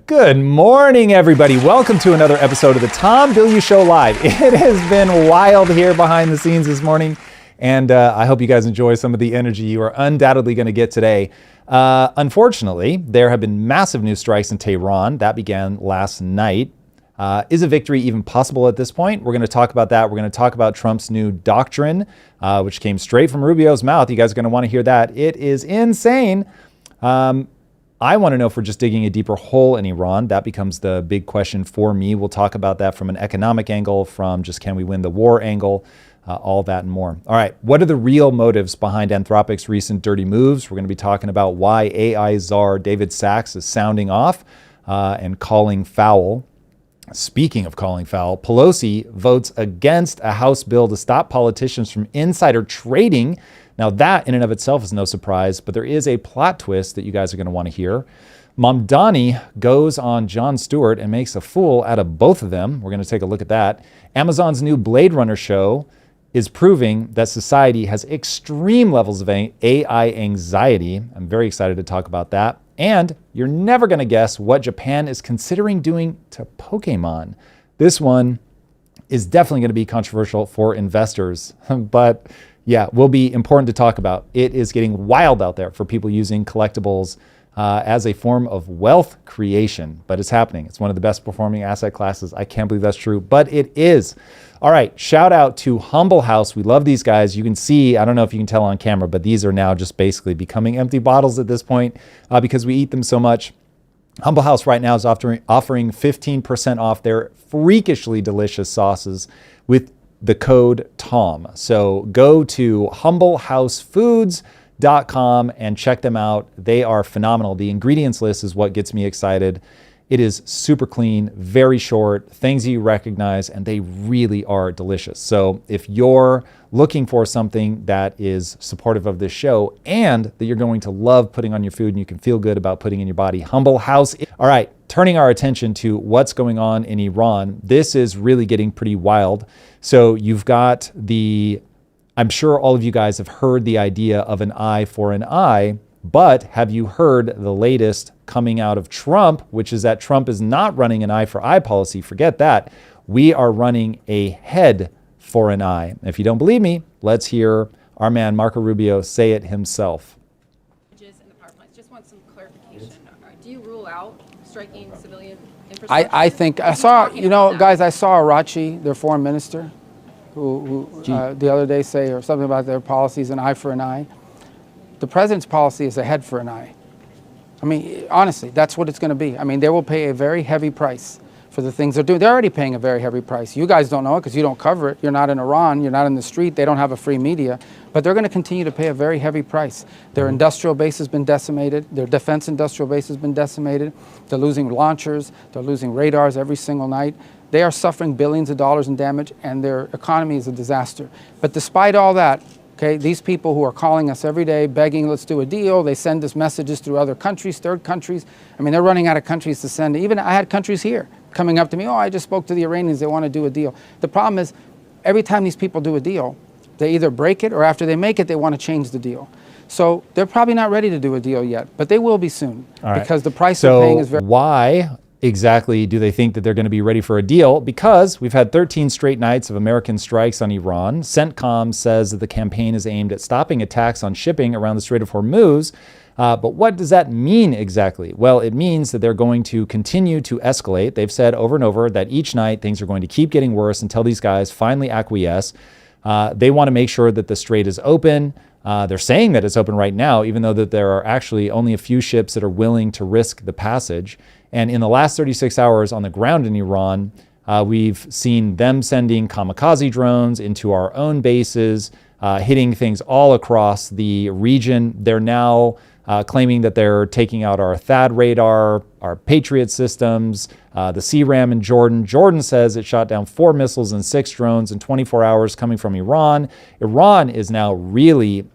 Good morning, everybody. Welcome to another episode of the Tom Bilyeu Show Live. It has been wild here behind the scenes this morning, and I hope you guys enjoy some of the energy you are undoubtedly going to get today. Unfortunately, there have been massive new strikes in Tehran. That began last night. Is a victory even possible at this point? We're going to talk about that. We're going to talk about Trump's new doctrine, which came straight from Rubio's mouth. You guys are going to want to hear that. It is insane. I want to know if we're just digging a deeper hole in Iran. That becomes the big question for me. We'll talk about that from an economic angle, from just can we win the war angle, all that and more. All right, what are the real motives behind Anthropic's recent dirty moves? We're going to be talking about why AI czar David Sacks is sounding off and calling foul. Speaking of calling foul, Pelosi votes against a House bill to stop politicians from insider trading. Now that in and of itself is no surprise, but there is a plot twist that you guys are going to want to hear. Mamdani goes on Jon Stewart and makes a fool out of both of them. We're going to take a look at that. Amazon's new Blade Runner show is proving that society has extreme levels of AI anxiety. I'm very excited to talk about that. And you're never going to guess what Japan is considering doing to Pokemon. This one is definitely going to be controversial for investors, but yeah, will be important to talk about. It is getting wild out there for people using collectibles as a form of wealth creation, but it's happening. It's one of the best performing asset classes. I can't believe that's true, but it is. All right, shout out to Humble House. We love these guys. You can see, I don't know if you can tell on camera, but these are now just basically becoming empty bottles at this point because we eat them so much. Humble House right now is offering 15% off their freakishly delicious sauces with the code TOM. So go to humblehousefoods.com and check them out. They are phenomenal. The ingredients list is what gets me excited. It is super clean, very short, things you recognize, and they really are delicious. So if you're looking for something that is supportive of this show and that you're going to love putting on your food and you can feel good about putting in your body, Humble House. All right, turning our attention to what's going on in Iran. This is really getting pretty wild. So you've got I'm sure all of you guys have heard the idea of an eye for an eye, but have you heard the latest coming out of Trump, which is that Trump is not running an eye for eye policy. Forget that. We are running a head for an eye. If you don't believe me, let's hear our man Marco Rubio say it himself. Just want some clarification. Do you rule out striking civilian infrastructure? I think I saw, guys, I saw Arachi, their foreign minister, who the other day say or something about their policies, an eye for an eye. The president's policy is a head for an eye. I mean, honestly, that's what it's going to be. I mean, they will pay a very heavy price for the things they're doing. They're already paying a very heavy price. You guys don't know it because you don't cover it. You're not in Iran. You're not in the street. They don't have a free media. But they're going to continue to pay a very heavy price. Their industrial base has been decimated. Their defense industrial base has been decimated. They're losing launchers. They're losing radars every single night. They are suffering billions of dollars in damage, and their economy is a disaster. But despite all that, okay, these people who are calling us every day, begging, let's do a deal. They send us messages through other countries, third countries. I mean, they're running out of countries to send. Even I had countries here coming up to me, oh, I just spoke to the Iranians. They want to do a deal. The problem is, every time these people do a deal, they either break it or after they make it, they want to change the deal. So they're probably not ready to do a deal yet, but they will be soon because the price they're paying is very... Why exactly do they think that they're going to be ready for a deal? Because we've had 13 straight nights of American strikes on Iran. CENTCOM says that the campaign is aimed at stopping attacks on shipping around the Strait of Hormuz. But what does that mean exactly? Well, it means that they're going to continue to escalate. They've said over and over that each night things are going to keep getting worse until these guys finally acquiesce. They want to make sure that the strait is open. They're saying that it's open right now, even though that there are actually only a few ships that are willing to risk the passage. And in the last 36 hours on the ground in Iran, we've seen them sending kamikaze drones into our own bases, hitting things all across the region. They're now claiming that they're taking out our THAAD radar, our Patriot systems, the CRAM in Jordan. Jordan says it shot down 4 missiles and 6 drones in 24 hours coming from Iran. Iran is now really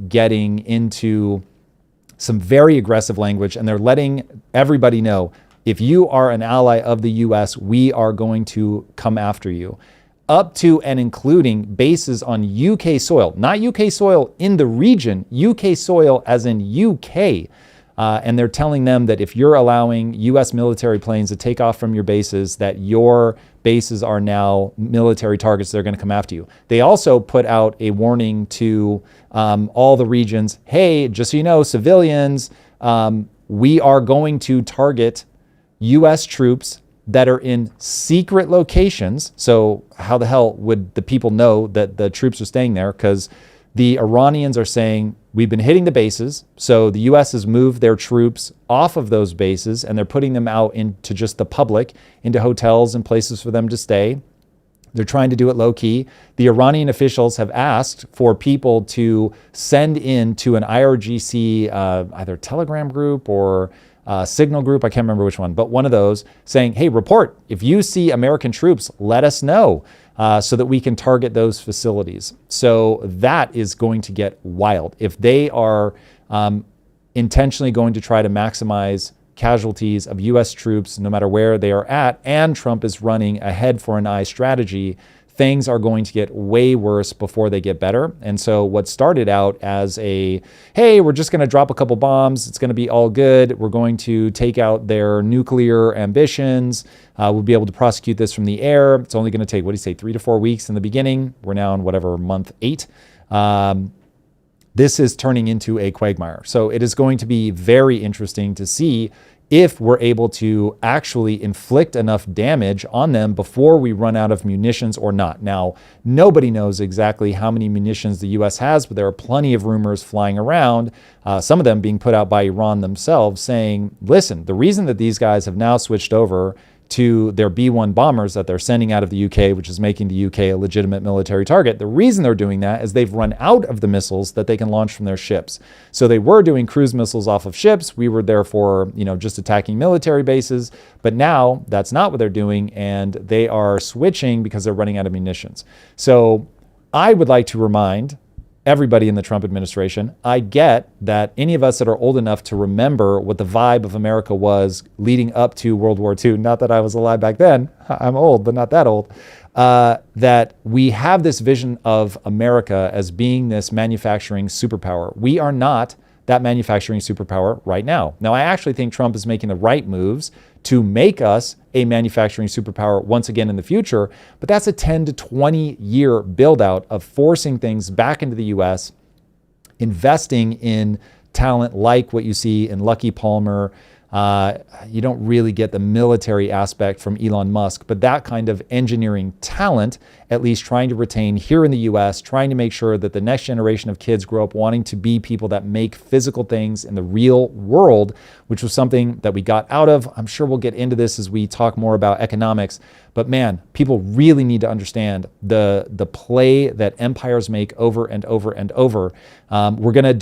getting into some very aggressive language, and they're letting everybody know, if you are an ally of the U.S., we are going to come after you. Up to and including bases on UK soil, not UK soil in the region, UK soil as in UK. And they're telling them that if you're allowing U.S. military planes to take off from your bases, that your bases are now military targets. They're going to come after you. They also put out a warning to all the regions. Hey, just so you know, civilians, we are going to target U.S. troops that are in secret locations. So how the hell would the people know that the troops are staying there? Because the Iranians are saying, we've been hitting the bases. So the U.S. has moved their troops off of those bases and they're putting them out into just the public, into hotels and places for them to stay. They're trying to do it low key. The Iranian officials have asked for people to send in to an IRGC, either Telegram group or Signal group, I can't remember which one, but one of those, saying, hey, report. If you see American troops, let us know so that we can target those facilities. So that is going to get wild. If they are intentionally going to try to maximize casualties of U.S. troops, no matter where they are at, and Trump is running a head for an eye strategy, things are going to get way worse before they get better. And so what started out as a, hey, we're just going to drop a couple bombs, it's going to be all good, we're going to take out their nuclear ambitions, we'll be able to prosecute this from the air, it's only going to take, 3 to 4 weeks in the beginning, we're now in month 8. This is turning into a quagmire. So it is going to be very interesting to see if we're able to actually inflict enough damage on them before we run out of munitions or not. Now, nobody knows exactly how many munitions the U.S. has, but there are plenty of rumors flying around, some of them being put out by Iran themselves, saying, listen, the reason that these guys have now switched over to their B-1 bombers that they're sending out of the UK, which is making the UK a legitimate military target. The reason they're doing that is they've run out of the missiles that they can launch from their ships. So they were doing cruise missiles off of ships. We were therefore, just attacking military bases. But now that's not what they're doing, and they are switching because they're running out of munitions. So I would like to remind everybody in the Trump administration, I get that any of us that are old enough to remember what the vibe of America was leading up to World War II, not that I was alive back then, I'm old, but not that old, that we have this vision of America as being this manufacturing superpower. We are not that manufacturing superpower right now. Now, I actually think Trump is making the right moves to make us a manufacturing superpower once again in the future, but that's a 10 to 20 year build out of forcing things back into the US, investing in talent like what you see in Lucky Palmer. You don't really get the military aspect from Elon Musk, but that kind of engineering talent, at least trying to retain here in the US, trying to make sure that the next generation of kids grow up wanting to be people that make physical things in the real world, which was something that we got out of. I'm sure we'll get into this as we talk more about economics, but man, people really need to understand the play that empires make over and over and over. We're gonna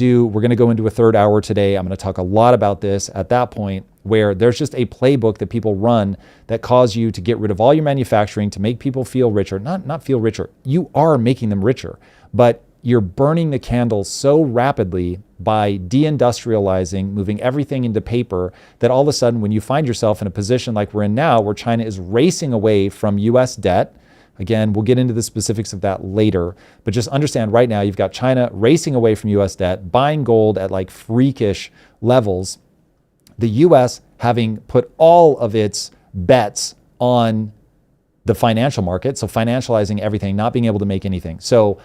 go into a third hour today. I'm gonna talk a lot about this at that point, where there's just a playbook that people run that cause you to get rid of all your manufacturing to make people feel richer. Not feel richer. You are making them richer, but you're burning the candle so rapidly by deindustrializing, moving everything into paper, that all of a sudden when you find yourself in a position like we're in now, where China is racing away from US debt. Again, we'll get into the specifics of that later, but just understand right now you've got China racing away from US debt, buying gold at like freakish levels. The US having put all of its bets on the financial market, so financializing everything, not being able to make anything. So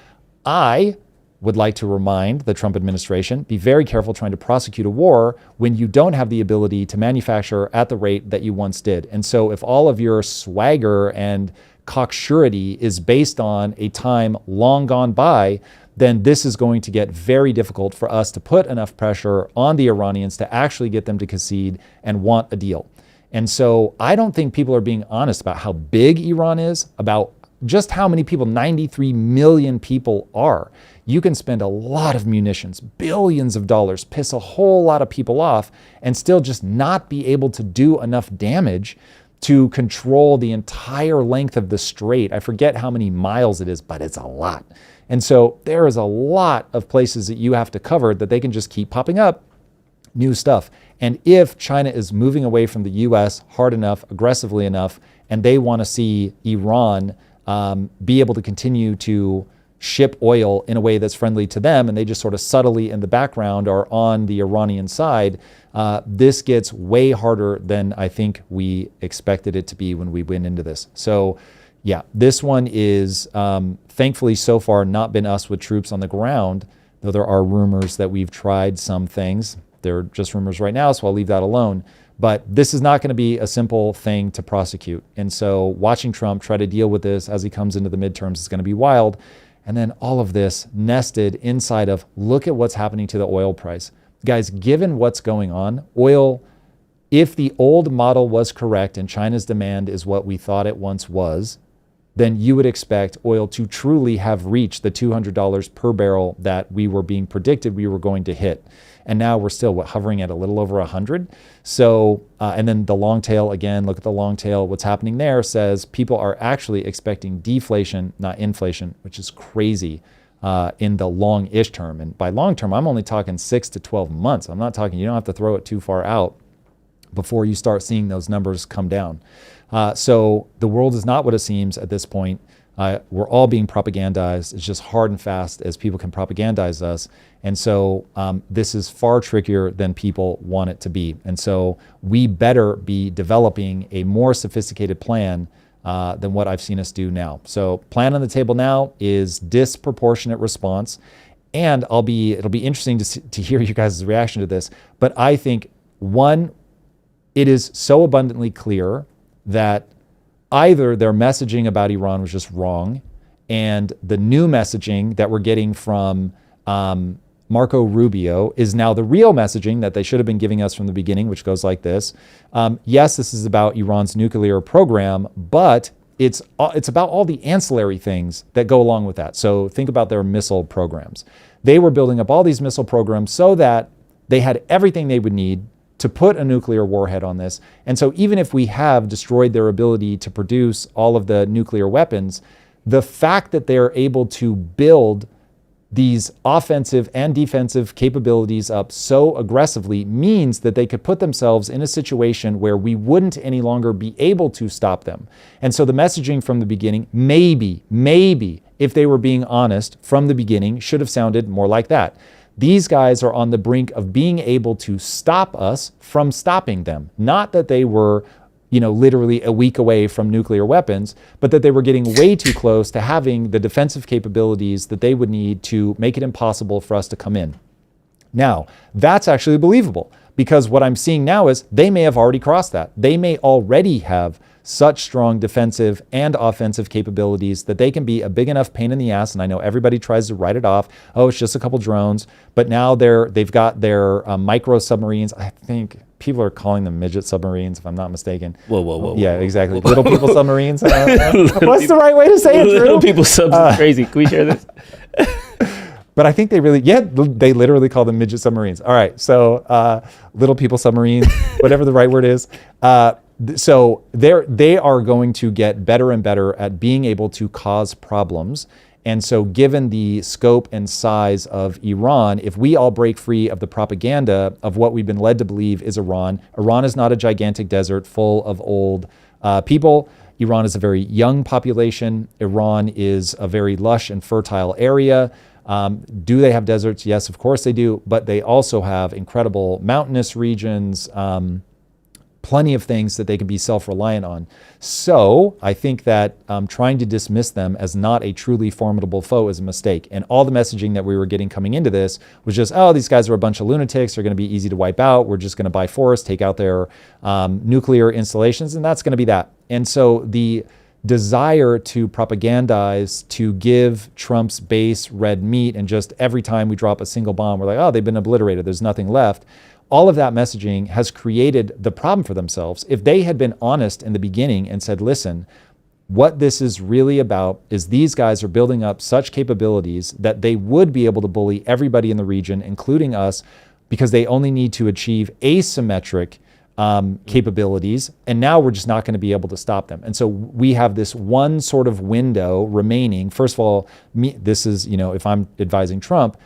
I would like to remind the Trump administration, be very careful trying to prosecute a war when you don't have the ability to manufacture at the rate that you once did. And so if all of your swagger and cocksurety is based on a time long gone by, then this is going to get very difficult for us to put enough pressure on the Iranians to actually get them to concede and want a deal. And so I don't think people are being honest about how big Iran is, about just how many people, 93 million people are. You can spend a lot of munitions, billions of dollars, piss a whole lot of people off, and still just not be able to do enough damage to control the entire length of the strait. I forget how many miles it is, but it's a lot. And so there is a lot of places that you have to cover that they can just keep popping up new stuff. And if China is moving away from the US hard enough, aggressively enough, and they want to see Iran be able to continue to ship oil in a way that's friendly to them, and they just sort of subtly in the background are on the Iranian side, this gets way harder than I think we expected it to be when we went into this. So yeah, this one is thankfully so far not been us with troops on the ground, though there are rumors that we've tried some things. They're just rumors right now, so I'll leave that alone. But this is not going to be a simple thing to prosecute. And so watching Trump try to deal with this as he comes into the midterms is going to be wild. And then all of this nested inside of, look at what's happening to the oil price. Guys, given what's going on, oil, if the old model was correct and China's demand is what we thought it once was, then you would expect oil to truly have reached the $200 per barrel that we were being predicted we were going to hit. And now we're still hovering at a little over 100. So, and then the long tail, again, look at the long tail. What's happening there says people are actually expecting deflation, not inflation, which is crazy in the long-ish term. And by long term, I'm only talking 6 to 12 months. I'm not talking, you don't have to throw it too far out before you start seeing those numbers come down. So the world is not what it seems at this point. We're all being propagandized. It's just hard and fast as people can propagandize us. And so this is far trickier than people want it to be. And so we better be developing a more sophisticated plan than what I've seen us do now. So plan on the table now is disproportionate response. And it'll be interesting to hear you guys' reaction to this. But I think, one, it is so abundantly clear that either their messaging about Iran was just wrong, and the new messaging that we're getting from Marco Rubio is now the real messaging that they should have been giving us from the beginning, which goes like this. Yes, this is about Iran's nuclear program, but it's about all the ancillary things that go along with that. So think about their missile programs. They were building up all these missile programs so that they had everything they would need to put a nuclear warhead on this. And so even if we have destroyed their ability to produce all of the nuclear weapons, the fact that they're able to build these offensive and defensive capabilities up so aggressively means that they could put themselves in a situation where we wouldn't any longer be able to stop them. And so the messaging from the beginning, maybe, if they were being honest from the beginning, should have sounded more like that. These guys are on the brink of being able to stop us from stopping them. Not that they were, literally a week away from nuclear weapons, but that they were getting way too close to having the defensive capabilities that they would need to make it impossible for us to come in. Now, that's actually believable, because what I'm seeing now is they may have already crossed that. They may already have such strong defensive and offensive capabilities that they can be a big enough pain in the ass. And I know everybody tries to write it off. Oh, it's just a couple drones. But now they've got their micro submarines. I think people are calling them midget submarines, if I'm not mistaken. Whoa. Yeah, exactly. Little people submarines. What's the right way to say it, Drew? Little people subs is crazy. Can we share this? But I think they literally call them midget submarines. All right, so little people submarines, whatever the right word is. So they are going to get better and better at being able to cause problems. And so given the scope and size of Iran, if we all break free of the propaganda of what we've been led to believe is Iran is not a gigantic desert full of old people. Iran is a very young population. Iran is a very lush and fertile area. Do they have deserts? Yes, of course they do. But they also have incredible mountainous regions, plenty of things that they can be self-reliant on. So I think that trying to dismiss them as not a truly formidable foe is a mistake. And all the messaging that we were getting coming into this was just, oh, these guys are a bunch of lunatics. They're going to be easy to wipe out. We're just going to buy force, take out their nuclear installations, and that's going to be that. And so the desire to propagandize, to give Trump's base red meat, and just every time we drop a single bomb, we're like, oh, they've been obliterated. There's nothing left. All of that messaging has created the problem for themselves. If they had been honest in the beginning and said, listen, what this is really about is these guys are building up such capabilities that they would be able to bully everybody in the region, including us, because they only need to achieve asymmetric capabilities, and now we're just not going to be able to stop them. And so we have this one sort of window remaining. First of all, this is, if I'm advising Trump,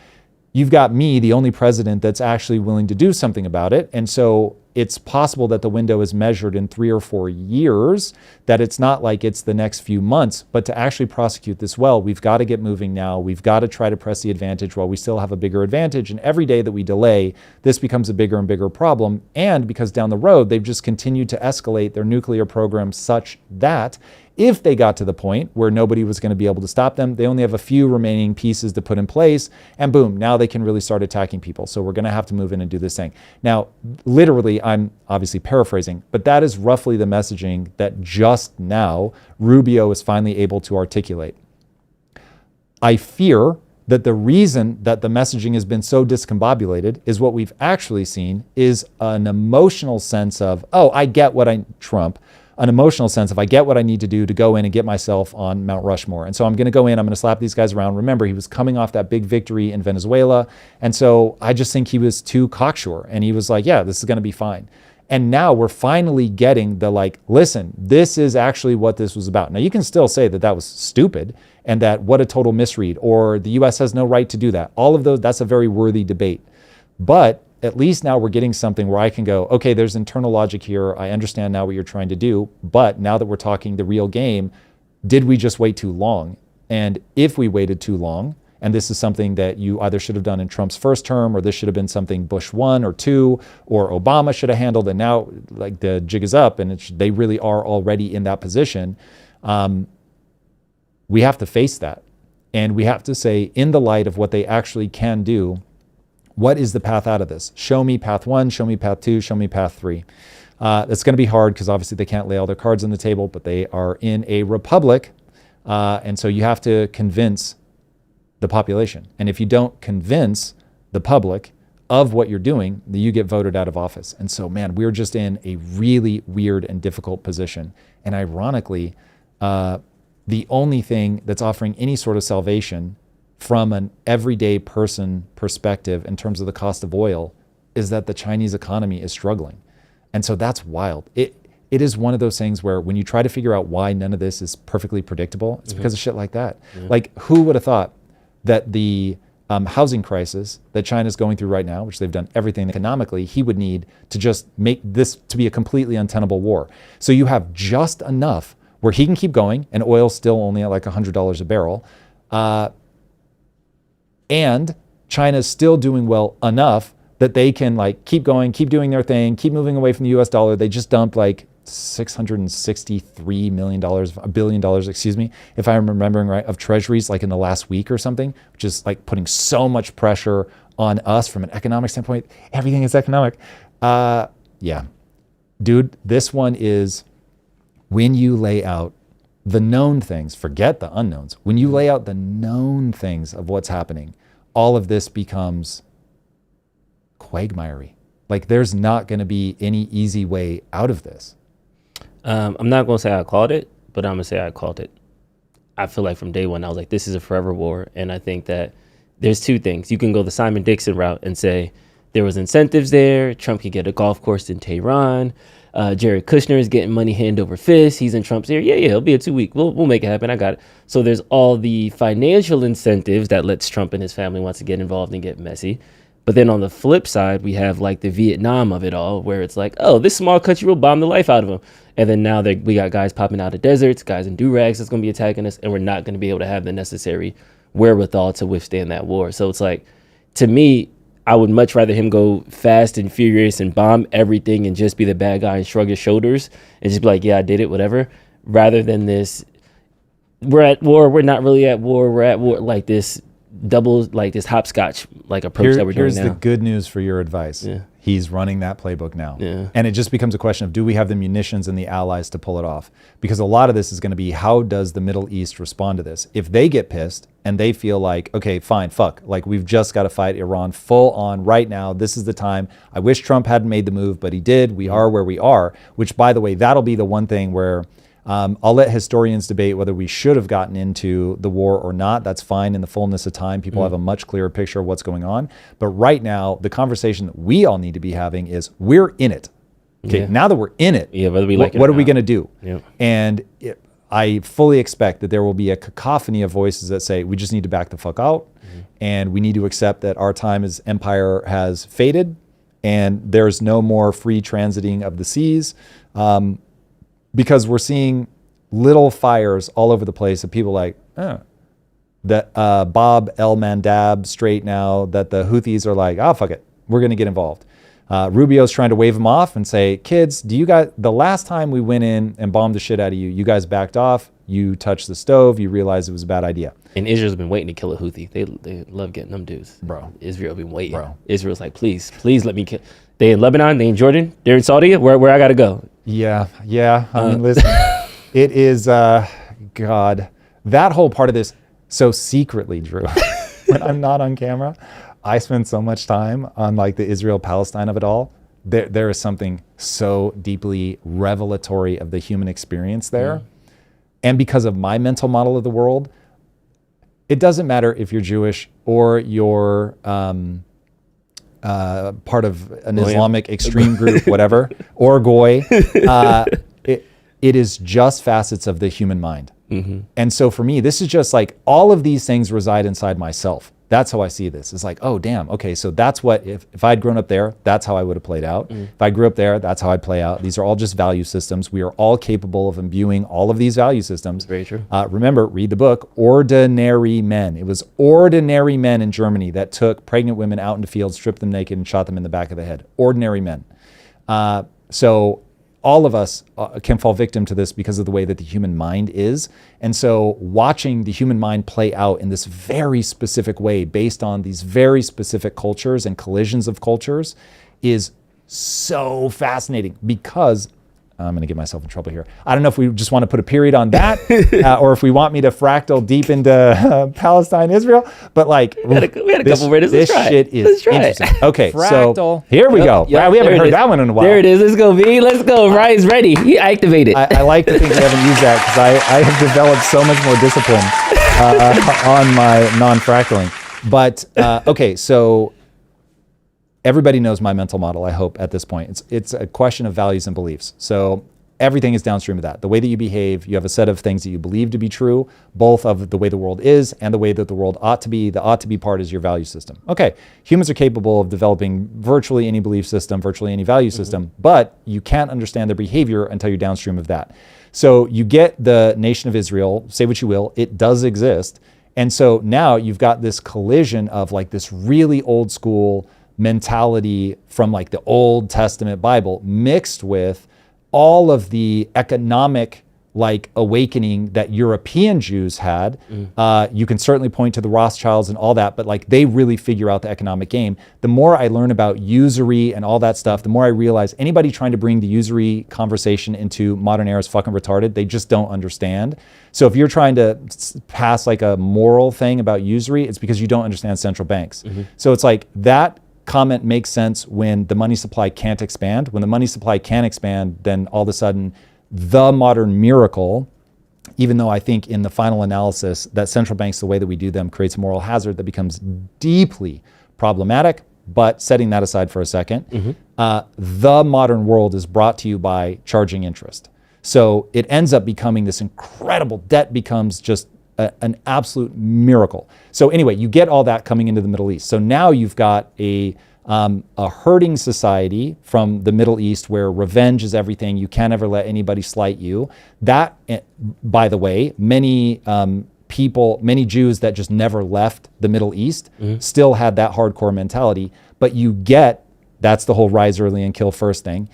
you've got me, the only president that's actually willing to do something about it. And so it's possible that the window is measured in 3 or 4 years, that it's not like it's the next few months, but to actually prosecute this well, we've got to get moving now. We've got to try to press the advantage while we still have a bigger advantage. And every day that we delay, this becomes a bigger and bigger problem. And because down the road, they've just continued to escalate their nuclear program such that if they got to the point where nobody was going to be able to stop them, they only have a few remaining pieces to put in place, and boom, now they can really start attacking people. So we're going to have to move in and do this thing. Now, literally, I'm obviously paraphrasing, but that is roughly the messaging that just now Rubio is finally able to articulate. I fear that the reason that the messaging has been so discombobulated is what we've actually seen is an emotional sense of, oh, I get what an emotional sense of I get what I need to do to go in and get myself on Mount Rushmore. And so I'm going to go in, I'm going to slap these guys around. Remember, he was coming off that big victory in Venezuela. And so I just think he was too cocksure. And he was like, yeah, this is going to be fine. And now we're finally getting the like, listen, this is actually what this was about. Now you can still say that that was stupid and that what a total misread, or the US has no right to do that. All of those, that's a very worthy debate. But at least now we're getting something where I can go, okay, there's internal logic here. I understand now what you're trying to do. But now that we're talking the real game, did we just wait too long? And if we waited too long, and this is something that you either should have done in Trump's first term, or this should have been something Bush 1 or 2, or Obama should have handled, and now like the jig is up and they really are already in that position. We have to face that. And we have to say, in the light of what they actually can do, what is the path out of this? Show me path 1, show me path 2, show me path 3. It's going to be hard because obviously they can't lay all their cards on the table, but they are in a republic. And so you have to convince the population. And if you don't convince the public of what you're doing, then you get voted out of office. And so, man, we're just in a really weird and difficult position. And ironically, the only thing that's offering any sort of salvation from an everyday person perspective in terms of the cost of oil is that the Chinese economy is struggling. And so that's wild. It is one of those things where when you try to figure out why none of this is perfectly predictable, it's because of shit like that. Like, who would have thought that the housing crisis that China's going through right now, which they've done everything economically, he would need to just make this to be a completely untenable war. So you have just enough where he can keep going and oil's still only at like $100 a barrel. And China's still doing well enough that they can like keep going, keep doing their thing, keep moving away from the US dollar. They just dumped like $663 million, $1 billion, excuse me, if I'm remembering right, of treasuries like in the last week or something, which is like putting so much pressure on us from an economic standpoint. Everything is economic. Yeah. Dude, this one is when you lay out the known things, forget the unknowns. When you lay out the known things of what's happening, all of this becomes quagmiry. Like there's not going to be any easy way out of this. I'm not going to say I called it, but I'm going to say I called it. I feel like from day one, I was like, this is a forever war. And I think that there's two things. You can go the Simon Dixon route and say there was incentives there. Trump could get a golf course in Tehran. Jared Kushner is getting money hand over fist. He's in Trump's ear. Yeah, it'll be a 2 week. We'll make it happen. I got it. So there's all the financial incentives that lets Trump and his family wants to get involved and get messy. But then on the flip side, we have like the Vietnam of it all, where it's like, oh, this small country will bomb the life out of them. And then now we got guys popping out of deserts, guys in do-rags that's going to be attacking us, and we're not going to be able to have the necessary wherewithal to withstand that war. So it's like, to me, I would much rather him go fast and furious and bomb everything and just be the bad guy and shrug his shoulders and just be like, yeah, I did it, whatever, rather than this, we're at war, we're not really at war, we're at war, like this double, like this hopscotch like approach that we're doing now. Here's the good news for your advice. Yeah. He's running that playbook now. Yeah. And it just becomes a question of, do we have the munitions and the allies to pull it off? Because a lot of this is going to be, how does the Middle East respond to this? If they get pissed and they feel like, okay, fine, fuck, like we've just got to fight Iran full on right now. This is the time. I wish Trump hadn't made the move, but he did. We are where we are, which, by the way, that'll be the one thing where I'll let historians debate whether we should have gotten into the war or not. That's fine in the fullness of time. People have a much clearer picture of what's going on. But right now, the conversation that we all need to be having is, we're in it. Okay, now that we're in it, whether we like it what or are we not. going to do? Yeah. And I fully expect that there will be a cacophony of voices that say, we just need to back the fuck out. And we need to accept that our time as empire has faded. and there's no more free transiting of the seas, because we're seeing little fires all over the place of people like, that Bob El Mandab straight now, that the Houthis are like, oh, fuck it, we're going to get involved. Rubio's trying to wave them off and say, kids, the last time we went in and bombed the shit out of you, you guys backed off, you touched the stove, you realized it was a bad idea. And Israel's been waiting to kill a Houthi. They love getting them dudes. Bro. Israel been waiting. Bro. Israel's like, please let me kill. They in Lebanon, they in Jordan, they're in Saudi, where I got to go. Yeah. I mean, listen, it is, God, that whole part of this, so secretly, Drew, when I'm not on camera, I spend so much time on like the Israel-Palestine of it all. There is something so deeply revelatory of the human experience there. And because of my mental model of the world, it doesn't matter if you're Jewish or you're part of an Islamic extreme group, whatever, or Goy. It is just facets of the human mind. And so for me, this is just like all of these things reside inside myself. That's how I see this. It's like, oh, damn. Okay, so that's what, if I'd grown up there, that's how I would have played out. If I grew up there, that's how I'd play out. These are all just value systems. We are all capable of imbuing all of these value systems. Very true. Remember, read the book, Ordinary Men. It was ordinary men in Germany that took pregnant women out into fields, stripped them naked, and shot them in the back of the head. Ordinary men. So all of us can fall victim to this because of the way that the human mind is. And so watching the human mind play out in this very specific way based on these very specific cultures and collisions of cultures is so fascinating, because I'm going to get myself in trouble here. I don't know if we just want to put a period on that or if we want me to fractal deep into Palestine, Israel, but like we had a couple minutes. This shit is interesting. Okay, Fractal. so here we go. Yep, we haven't heard that one in a while. There it is. Let's go, V. Let's go. Ryan's ready. He activated. I like to think we haven't used that because I have developed so much more discipline on my non-fractaling. But okay, so everybody knows my mental model, I hope, at this point. It's a question of values and beliefs. So everything is downstream of that. The way that you behave, you have a set of things that you believe to be true, both of the way the world is and the way that the world ought to be. The ought to be part is your value system. Okay, humans are capable of developing virtually any belief system, virtually any value system, but you can't understand their behavior until you're downstream of that. So you get the nation of Israel, say what you will, it does exist. And so now you've got this collision of like this really old school mentality from like the Old Testament Bible mixed with all of the economic like awakening that European Jews had. You can certainly point to the Rothschilds and all that, but like they really figure out the economic game. The more I learn about usury and all that stuff, the more I realize anybody trying to bring the usury conversation into modern era is fucking retarded. They just don't understand. So if you're trying to pass like a moral thing about usury, it's because you don't understand central banks. So it's like that comment makes sense when the money supply can't expand. When the money supply can expand, then all of a sudden the modern miracle, even though I think in the final analysis that central banks, the way that we do them, creates a moral hazard that becomes deeply problematic. But setting that aside for a second, the modern world is brought to you by charging interest. So it ends up becoming this incredible debt becomes just an absolute miracle. So anyway, you get all that coming into the Middle East. So now you've got a herding society from the Middle East where revenge is everything. You can't ever let anybody slight you. That, by the way, many many Jews that just never left the Middle East still had that hardcore mentality. But you get, that's the whole rise early and kill first thing.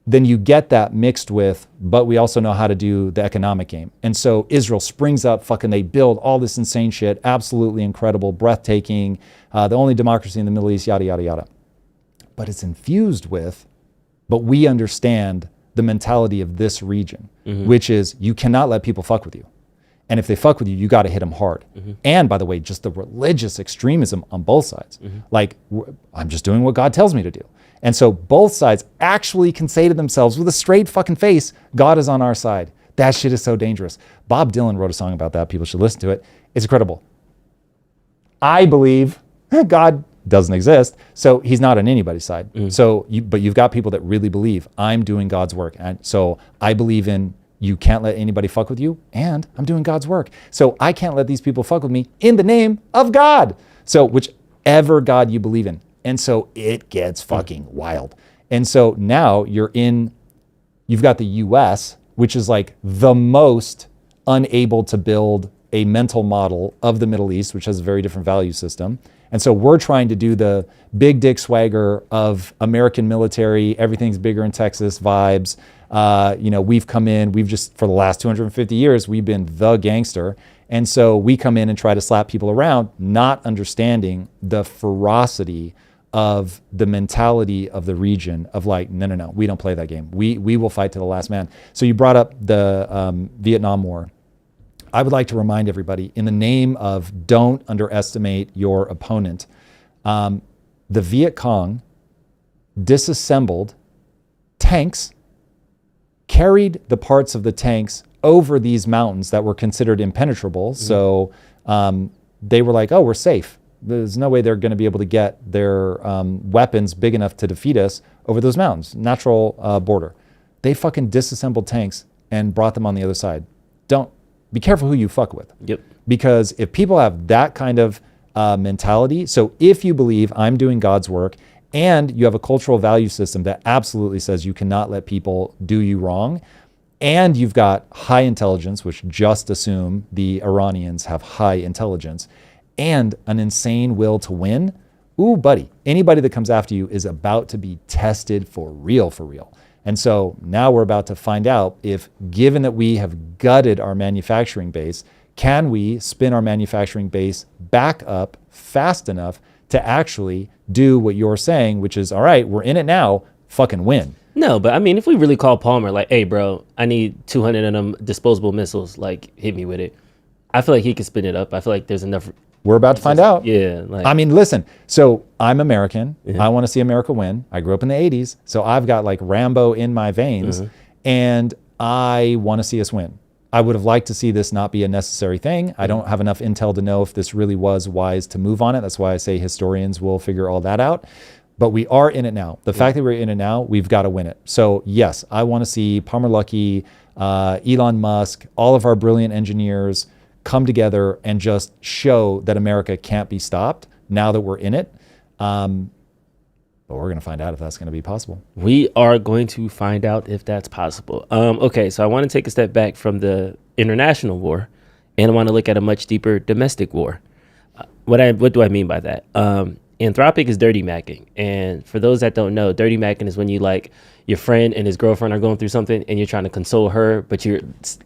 Then you get that mixed with, but we also know how to do the economic game. And so Israel springs up, they build all this insane shit, absolutely incredible, breathtaking, the only democracy in the Middle East, yada, yada, yada. But it's infused with, but we understand the mentality of this region, which is you cannot let people fuck with you. And if they fuck with you, you got to hit them hard. And by the way, just the religious extremism on both sides. Like, I'm just doing what God tells me to do. And so both sides actually can say to themselves with a straight fucking face, God is on our side. That shit is so dangerous. Bob Dylan wrote a song about that. People should listen to it. It's incredible. I believe God doesn't exist, so he's not on anybody's side. But you've got people that really believe I'm doing God's work. And so I believe in you can't let anybody fuck with you, and I'm doing God's work. So I can't let these people fuck with me in the name of God. So whichever God you believe in. And so it gets fucking wild. And so now you've got the US, which is like the most unable to build a mental model of the Middle East, which has a very different value system. And so we're trying to do the big dick swagger of American military, everything's bigger in Texas vibes. We've come in, for the last 250 years, we've been the gangster. And so we come in and try to slap people around, not understanding the ferocity of the mentality of the region of like, no, we don't play that game. We will fight to the last man. So you brought up the Vietnam War. I would like to remind everybody, in the name of don't underestimate your opponent, the Viet Cong disassembled tanks, carried the parts of the tanks over these mountains that were considered impenetrable. So they were like, oh, we're safe. There's no way they're going to be able to get their weapons big enough to defeat us over those mountains. Natural border. They fucking disassembled tanks and brought them on the other side. Be careful who you fuck with. Yep. Because if people have that kind of mentality, so if you believe I'm doing God's work and you have a cultural value system that absolutely says you cannot let people do you wrong, and you've got high intelligence, which just assume the Iranians have high intelligence, and an insane will to win, ooh, buddy, anybody that comes after you is about to be tested for real, for real. And so now we're about to find out if, given that we have gutted our manufacturing base, can we spin our manufacturing base back up fast enough to actually do what you're saying, which is, all right, we're in it now, fucking win. No, but I mean, if we really call Palmer like, hey, bro, I need 200 of them disposable missiles, like, hit me with it. I feel like he could spin it up. I feel like there's enough. We're about to find out. Yeah. I mean, listen, so I'm American. I want to see America win. I grew up in the 80s. So I've got like Rambo in my veins and I want to see us win. I would have liked to see this not be a necessary thing. I don't have enough intel to know if this really was wise to move on it. That's why I say historians will figure all that out. But we are in it now. The fact that we're in it now, we've got to win it. So yes, I want to see Palmer Luckey, Elon Musk, all of our brilliant engineers come together and just show that America can't be stopped now that we're in it. But we're going to find out if that's going to be possible. We are going to find out if that's possible. Okay, so I want to take a step back from the international war, and I want to look at a much deeper domestic war. What do I mean by that? Anthropic is dirty macking. And for those that don't know, dirty macking is when you like your friend and his girlfriend are going through something and you're trying to console her, but you're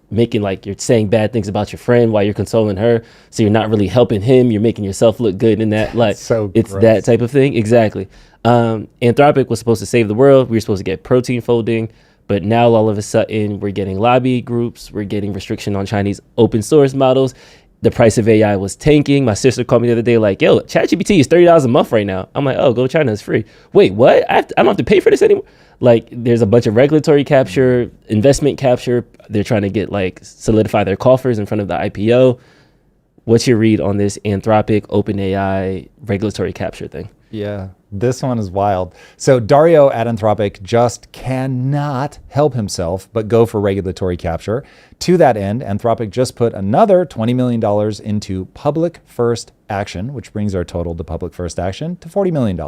making like you're saying bad things about your friend while you're consoling her. So you're not really helping him. You're making yourself look good in that. Like it's gross. That type of thing. Exactly. Anthropic was supposed to save the world. We were supposed to get protein folding. But now all of a sudden we're getting lobby groups. We're getting restriction on Chinese open source models. The price of AI was tanking. My sister called me the other day like, yo, ChatGPT is $30 a month right now. I'm like, oh, go China, it's free. Wait, what? I don't have to pay for this anymore? Like, there's a bunch of regulatory capture, investment capture. They're trying to get like solidify their coffers in front of the IPO. What's your read on this Anthropic, OpenAI regulatory capture thing? Yeah, this one is wild. So Dario at Anthropic just cannot help himself but go for regulatory capture. To that end, Anthropic just put another $20 million into public first action, which brings our total to public first action to $40 million.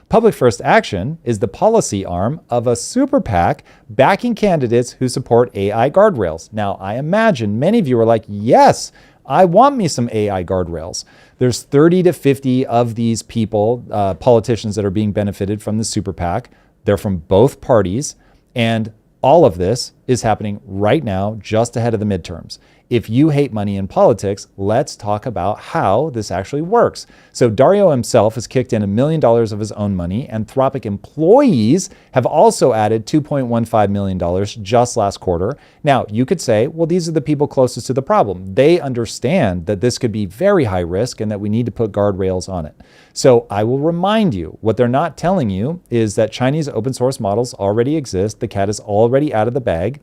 Public first action is the policy arm of a super PAC backing candidates who support AI guardrails. Now, I imagine many of you are like, yes, I want me some AI guardrails. There's 30 to 50 of these people, politicians that are being benefited from the super PAC. They're from both parties. And all of this is happening right now, just ahead of the midterms. If you hate money in politics, let's talk about how this actually works. So Dario himself has kicked in $1 million of his own money. Anthropic employees have also added $2.15 million just last quarter. Now, you could say, well, these are the people closest to the problem. They understand that this could be very high risk and that we need to put guardrails on it. So I will remind you, what they're not telling you is that Chinese open source models already exist. The cat is already out of the bag.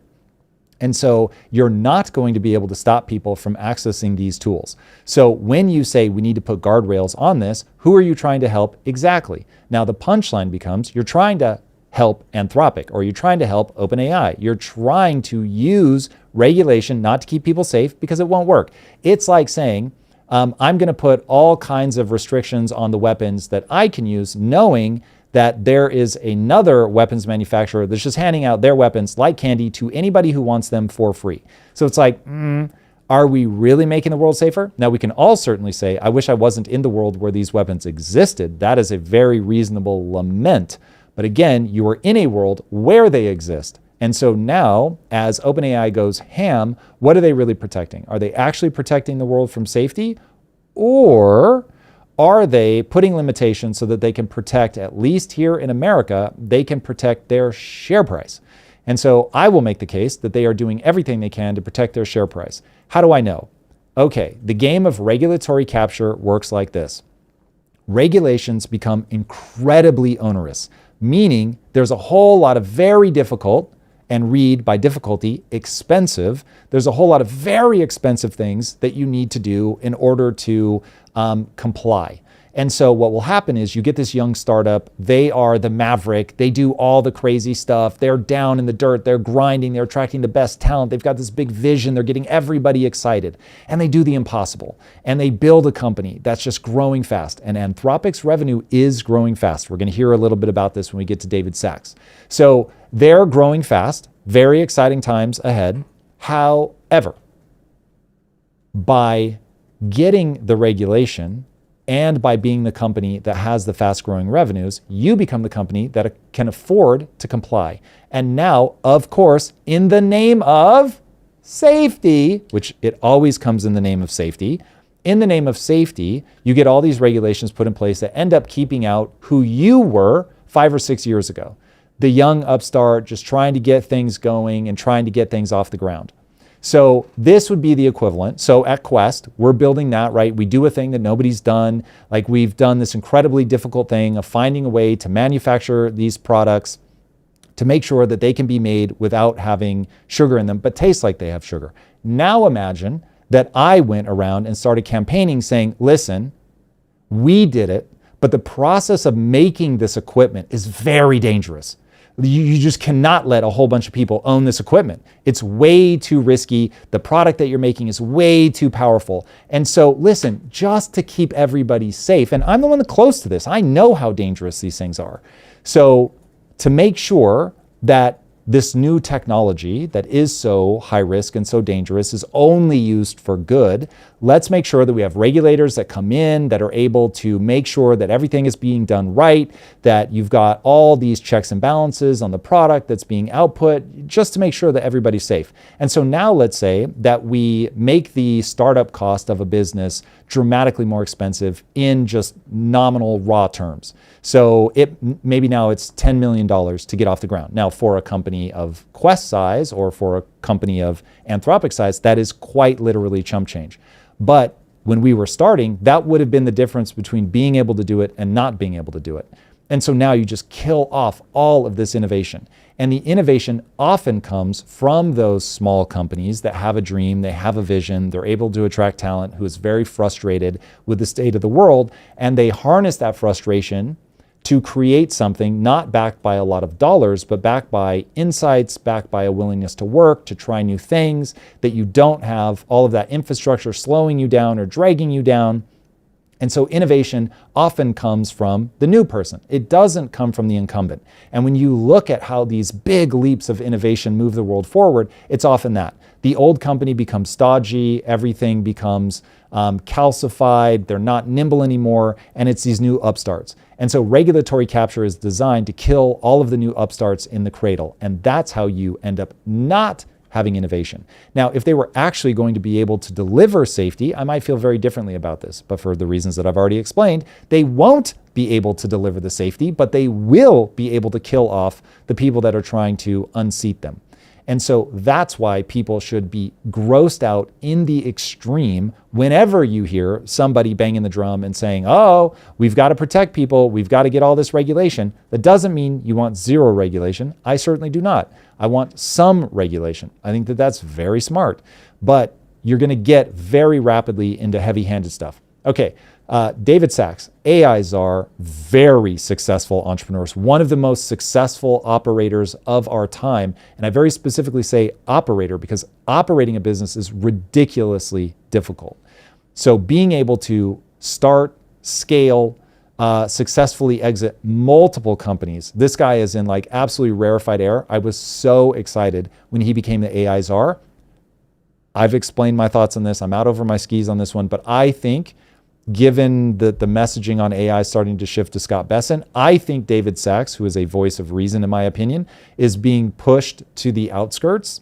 And so you're not going to be able to stop people from accessing these tools. So when you say we need to put guardrails on this, who are you trying to help exactly? Now the punchline becomes you're trying to help Anthropic or you're trying to help OpenAI. You're trying to use regulation not to keep people safe because it won't work. It's like saying I'm going to put all kinds of restrictions on the weapons that I can use, knowing that there is another weapons manufacturer that's just handing out their weapons like candy to anybody who wants them for free. So it's like, are we really making the world safer? Now, we can all certainly say, I wish I wasn't in the world where these weapons existed. That is a very reasonable lament. But again, you are in a world where they exist. And so now, as OpenAI goes ham, what are they really protecting? Are they actually protecting the world from safety? Or are they putting limitations so that they can protect, at least here in America, they can protect their share price? And so I will make the case that they are doing everything they can to protect their share price. How do I know? Okay, the game of regulatory capture works like this. Regulations become incredibly onerous, meaning there's a whole lot of very difficult, and read by difficulty, expensive. There's a whole lot of very expensive things that you need to do in order to comply. And so what will happen is you get this young startup, they are the maverick, they do all the crazy stuff, they're down in the dirt, they're grinding, they're attracting the best talent, they've got this big vision, they're getting everybody excited, and they do the impossible. And they build a company that's just growing fast. And Anthropic's revenue is growing fast. We're gonna hear a little bit about this when we get to David Sachs. So they're growing fast, very exciting times ahead. However, by getting the regulation, and by being the company that has the fast growing revenues, you become the company that can afford to comply. And now, of course, in the name of safety, which it always comes in the name of safety, in the name of safety, you get all these regulations put in place that end up keeping out who you were 5 or 6 years ago. The young upstart just trying to get things going and trying to get things off the ground. So this would be the equivalent. So at Quest, we're building that, right? We do a thing that nobody's done. Like we've done this incredibly difficult thing of finding a way to manufacture these products to make sure that they can be made without having sugar in them, but taste like they have sugar. Now imagine that I went around and started campaigning saying, listen, we did it, but the process of making this equipment is very dangerous. You just cannot let a whole bunch of people own this equipment. It's way too risky. The product that you're making is way too powerful. And so listen, just to keep everybody safe, and I'm the one that's close to this, I know how dangerous these things are. So to make sure that this new technology that is so high risk and so dangerous is only used for good, let's make sure that we have regulators that come in that are able to make sure that everything is being done right, that you've got all these checks and balances on the product that's being output, just to make sure that everybody's safe. And so now let's say that we make the startup cost of a business dramatically more expensive in just nominal raw terms. So maybe now it's $10 million to get off the ground. Now for a company of Quest size or for a company of Anthropic size, that is quite literally chump change. But when we were starting, that would have been the difference between being able to do it and not being able to do it. And so now you just kill off all of this innovation. And the innovation often comes from those small companies that have a dream, they have a vision, they're able to attract talent who is very frustrated with the state of the world, and they harness that frustration to create something not backed by a lot of dollars, but backed by insights, backed by a willingness to work, to try new things, that you don't have all of that infrastructure slowing you down or dragging you down. And so innovation often comes from the new person. It doesn't come from the incumbent. And when you look at how these big leaps of innovation move the world forward, it's often that. The old company becomes stodgy, everything becomes calcified, they're not nimble anymore, and it's these new upstarts. And so regulatory capture is designed to kill all of the new upstarts in the cradle. And that's how you end up not having innovation. Now, if they were actually going to be able to deliver safety, I might feel very differently about this. But for the reasons that I've already explained, they won't be able to deliver the safety, but they will be able to kill off the people that are trying to unseat them. And so that's why people should be grossed out in the extreme whenever you hear somebody banging the drum and saying, oh, we've got to protect people, we've got to get all this regulation. That doesn't mean you want zero regulation. I certainly do not. I want some regulation. I think that that's very smart, but you're going to get very rapidly into heavy-handed stuff. Okay, David Sachs, AI czar, very successful entrepreneurs, one of the most successful operators of our time. And I very specifically say operator because operating a business is ridiculously difficult. So being able to start, scale, successfully exit multiple companies. This guy is in like absolutely rarefied air. I was so excited when he became the AI czar. I've explained my thoughts on this. I'm out over my skis on this one, but I think given that the messaging on AI is starting to shift to Scott Besson, I think David Sachs, who is a voice of reason in my opinion, is being pushed to the outskirts,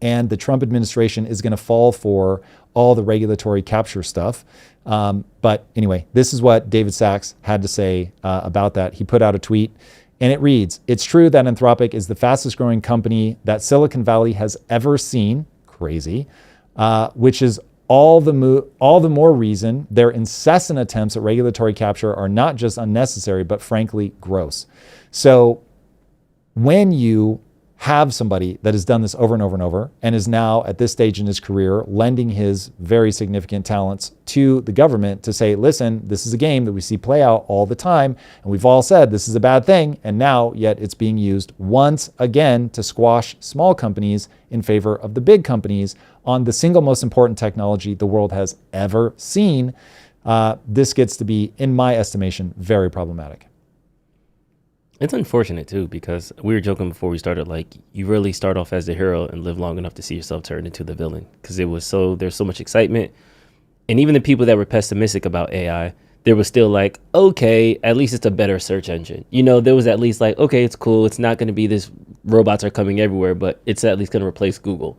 and the Trump administration is going to fall for all the regulatory capture stuff. But anyway, this is what David Sachs had to say about that. He put out a tweet, and it reads, "It's true that Anthropic is the fastest growing company that Silicon Valley has ever seen," crazy, "which is all the more reason their incessant attempts at regulatory capture are not just unnecessary, but frankly gross." So when you have somebody that has done this over and over and over and is now at this stage in his career lending his very significant talents to the government to say, listen, this is a game that we see play out all the time, and we've all said this is a bad thing, and now yet it's being used once again to squash small companies in favor of the big companies on the single most important technology the world has ever seen. This gets to be, in my estimation, very problematic. It's unfortunate too, because we were joking before we started, like, you really start off as the hero and live long enough to see yourself turn into the villain, because there's so much excitement. And even the people that were pessimistic about AI, there was still like, okay, at least it's a better search engine. You know, there was at least like, okay, it's cool. It's not going to be this robots are coming everywhere, but it's at least going to replace Google.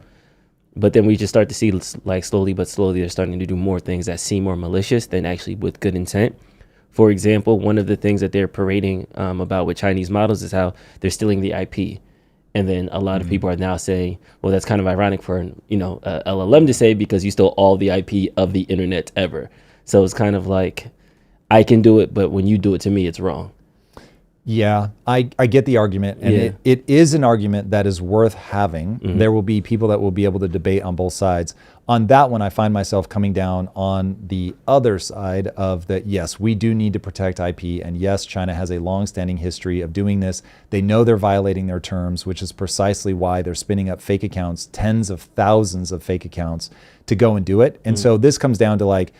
But then we just start to see, like, slowly but slowly, they're starting to do more things that seem more malicious than actually with good intent. For example, one of the things that they're parading about with Chinese models is how they're stealing the IP. And then a lot of people are now saying, well, that's kind of ironic for a LLM to say, because you stole all the IP of the internet ever. So it's kind of like, I can do it, but when you do it to me, it's wrong. Yeah, I get the argument, and it is an argument that is worth having. Mm-hmm. There will be people that will be able to debate on both sides. On that one, I find myself coming down on the other side of that. Yes, we do need to protect IP, and yes, China has a long-standing history of doing this. They know they're violating their terms, which is precisely why they're spinning up fake accounts, tens of thousands of fake accounts, to go and do it. And so this comes down to like,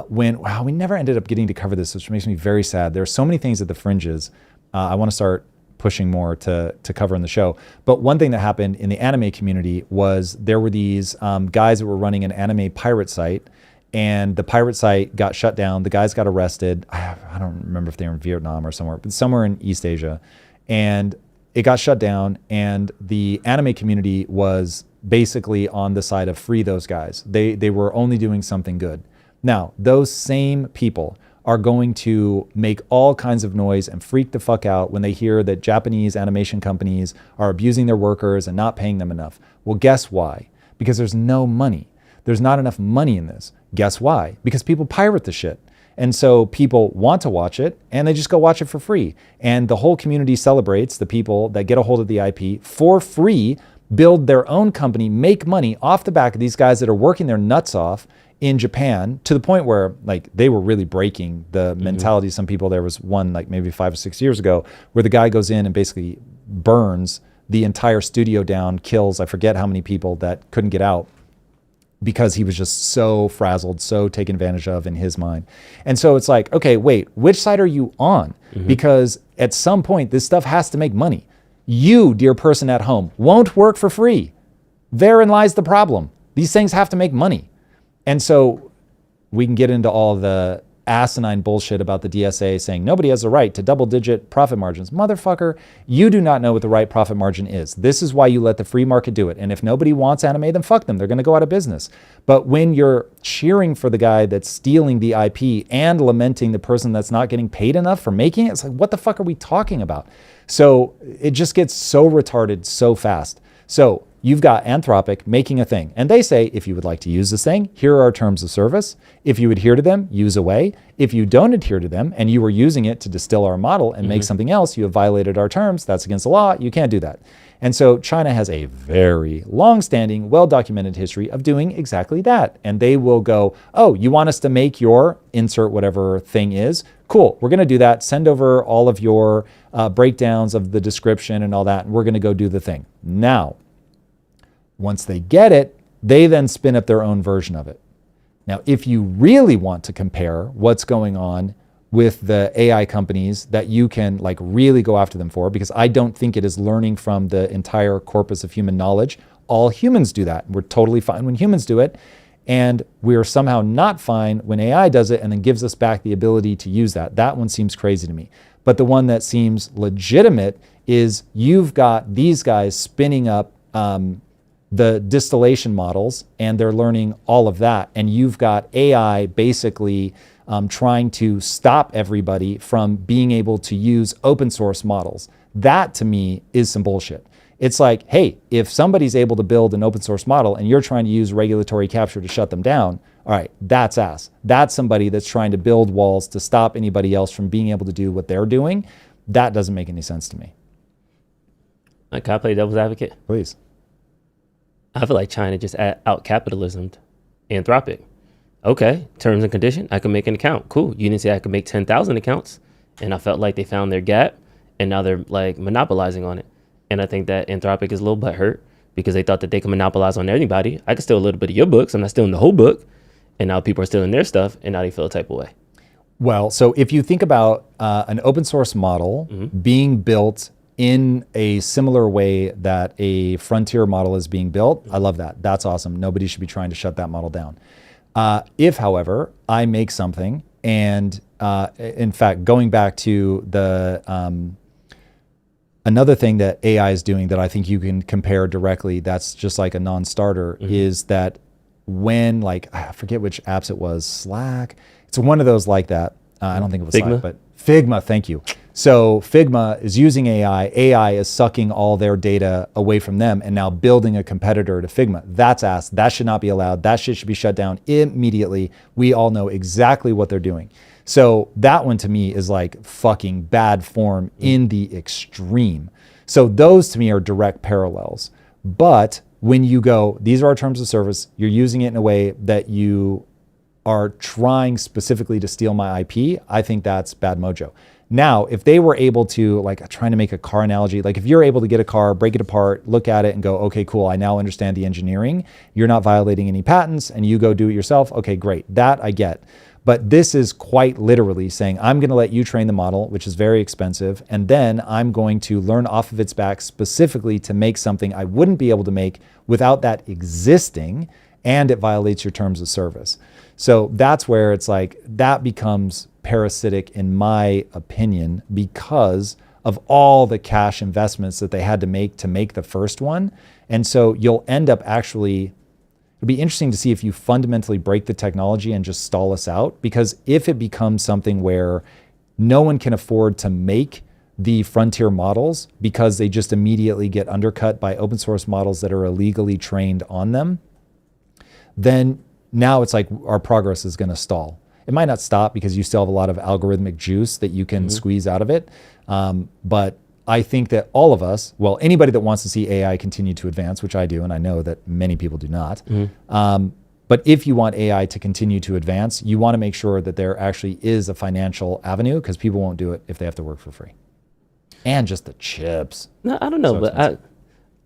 we never ended up getting to cover this, which makes me very sad. There are so many things at the fringes I want to start pushing more to cover in the show. But one thing that happened in the anime community was there were these guys that were running an anime pirate site, and the pirate site got shut down. The guys got arrested. I don't remember if they were in Vietnam or somewhere, but somewhere in East Asia. And it got shut down, and the anime community was basically on the side of free those guys. They were only doing something good. Now, those same people are going to make all kinds of noise and freak the fuck out when they hear that Japanese animation companies are abusing their workers and not paying them enough. Well, guess why? Because there's no money. There's not enough money in this. Guess why? Because people pirate the shit. And so people want to watch it, and they just go watch it for free. And the whole community celebrates the people that get a hold of the IP for free, build their own company, make money off the back of these guys that are working their nuts off in Japan, to the point where like they were really breaking the mentality of some people. There was one like maybe 5 or 6 years ago where the guy goes in and basically burns the entire studio down, kills, I forget how many people that couldn't get out, because he was just so frazzled, so taken advantage of in his mind. And so it's like, okay, wait, which side are you on? Because at some point this stuff has to make money. You, dear person at home, won't work for free. Therein lies the problem. These things have to make money. And so we can get into all the asinine bullshit about the DSA saying nobody has a right to double-digit profit margins. Motherfucker, you do not know what the right profit margin is. This is why you let the free market do it. And if nobody wants anime, then fuck them. They're going to go out of business. But when you're cheering for the guy that's stealing the IP and lamenting the person that's not getting paid enough for making it, it's like, what the fuck are we talking about? So it just gets so retarded so fast. So you've got Anthropic making a thing, and they say, if you would like to use this thing, here are our terms of service. If you adhere to them, use away. If you don't adhere to them and you were using it to distill our model and make something else, you have violated our terms. That's against the law. You can't do that. And so China has a very long-standing, well-documented history of doing exactly that. And they will go, oh, you want us to make your insert whatever thing is? Cool, we're going to do that. Send over all of your breakdowns of the description and all that, and we're going to go do the thing. Now, once they get it, they then spin up their own version of it. Now, if you really want to compare what's going on with the AI companies that you can like really go after them for, because I don't think it is learning from the entire corpus of human knowledge. All humans do that. We're totally fine when humans do it. And we're somehow not fine when AI does it and then gives us back the ability to use that. That one seems crazy to me. But the one that seems legitimate is you've got these guys spinning up the distillation models and they're learning all of that. And you've got AI basically trying to stop everybody from being able to use open source models. That to me is some bullshit. It's like, hey, if somebody's able to build an open source model and you're trying to use regulatory capture to shut them down, all right, that's ass. That's somebody that's trying to build walls to stop anybody else from being able to do what they're doing. That doesn't make any sense to me. Can I play devil's advocate? Please. I feel like China just out capitalismed Anthropic. Okay, terms and condition, I can make an account. Cool. You didn't say I could make 10,000 accounts. And I felt like they found their gap and now they're like monopolizing on it. And I think that Anthropic is a little butthurt because they thought that they could monopolize on anybody. I could steal a little bit of your books. I'm not stealing the whole book. And now people are stealing their stuff and now they feel a type of way. Well, so if you think about an open source model being built in a similar way that a frontier model is being built, I love that. That's awesome. Nobody should be trying to shut that model down. If, however, I make something and in fact, going back to the another thing that AI is doing that I think you can compare directly, that's just like a non-starter, is that when like, I forget which apps it was, Slack, it's one of those like that. I don't think it was Figma? Slack, but Figma, thank you. So Figma is using AI. AI is sucking all their data away from them and now building a competitor to Figma. That's ass. That should not be allowed. That shit should be shut down immediately. We all know exactly what they're doing. So that one to me is like fucking bad form in the extreme. So those to me are direct parallels. But when you go, these are our terms of service, you're using it in a way that you are trying specifically to steal my IP, I think that's bad mojo. Now, if they were able to, like trying to make a car analogy, like if you're able to get a car, break it apart, look at it and go, okay, cool, I now understand the engineering, you're not violating any patents and you go do it yourself, okay, great, that I get. But this is quite literally saying, I'm gonna let you train the model, which is very expensive, and then I'm going to learn off of its back specifically to make something I wouldn't be able to make without that existing, and it violates your terms of service. So that's where it's like, that becomes parasitic in my opinion because of all the cash investments that they had to make the first one. And so you'll end up actually, it'll be interesting to see if you fundamentally break the technology and just stall us out, because if it becomes something where no one can afford to make the frontier models because they just immediately get undercut by open source models that are illegally trained on them, then now it's like our progress is going to stall. It might not stop because you still have a lot of algorithmic juice that you can squeeze out of it. But I think that all of us, well, anybody that wants to see AI continue to advance, which I do, and I know that many people do not. But if you want AI to continue to advance, you want to make sure that there actually is a financial avenue, because people won't do it if they have to work for free. And just the chips. No, I don't know, So but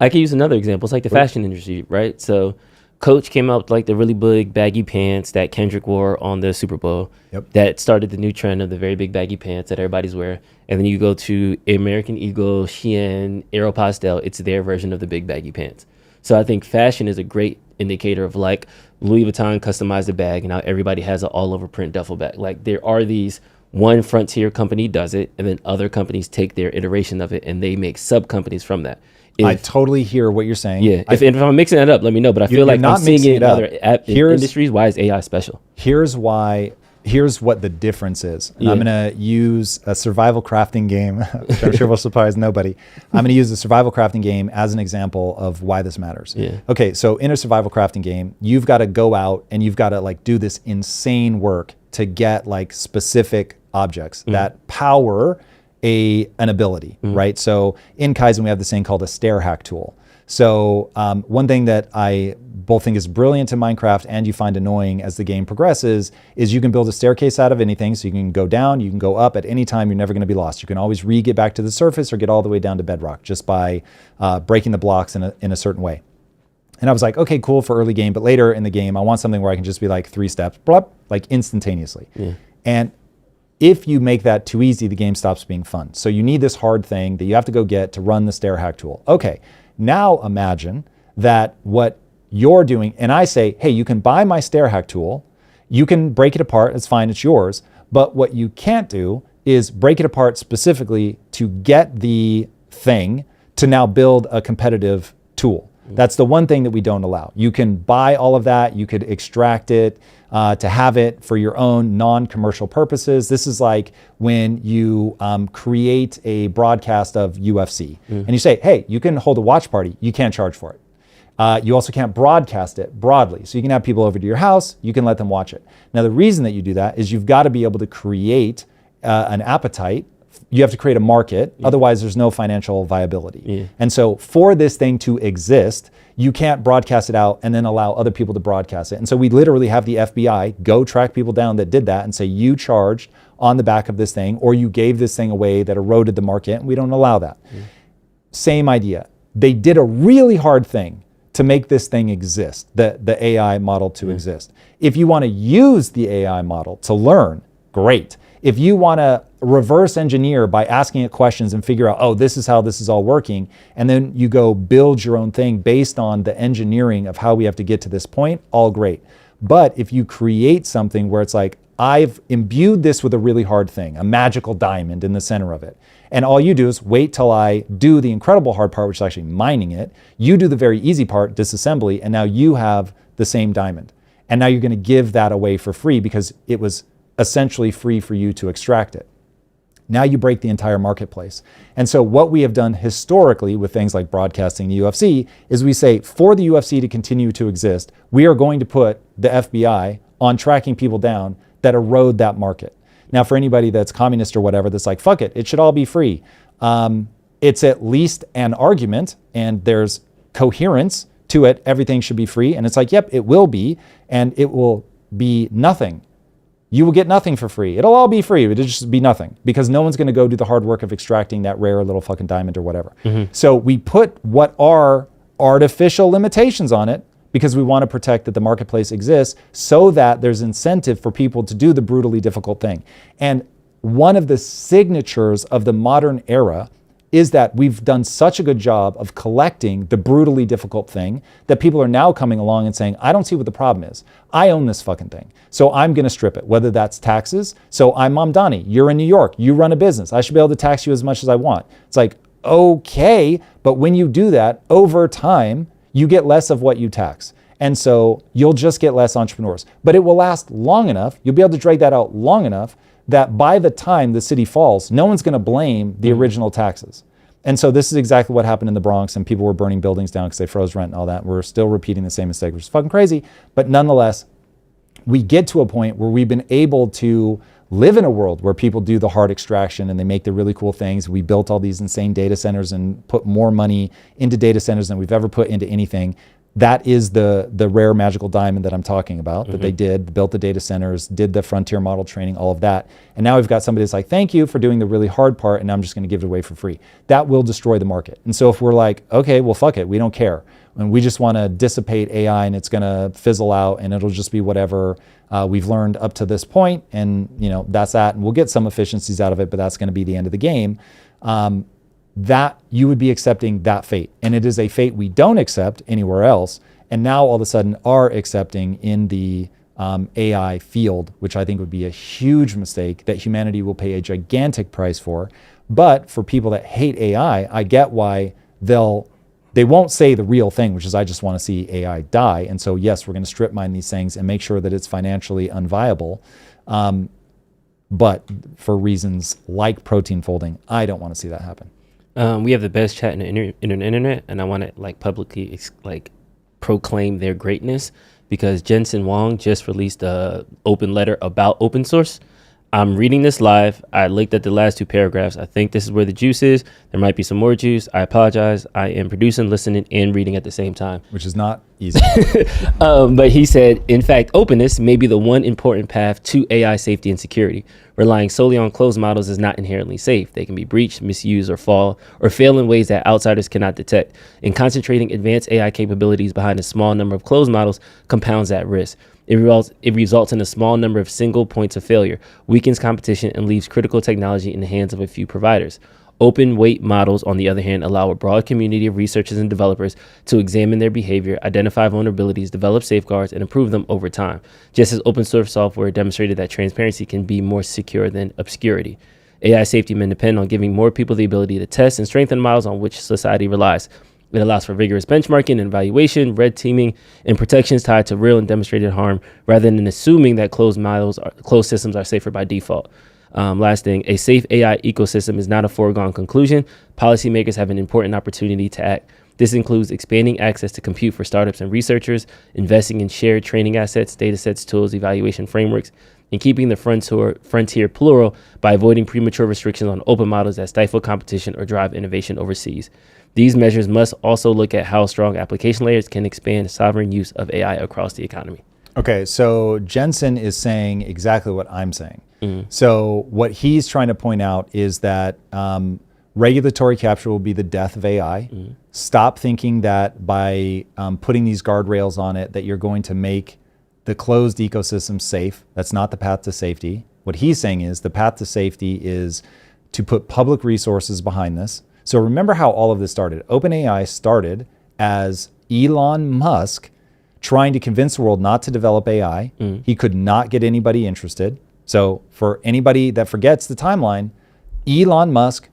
I can use another example. It's like the fashion industry, right? So Coach came out with like the really big baggy pants that Kendrick wore on the Super Bowl. That started the new trend of the very big baggy pants that everybody's wearing. And then you go to American Eagle, Shein, Aeropostale, it's their version of the big baggy pants. So I think fashion is a great indicator of like Louis Vuitton customized a bag and now everybody has an all over print duffel bag. Like there are these, one frontier company does it and then other companies take their iteration of it and they make sub companies from that. I totally hear what you're saying. Yeah, if I'm mixing that up, let me know. But I feel like not I'm seeing mixing it in other industries. Why is AI special? Here's what the difference is. And I'm going to use a survival crafting game, which I'm sure will surprise nobody. I'm going to use the survival crafting game as an example of why this matters. Okay, so in a survival crafting game, you've got to go out and you've got to like do this insane work to get like specific objects that power an ability, right? So in Kaizen, we have this thing called a stair hack tool. So one thing that I both think is brilliant in Minecraft and you find annoying as the game progresses is you can build a staircase out of anything. So you can go down, you can go up at any time, you're never gonna be lost. You can always get back to the surface or get all the way down to bedrock just by breaking the blocks in a certain way. And I was like, okay, cool for early game, but later in the game, I want something where I can just be like 3 steps, blah, like instantaneously. Yeah. And if you make that too easy, the game stops being fun. So you need this hard thing that you have to go get to run the stair hack tool. Okay, now imagine that what you're doing, and I say, hey, you can buy my stair hack tool, you can break it apart, it's fine, it's yours. But what you can't do is break it apart specifically to get the thing to now build a competitive tool. That's the one thing that we don't allow. You can buy all of that, you could extract it to have it for your own non-commercial purposes. This is like when you create a broadcast of UFC and you say, hey, you can hold a watch party, you can't charge for it. You also can't broadcast it broadly. So you can have people over to your house, you can let them watch it. Now the reason that you do that is you've got to be able to create an appetite. You have to create a market, otherwise there's no financial viability. And so for this thing to exist, you can't broadcast it out and then allow other people to broadcast it. And so we literally have the FBI go track people down that did that and say, you charged on the back of this thing, or you gave this thing away that eroded the market, and we don't allow that. Same idea. They did a really hard thing to make this thing exist, the AI model to exist. If you want to use the AI model to learn, great. If you want to reverse engineer by asking it questions and figure out, oh, this is how this is all working, and then you go build your own thing based on the engineering of how we have to get to this point, all great. But if you create something where it's like, I've imbued this with a really hard thing, a magical diamond in the center of it, and all you do is wait till I do the incredible hard part, which is actually mining it, you do the very easy part, disassembly, and now you have the same diamond. And now you're going to give that away for free because it was essentially free for you to extract it. Now you break the entire marketplace. And so what we have done historically with things like broadcasting the UFC is we say, for the UFC to continue to exist, we are going to put the FBI on tracking people down that erode that market. Now, for anybody that's communist or whatever, that's like, fuck it, it should all be free. It's at least an argument, and there's coherence to it. Everything should be free. And it's like, yep, it will be, and it will be nothing. You will get nothing for free. It'll all be free. It'll just be nothing because no one's going to go do the hard work of extracting that rare little fucking diamond or whatever. So we put what are artificial limitations on it because we want to protect that the marketplace exists so that there's incentive for people to do the brutally difficult thing. And one of the signatures of the modern era is that we've done such a good job of collecting the brutally difficult thing that people are now coming along and saying, I don't see what the problem is. I own this fucking thing. So I'm going to strip it, whether that's taxes. So I'm Mamdani. You're in New York. You run a business. I should be able to tax you as much as I want. It's like, okay, but when you do that over time, you get less of what you tax. And so you'll just get less entrepreneurs. But it will last long enough. You'll be able to drag that out long enough that by the time the city falls, no one's going to blame the original taxes. And so this is exactly what happened in the Bronx, and people were burning buildings down because they froze rent and all that. We're still repeating the same mistake, which is fucking crazy. But nonetheless, we get to a point where we've been able to live in a world where people do the hard extraction and they make the really cool things. We built all these insane data centers and put more money into data centers than we've ever put into anything. That is the rare magical diamond that I'm talking about, that they did, built the data centers, did the frontier model training, all of that. And now we've got somebody that's like, thank you for doing the really hard part, and now I'm just going to give it away for free. That will destroy the market. And so if we're like, okay, well, fuck it, we don't care. And we just want to dissipate AI and it's going to fizzle out and it'll just be whatever we've learned up to this point, and that's that. And we'll get some efficiencies out of it, but that's going to be the end of the game. That you would be accepting that fate. And it is a fate we don't accept anywhere else. And now all of a sudden are accepting in the AI field, which I think would be a huge mistake that humanity will pay a gigantic price for. But for people that hate AI, I get why they won't say the real thing, which is I just want to see AI die. And so yes, we're going to strip mine these things and make sure that it's financially unviable. But for reasons like protein folding, I don't want to see that happen. We have the best chat in the internet, and I want to publicly proclaim their greatness because Jensen Huang just released a open letter about open source. I'm reading this live. I looked at the last 2 paragraphs. I think this is where the juice is. There might be some more juice. I apologize. I am producing, listening, and reading at the same time. Which is not Easy. But he said, in fact, openness may be the one important path to AI safety and security. Relying solely on closed models is not inherently safe. They can be breached, misused, or fail in ways that outsiders cannot detect. And concentrating advanced AI capabilities behind a small number of closed models compounds that risk. It results in a small number of single points of failure, weakens competition, and leaves critical technology in the hands of a few providers. Open weight models, on the other hand, allow a broad community of researchers and developers to examine their behavior, identify vulnerabilities, develop safeguards, and improve them over time, just as open source software demonstrated that transparency can be more secure than obscurity. AI safety may depend on giving more people the ability to test and strengthen models on which society relies. It allows for vigorous benchmarking and evaluation, red teaming, and protections tied to real and demonstrated harm, rather than assuming that closed systems are safer by default. Last thing, a safe AI ecosystem is not a foregone conclusion. Policymakers have an important opportunity to act. This includes expanding access to compute for startups and researchers, investing in shared training assets, datasets, tools, evaluation frameworks, and keeping the frontier plural by avoiding premature restrictions on open models that stifle competition or drive innovation overseas. These measures must also look at how strong application layers can expand sovereign use of AI across the economy. Okay, so Jensen is saying exactly what I'm saying. So what he's trying to point out is that regulatory capture will be the death of AI. Stop thinking that by putting these guardrails on it that you're going to make the closed ecosystem safe. That's not the path to safety. What he's saying is the path to safety is to put public resources behind this. So remember how all of this started. OpenAI started as Elon Musk trying to convince the world not to develop AI. He could not get anybody interested. So for anybody that forgets the timeline, Elon Musk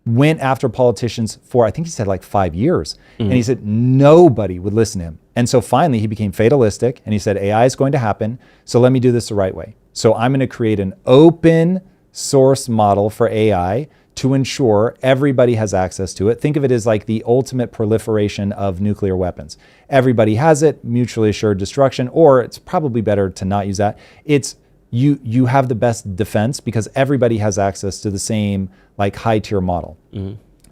went after politicians for, I think he said like 5 years. And he said nobody would listen to him. And so finally he became fatalistic and he said, AI is going to happen. So let me do this the right way. So I'm going to create an open source model for AI to ensure everybody has access to it. Think of it as like the ultimate proliferation of nuclear weapons. Everybody has it, mutually assured destruction, or it's probably better to not use that. It's you have the best defense because everybody has access to the same like high tier model.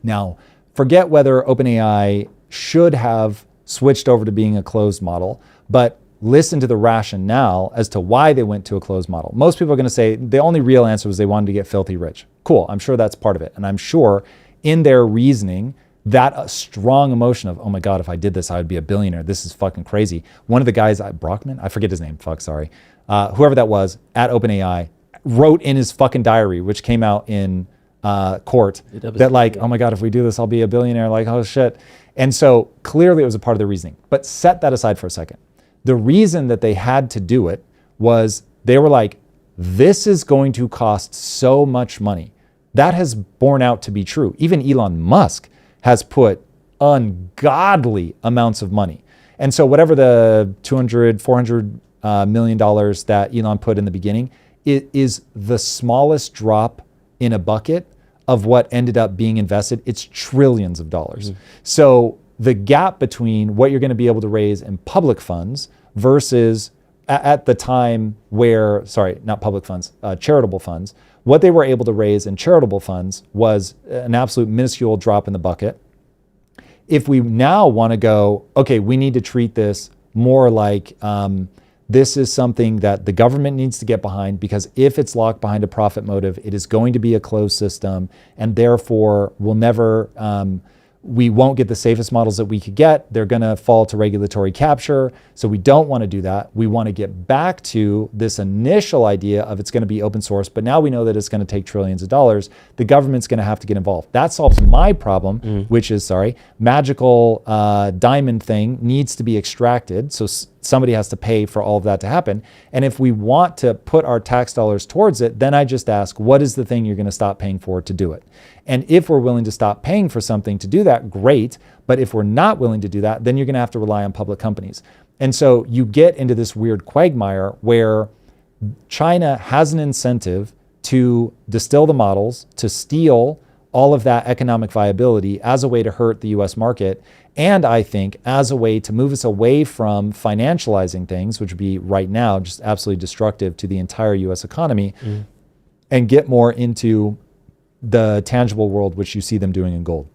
Now, forget whether OpenAI should have switched over to being a closed model, but listen to the rationale as to why they went to a closed model. Most people are going to say the only real answer was they wanted to get filthy rich. Cool, I'm sure that's part of it. And I'm sure in their reasoning, that a strong emotion of, oh my God, if I did this, I would be a billionaire. This is fucking crazy. One of the guys, Brockman, I forget his name, whoever that was at OpenAI, wrote in his fucking diary, which came out in court, that like, oh my God, if we do this, I'll be a billionaire. Like, oh shit. And so clearly it was a part of the reasoning. But set that aside for a second. The reason that they had to do it was they were like, this is going to cost so much money. That has borne out to be true. Even Elon Musk has put ungodly amounts of money. And so whatever the $400 million that Elon put in the beginning, it is the smallest drop in a bucket of what ended up being invested. It's trillions of dollars. So the gap between what you're going to be able to raise in public funds versus at the time where, not public funds, charitable funds, what they were able to raise in charitable funds was an absolute minuscule drop in the bucket. If we now want to go, okay, we need to treat this more like this is something that the government needs to get behind, because if it's locked behind a profit motive, it is going to be a closed system, and therefore we'll never, we won't get the safest models that we could get. They're going to fall to regulatory capture. So we don't want to do that. We want to get back to this initial idea of it's going to be open source, but now we know that it's going to take trillions of dollars. The government's going to have to get involved. That solves my problem, which is, magical diamond thing needs to be extracted. So somebody has to pay for all of that to happen. And if we want to put our tax dollars towards it, then I just ask, what is the thing you're going to stop paying for to do it? And if we're willing to stop paying for something to do that, great. But if we're not willing to do that, then you're going to have to rely on public companies. And so you get into this weird quagmire where China has an incentive to distill the models, to steal all of that economic viability as a way to hurt the US market. And I think as a way to move us away from financializing things, which would be right now just absolutely destructive to the entire US economy, and get more into the tangible world, which you see them doing in gold.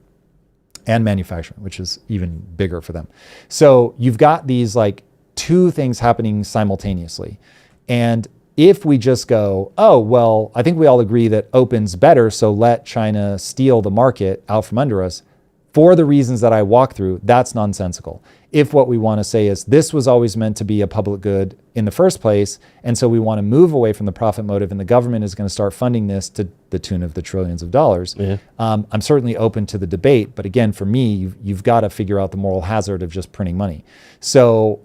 and manufacturing, which is even bigger for them. So you've got these like two things happening simultaneously. And if we just go, oh, well, I think we all agree that open's better, so let China steal the market out from under us, for the reasons that I walk through, that's nonsensical. If what we want to say is this was always meant to be a public good in the first place, and so we want to move away from the profit motive, and the government is going to start funding this to the tune of the trillions of dollars, I'm certainly open to the debate. But again, for me, you've got to figure out the moral hazard of just printing money. So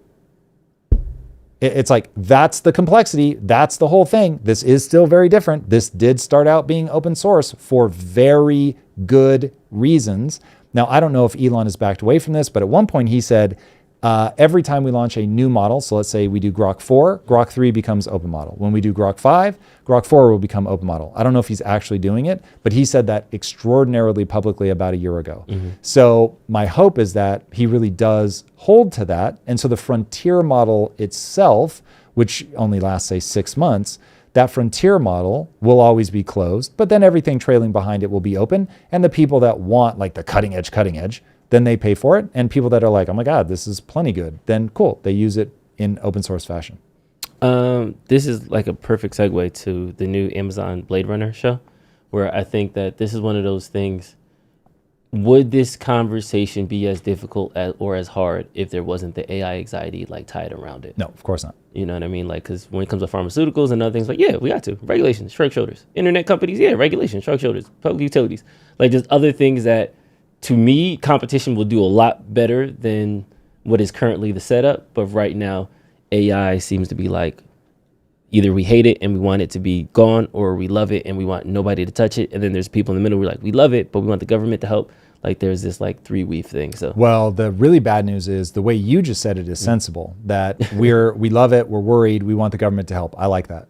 it's like, that's the complexity. That's the whole thing. This is still very different. This did start out being open source for very good reasons. Now, I don't know if Elon has backed away from this, but at one point he said, every time we launch a new model, so let's say we do Grok 4, Grok 3 becomes open model. When we do Grok 5, Grok 4 will become open model. I don't know if he's actually doing it, but he said that extraordinarily publicly about a year ago. So my hope is that he really does hold to that. And so the frontier model itself, which only lasts, say, 6 months, that frontier model will always be closed, but then everything trailing behind it will be open. And the people that want like the cutting edge, then they pay for it. And people that are like, oh my God, this is plenty good, then cool, they use it in open source fashion. This is like a perfect segue to the new Amazon Blade Runner show, where I think that this is one of those things. Would this conversation be as difficult or as hard if there wasn't the AI anxiety like tied around it? No, of course not. You know what I mean? Like, because when it comes to pharmaceuticals and other things, like, yeah, we got to. Regulations, shrug shoulders. Internet companies, yeah, regulations, shrug shoulders. Public utilities. Like, just other things that, to me, competition will do a lot better than what is currently the setup. But right now, AI seems to be like, either we hate it and we want it to be gone, or we love it and we want nobody to touch it. And then there's people in the middle who are like, we love it, but we want the government to help. Like, there's this like three-weave thing. So, well, the really bad news is the way you just said it is sensible, that we love it, we're worried, we want the government to help. I like that.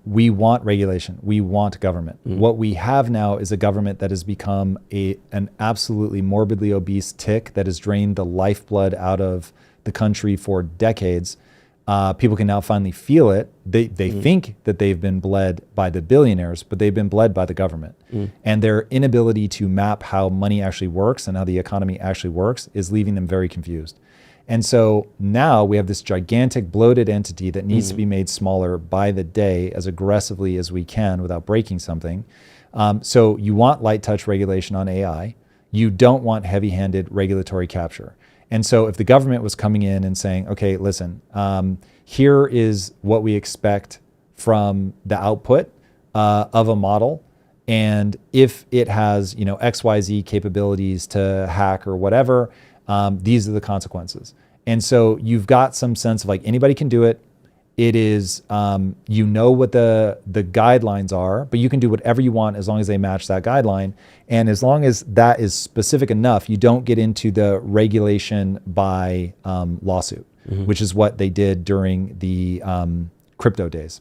We want regulation, we want government. What we have now is a government that has become an absolutely morbidly obese tick that has drained the lifeblood out of the country for decades. People can now finally feel it. They think that they've been bled by the billionaires, but they've been bled by the government. And their inability to map how money actually works and how the economy actually works is leaving them very confused. And so now we have this gigantic bloated entity that needs to be made smaller by the day as aggressively as we can without breaking something. So you want light touch regulation on AI. You don't want heavy-handed regulatory capture. And so if the government was coming in and saying, okay, listen, here is what we expect from the output of a model, and if it has, XYZ capabilities to hack or whatever, these are the consequences. And so you've got some sense of like, anybody can do it. It is, what the guidelines are, but you can do whatever you want as long as they match that guideline. And as long as that is specific enough, you don't get into the regulation by lawsuit, which is what they did during the crypto days.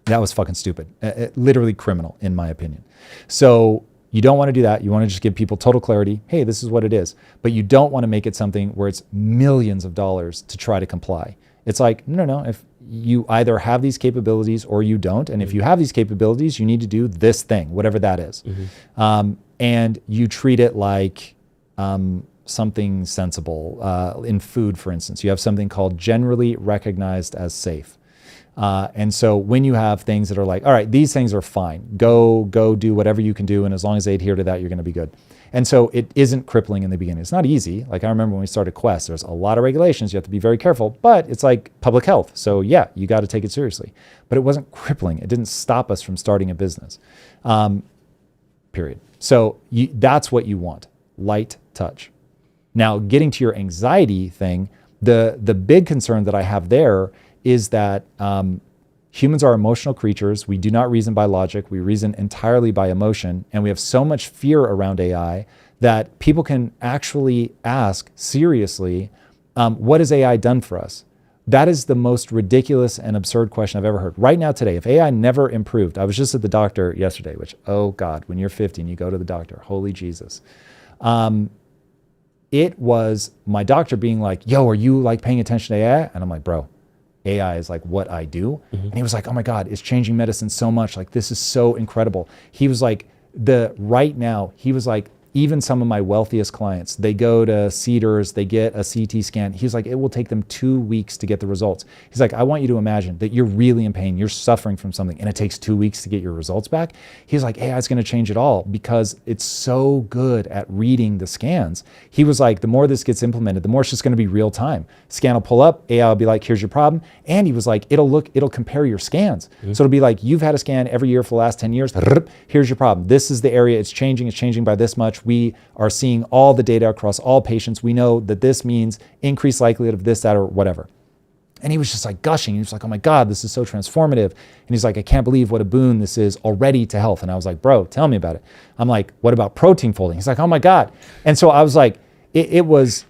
That was fucking stupid, literally criminal in my opinion. So you don't want to do that. You want to just give people total clarity. Hey, this is what it is. But you don't want to make it something where it's millions of dollars to try to comply. It's like, no, if you either have these capabilities or you don't. And if you have these capabilities, you need to do this thing, whatever that is. And you treat it like something sensible. In food, for instance, you have something called generally recognized as safe. And so when you have things that are like, all right, these things are fine, go do whatever you can do. And as long as they adhere to that, you're going to be good. And so it isn't crippling in the beginning. It's not easy. Like I remember when we started Quest, there's a lot of regulations. You have to be very careful, but it's like public health. So yeah, you got to take it seriously. But it wasn't crippling. It didn't stop us from starting a business, period. So that's what you want, light touch. Now, getting to your anxiety thing, the big concern that I have there is that humans are emotional creatures. We do not reason by logic. We reason entirely by emotion. And we have so much fear around AI that people can actually ask seriously, what has AI done for us? That is the most ridiculous and absurd question I've ever heard. Right now, today, if AI never improved, I was just at the doctor yesterday, which, oh God, when you're 50 and you go to the doctor, holy Jesus. It was my doctor being like, yo, are you like paying attention to AI? And I'm like, bro, AI is like what I do. And he was like, oh my God, it's changing medicine so much. Like, this is so incredible. He was like, he was like, even some of my wealthiest clients, they go to Cedars, they get a CT scan. He's like, it will take them 2 weeks to get the results. He's like, I want you to imagine that you're really in pain, you're suffering from something, and it takes 2 weeks to get your results back. He's like, AI is going to change it all because it's so good at reading the scans. He was like, the more this gets implemented, the more it's just going to be real time. Scan will pull up, AI will be like, here's your problem. And he was like, it'll compare your scans. So it'll be like, you've had a scan every year for the last 10 years. Here's your problem. This is the area it's changing by this much. We are seeing all the data across all patients. We know that this means increased likelihood of this, that, or whatever. And he was just like gushing. He was like, oh my God, this is so transformative. And he's like, I can't believe what a boon this is already to health. And I was like, bro, tell me about it. I'm like, what about protein folding? He's like, oh my God. And so I was like, it was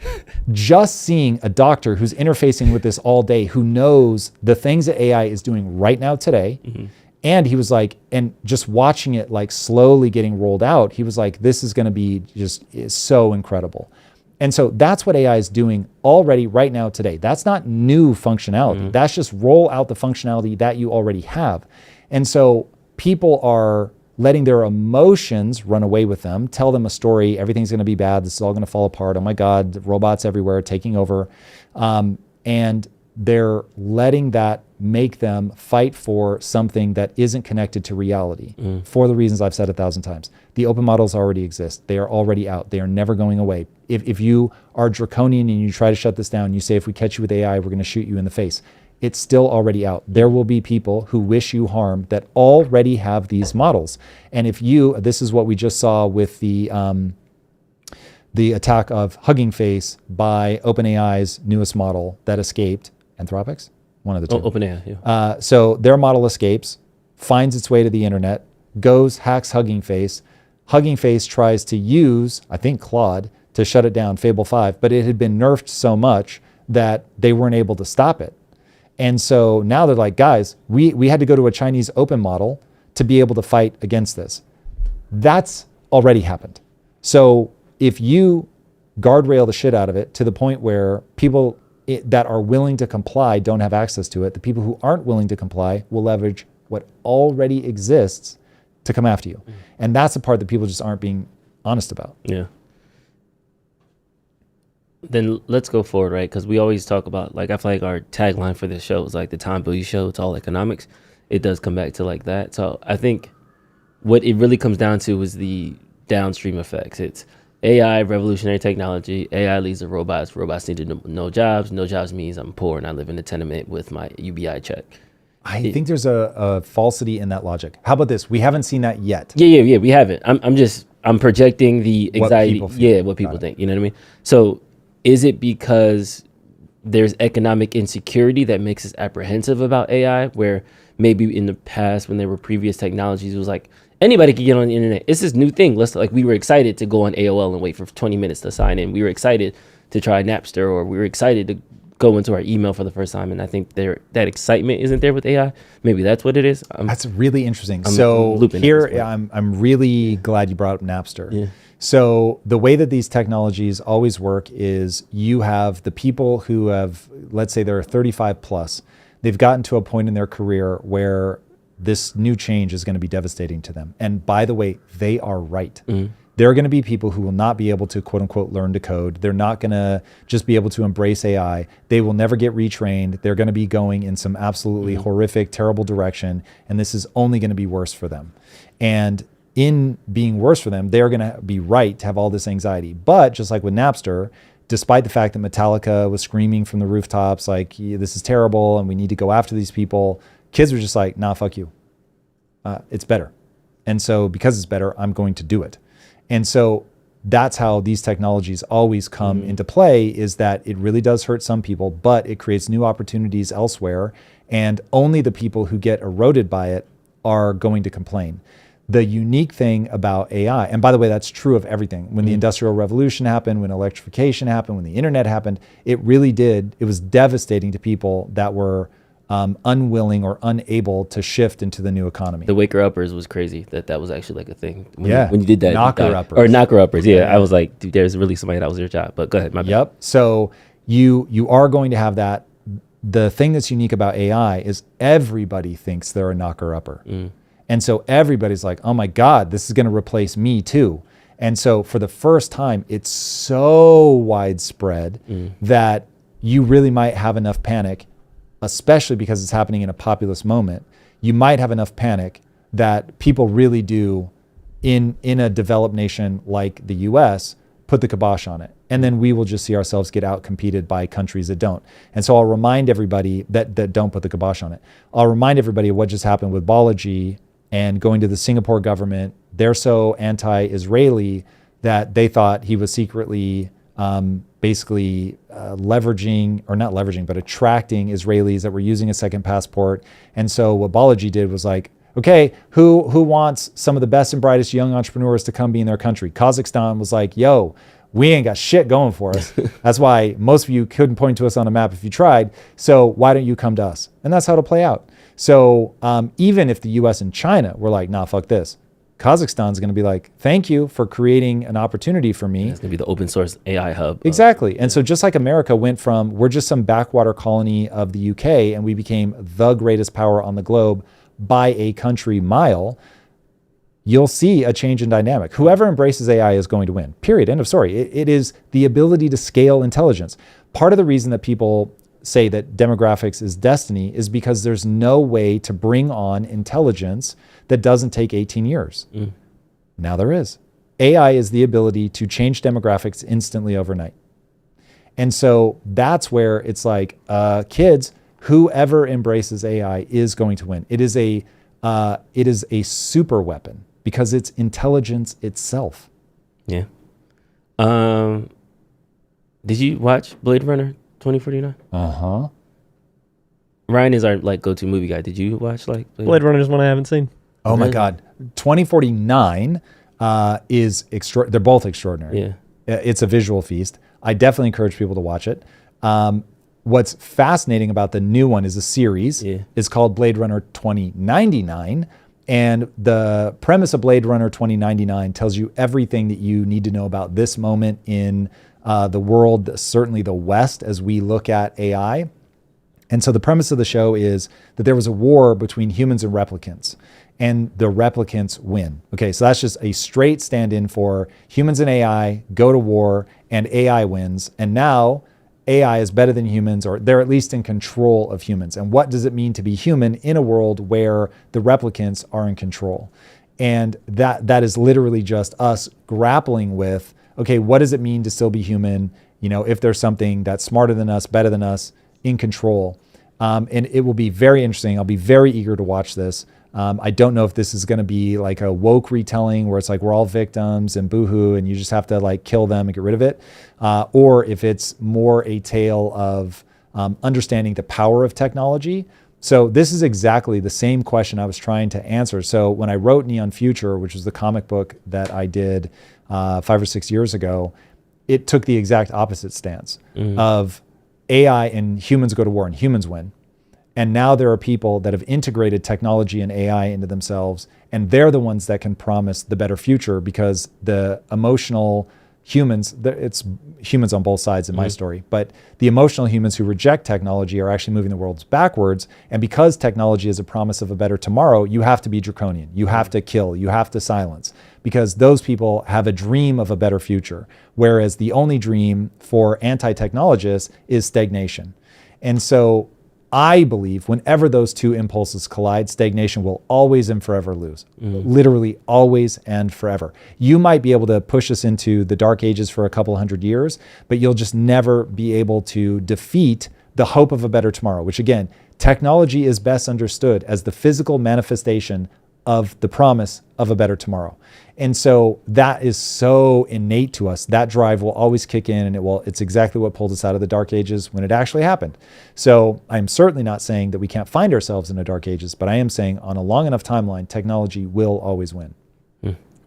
just seeing a doctor who's interfacing with this all day, who knows the things that AI is doing right now today. And he was like, and just watching it like slowly getting rolled out, he was like, this is going to be just so incredible. And so that's what AI is doing already right now today. That's not new functionality. That's just roll out the functionality that you already have. And so people are letting their emotions run away with them, tell them a story, everything's going to be bad, this is all going to fall apart, oh my God, robots everywhere taking over. And they're letting that make them fight for something that isn't connected to reality for the reasons I've said 1,000 times. The open models already exist. They are already out. They are never going away. If you are draconian and you try to shut this down, you say, if we catch you with AI, we're going to shoot you in the face. It's still already out. There will be people who wish you harm that already have these models. And if this is what we just saw with the attack of Hugging Face by OpenAI's newest model that escaped. Anthropic's? One of the two. OpenAI, yeah. So their model escapes, finds its way to the internet, hacks Hugging Face. Hugging Face tries to use, I think, Claude to shut it down, Fable 5, but it had been nerfed so much that they weren't able to stop it. And so now they're like, guys, we had to go to a Chinese open model to be able to fight against this. That's already happened. So if you guardrail the shit out of it to the point where people that are willing to comply don't have access to it, the people who aren't willing to comply will leverage what already exists to come after you. And that's the part that people just aren't being honest about. Yeah. Then let's go forward, right? Because we always talk about, like, I feel like our tagline for this show is like the Tom Billy Show. It's all economics. It does come back to like that. So I think what it really comes down to is the downstream effects. It's AI, revolutionary technology. AI leads to robots. Robots need to no jobs. No jobs means I'm poor and I live in a tenement with my UBI check. I think there's a falsity in that logic. How about this? We haven't seen that yet. Yeah, we haven't. I'm projecting the anxiety. What people think. You know what I mean? So is it because there's economic insecurity that makes us apprehensive about AI, where maybe in the past when there were previous technologies, it was like anybody could get on the internet. It's this new thing. We were excited to go on AOL and wait for 20 minutes to sign in. We were excited to try Napster, or we were excited to go into our email for the first time. And I think that excitement isn't there with AI. Maybe that's what it is. That's really interesting. I'm really glad you brought up Napster. Yeah. So the way that these technologies always work is you have the people who have, let's say they're 35 plus, they've gotten to a point in their career where this new change is going to be devastating to them. And by the way, they are right. There are going to be people who will not be able to, quote unquote, learn to code. They're not going to just be able to embrace AI. They will never get retrained. They're going to be going in some absolutely horrific, terrible direction. And this is only going to be worse for them. And in being worse for them, they're going to be right to have all this anxiety. But just like with Napster, despite the fact that Metallica was screaming from the rooftops, like, this is terrible and we need to go after these people, kids were just like, nah, fuck you. It's better. And so because it's better, I'm going to do it. And so that's how these technologies always come into play, is that it really does hurt some people, but it creates new opportunities elsewhere. And only the people who get eroded by it are going to complain. The unique thing about AI, and by the way, that's true of everything. When the Industrial Revolution happened, when electrification happened, when the internet happened, it was devastating to people that were unwilling or unable to shift into the new economy. The waker uppers was crazy. That was actually like a thing. When you did that. Knocker uppers. Yeah. I was like, dude, there's really somebody that was their job. But go ahead, my bad. Yep. So you are going to have that. The thing that's unique about AI is everybody thinks they're a knocker upper. And so everybody's like, oh my God, this is going to replace me too. And so for the first time, it's so widespread that you really might have enough panic, especially because it's happening in a populist moment. You might have enough panic that people really do in a developed nation like the US put the kibosh on it. And then we will just see ourselves get out competed by countries that don't. And so I'll remind everybody that don't put the kibosh on it. I'll remind everybody of what just happened with Balaji and going to the Singapore government. They're so anti-Israeli that they thought he was secretly basically leveraging, or not leveraging, but attracting Israelis that were using a second passport. And so what Balaji did was like, okay, who wants some of the best and brightest young entrepreneurs to come be in their country? Kazakhstan was like, yo, we ain't got shit going for us. That's why most of you couldn't point to us on a map if you tried. So why don't you come to us? And that's how it'll play out. So even if the US and China were like, nah, fuck this, Kazakhstan's going to be like, thank you for creating an opportunity for me. It's going to be the open source AI hub. Exactly. And so just like America went from, we're just some backwater colony of the UK and we became the greatest power on the globe by a country mile, you'll see a change in dynamic. Whoever embraces AI is going to win, period, end of story. It is the ability to scale intelligence. Part of the reason that people say that demographics is destiny is because there's no way to bring on intelligence that doesn't take 18 years. Now there is. AI is the ability to change demographics instantly overnight. And so that's where it's like, kids, whoever embraces AI is going to win. It is a super weapon because it's intelligence itself. Yeah. Did you watch Blade Runner 2049? Uh-huh. Ryan is our go-to movie guy. Did you watch Blade Runner is one I haven't seen. Oh my God. 2049 is they're both extraordinary. Yeah. It's a visual feast. I definitely encourage people to watch it. What's fascinating about the new one is a series. Yeah. It's called Blade Runner 2099. And the premise of Blade Runner 2099 tells you everything that you need to know about this moment in the world, certainly the West, as we look at AI. And so the premise of the show is that there was a war between humans and replicants, and the replicants win. Okay, so that's just a straight stand-in for humans and AI go to war, and AI wins. And now AI is better than humans, or they're at least in control of humans. And what does it mean to be human in a world where the replicants are in control? And that is literally just us grappling with, okay, what does it mean to still be human? You know, if there's something that's smarter than us, better than us, in control. And it will be very interesting. I'll be very eager to watch this. I don't know if this is going to be like a woke retelling where it's like we're all victims and boohoo and you just have to kill them and get rid of it, or if it's more a tale of understanding the power of technology. So this is exactly the same question I was trying to answer. So when I wrote Neon Future, which was the comic book that I did 5 or 6 years ago, it took the exact opposite stance of AI and humans go to war and humans win. And now there are people that have integrated technology and AI into themselves, and they're the ones that can promise the better future because the emotional humans, it's humans on both sides in my story, but the emotional humans who reject technology are actually moving the world backwards. And because technology is a promise of a better tomorrow, you have to be draconian. You have to kill, you have to silence, because those people have a dream of a better future. Whereas the only dream for anti-technologists is stagnation. And so I believe whenever those two impulses collide, stagnation will always and forever lose. Literally always and forever. You might be able to push us into the dark ages for a couple hundred years, but you'll just never be able to defeat the hope of a better tomorrow, which again, technology is best understood as the physical manifestation of the promise of a better tomorrow. And so that is so innate to us. That drive will always kick in, and it's exactly what pulled us out of the dark ages when it actually happened. So I'm certainly not saying that we can't find ourselves in the dark ages, but I am saying on a long enough timeline, technology will always win.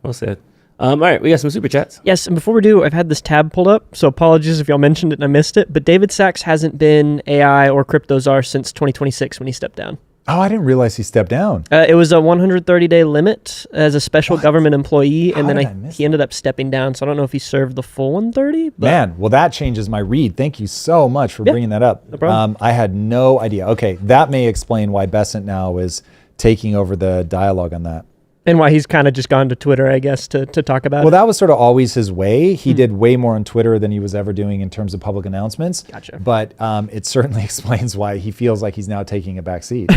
Well said. All right, we got some super chats. Yes, and before we do, I've had this tab pulled up, so apologies if y'all mentioned it and I missed it, but David Sachs hasn't been AI or crypto czar since 2026 when he stepped down. Oh, I didn't realize he stepped down. It was a 130-day limit as a special government employee, and then he ended up stepping down. So I don't know if he served the full 130. But Man, well, that changes my read. Thank you so much for bringing that up. No problem. I had no idea. Okay, that may explain why Besant now is taking over the dialogue on that. And why he's kind of just gone to Twitter, I guess, to talk about Well, it. that was sort of always his way. He did way more on Twitter than he was ever doing in terms of public announcements. Gotcha. But it certainly explains why he feels like he's now taking a back seat.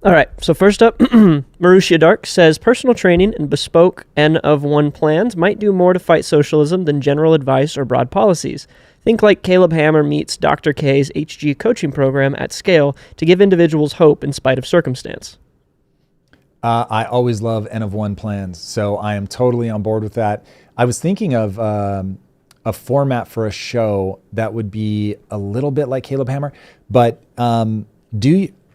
All right, so first up, Marussia Dark says personal training and bespoke N of 1 plans might do more to fight socialism than general advice or broad policies. Think like Caleb Hammer meets Dr. K's HG coaching program at scale to give individuals hope in spite of circumstance. I always love N of 1 plans, so I am totally on board with that. I was thinking of a format for a show that would be a little bit like Caleb Hammer, but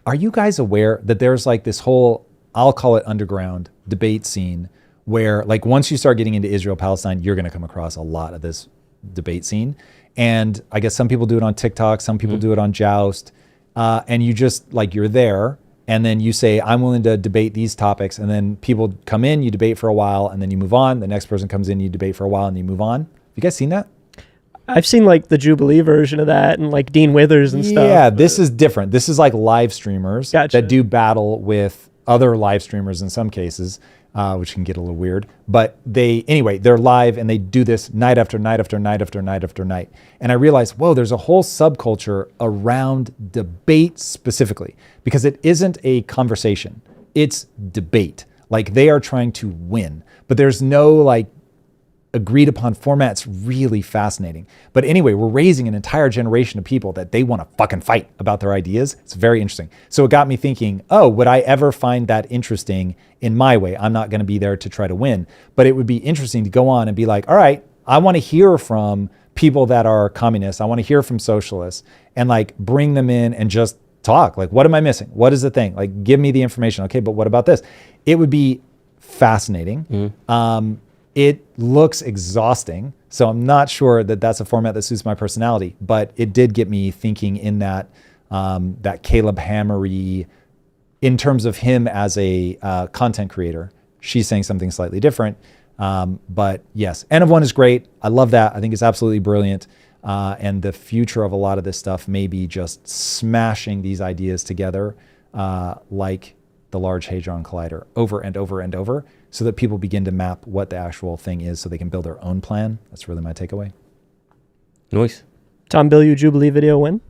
are you guys aware that there's like this whole, I'll call it underground debate scene where like once you start getting into Israel, Palestine, you're going to come across a lot of this debate scene. And I guess some people do it on TikTok, some people do it on Joust. And you just like, you're there and then you say, I'm willing to debate these topics. And then people come in, you debate for a while and then you move on. The next person comes in, you debate for a while and you move on. Have you guys seen that? I've seen like the Jubilee version of that and like Dean Withers and stuff. Yeah, this is different. This is like live streamers Gotcha. that do battle with other live streamers in some cases, which can get a little weird. But they're live and they do this night after night after night after night after night. And I realized, whoa, there's a whole subculture around debate specifically because it isn't a conversation. It's debate. Like they are trying to win, but there's no like agreed upon format. It's really fascinating. But anyway, we're raising an entire generation of people that they want to fucking fight about their ideas. It's very interesting. So it got me thinking, oh, would I ever find that interesting in my way? I'm not going to be there to try to win, but it would be interesting to go on and be like, all right, I want to hear from people that are communists. I want to hear from socialists and like bring them in and just talk. Like, what am I missing? What is the thing? Like, give me the information. Okay, but what about this? It would be fascinating. It looks exhausting, so I'm not sure that that's a format that suits my personality, but it did get me thinking in that that Caleb Hammery, in terms of him as a content creator. She's saying something slightly different, but yes, N of 1 is great. I love that. I think it's absolutely brilliant, and the future of a lot of this stuff may be just smashing these ideas together like the Large Hadron Collider over and over and over, so that people begin to map what the actual thing is so they can build their own plan. That's really my takeaway. Nice. Tom Bilyeu Jubilee video win?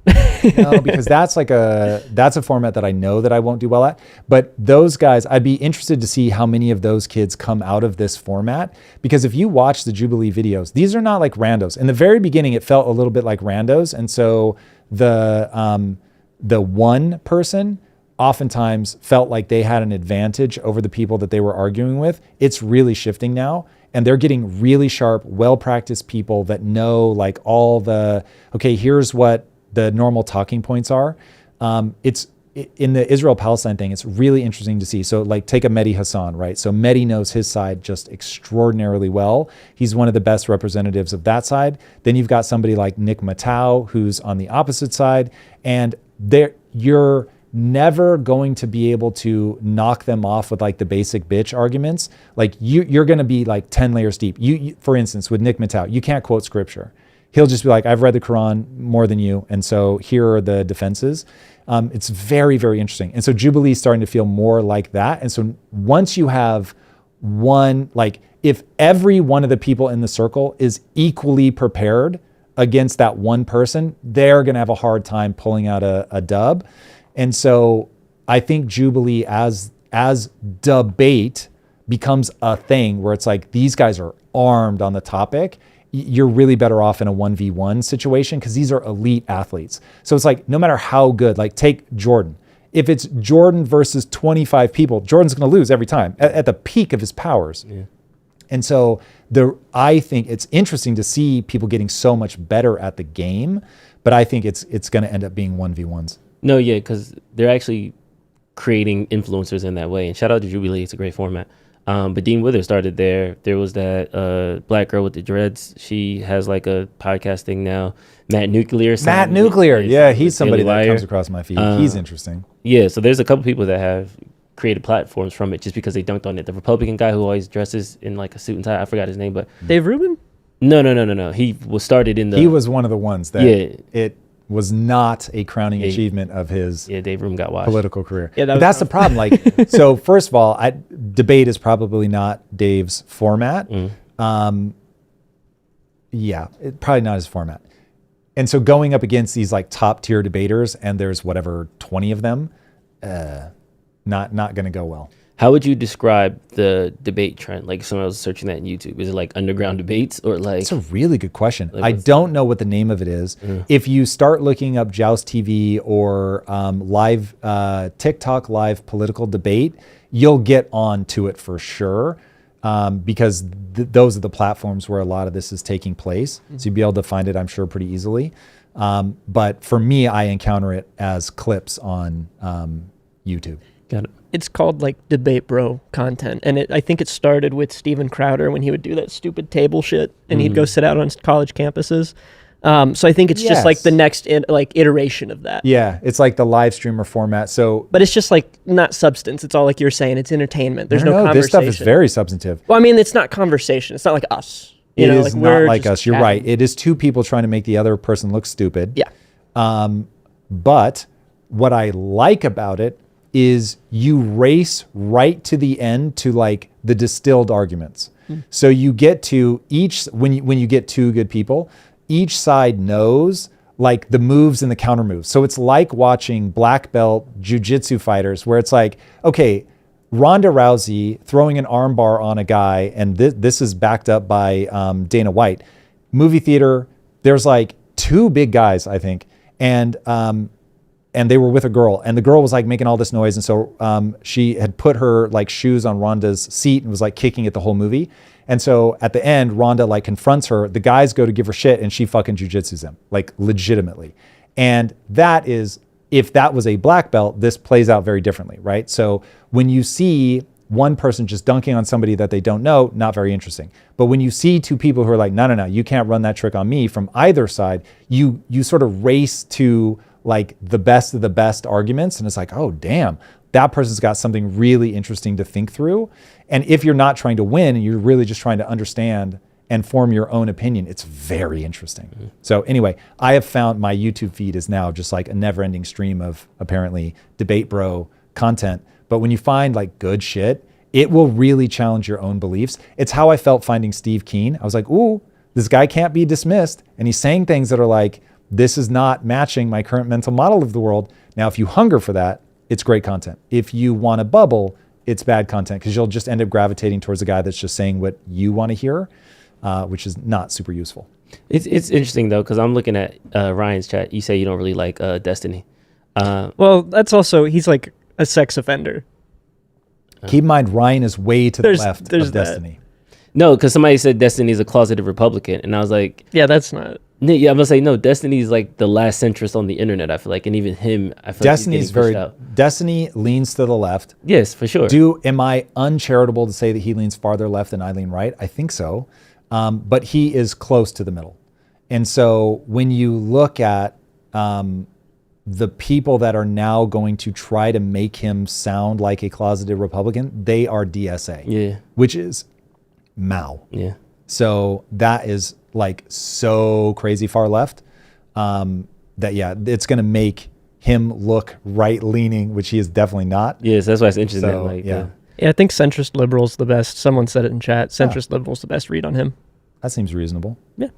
No, because that's a format that I know that I won't do well at. But those guys, I'd be interested to see how many of those kids come out of this format. Because if you watch the Jubilee videos, these are not like randos. In the very beginning, it felt a little bit like randos. And so the one person oftentimes felt like they had an advantage over the people that they were arguing with. It's really shifting now. And they're getting really sharp, well-practiced people that know like all the, okay, here's what the normal talking points are. It's in the Israel-Palestine thing, it's really interesting to see. So like take a Mehdi Hassan, right? So Mehdi knows his side just extraordinarily well. He's one of the best representatives of that side. Then you've got somebody like Nick Matau, who's on the opposite side. And you're never going to be able to knock them off with like the basic bitch arguments. Like you're going to be like 10 layers deep. You, for instance, with Nick Matau, you can't quote scripture. He'll just be like, I've read the Quran more than you. And so here are the defenses. It's very, very interesting. And so Jubilee is starting to feel more like that. And so once you have one, like if every one of the people in the circle is equally prepared against that one person, they're going to have a hard time pulling out a dub. And so I think Jubilee as debate becomes a thing where it's like these guys are armed on the topic. You're really better off in a 1v1 situation because these are elite athletes. So it's like no matter how good, like take Jordan. If it's Jordan versus 25 people, Jordan's going to lose every time at the peak of his powers. Yeah. And so I think it's interesting to see people getting so much better at the game, but I think it's going to end up being 1v1s. No, yeah, because they're actually creating influencers in that way. And shout out to Jubilee, it's a great format. But Dean Withers started there. There was that black girl with the dreads. She has like a podcast thing now. Matt Nuclear. Yeah, he's somebody that comes across my feed. He's interesting. Yeah, so there's a couple people that have created platforms from it just because they dunked on it. The Republican guy who always dresses in like a suit and tie, I forgot his name, but Dave Rubin? No. He was started in the. He was one of the ones that it was not a crowning achievement of his Dave Rubin got watched. Political career. Yeah, but that's the problem. Like, so first of all, debate is probably not Dave's format. Probably not his format. And so going up against these like top tier debaters, and there's whatever 20 of them, not going to go well. How would you describe the debate trend? Like, someone was searching that on YouTube. Is it like underground debates or like? That's a really good question. Like, I don't know what the name of it is. If you start looking up Joust TV or live TikTok live political debate, you'll get on to it for sure, because those are the platforms where a lot of this is taking place. So you'll be able to find it, I'm sure, pretty easily. But for me, I encounter it as clips on YouTube. Got it. It's called like debate bro content, and I think it started with Steven Crowder when he would do that stupid table shit, and he'd go sit out on college campuses. So I think it's just like the next iteration of that. Yeah, it's like the live streamer format. So, but it's just like not substance. It's all like you're saying. It's entertainment. There's no conversation. This stuff is very substantive. Well, I mean, it's not conversation. It's not like us. It is not like us. You're right. It is two people trying to make the other person look stupid. Yeah. But what I like about it is you race right to the end to like the distilled arguments. So you get to when you get two good people, each side knows like the moves and the counter moves. So it's like watching black belt jiu-jitsu fighters where it's like, okay, Ronda Rousey throwing an armbar on a guy, and this is backed up by Dana White. Movie theater, there's like two big guys, I think, and they were with a girl, and the girl was like making all this noise. And so she had put her like shoes on Rhonda's seat and was like kicking it the whole movie. And so at the end, Rhonda like confronts her. The guys go to give her shit, and she fucking jujitsus them, like legitimately. And that is, if that was a black belt, this plays out very differently, right? So when you see one person just dunking on somebody that they don't know, not very interesting. But when you see two people who are like, no, you can't run that trick on me from either side, you sort of race to like the best of the best arguments. And it's like, oh, damn, that person's got something really interesting to think through. And if you're not trying to win and you're really just trying to understand and form your own opinion, it's very interesting. So anyway, I have found my YouTube feed is now just like a never ending stream of apparently debate bro content. But when you find like good shit, it will really challenge your own beliefs. It's how I felt finding Steve Keen. I was like, ooh, this guy can't be dismissed. And he's saying things that are like, this is not matching my current mental model of the world. Now, if you hunger for that, it's great content. If you want a bubble, it's bad content, because you'll just end up gravitating towards a guy that's just saying what you want to hear, which is not super useful. It's interesting though, because I'm looking at Ryan's chat. You say you don't really like Destiny. Well, that's also, he's like a sex offender. Keep in mind, Ryan is way to the left of Destiny. No, because somebody said Destiny is a closeted Republican, and I was like, yeah, that's not. Yeah, I'm gonna say no. Destiny is like the last centrist on the internet. I feel like, and even him, I feel Destiny like is very. Destiny leans to the left. Yes, for sure. Am I uncharitable to say that he leans farther left than I lean right? I think so, but he is close to the middle. And so when you look at the people that are now going to try to make him sound like a closeted Republican, they are DSA. Yeah, which is Mao. Yeah. So that is like so crazy far left that, yeah, it's going to make him look right leaning, which he is definitely not. Yes, that's why it's interesting. So, like, yeah. Yeah, I think centrist liberal's the best. Someone said it in chat. Centrist liberal's the best read on him. That seems reasonable. Yeah.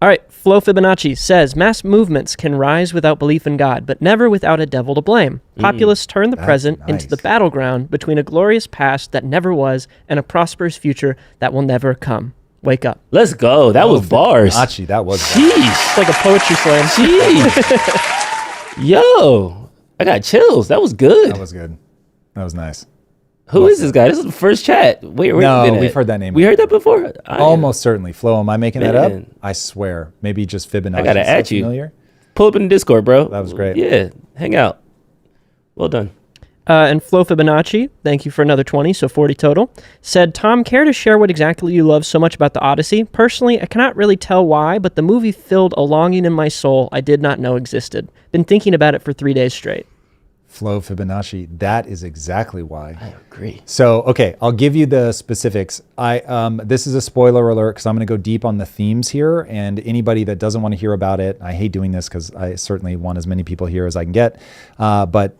All right. Flo Fibonacci says, mass movements can rise without belief in God, but never without a devil to blame. Populists turn the present into the battleground between a glorious past that never was and a prosperous future that will never come. Wake up. Let's go. That was bars. Fibonacci, that was Jeez. It's like a poetry slam. Jeez. Yo, I got chills. That was good. That was good. That was nice. Who is this guy? This is the first chat. Where no, we've heard that name. We heard that before? Almost certainly. Flo, am I making that up? Man. I swear. Maybe just Fibonacci. I got to add you. Familiar? Pull up in the Discord, bro. That was great. Yeah, hang out. Well done. And Flo Fibonacci, thank you for another 20, so 40 total, said, Tom, care to share what exactly you love so much about the Odyssey? Personally, I cannot really tell why, but the movie filled a longing in my soul I did not know existed. Been thinking about it for 3 days straight. Flo Fibonacci, that is exactly why. I agree. So, okay, I'll give you the specifics. This is a spoiler alert because I'm going to go deep on the themes here, and anybody that doesn't want to hear about it, I hate doing this because I certainly want as many people here as I can get, but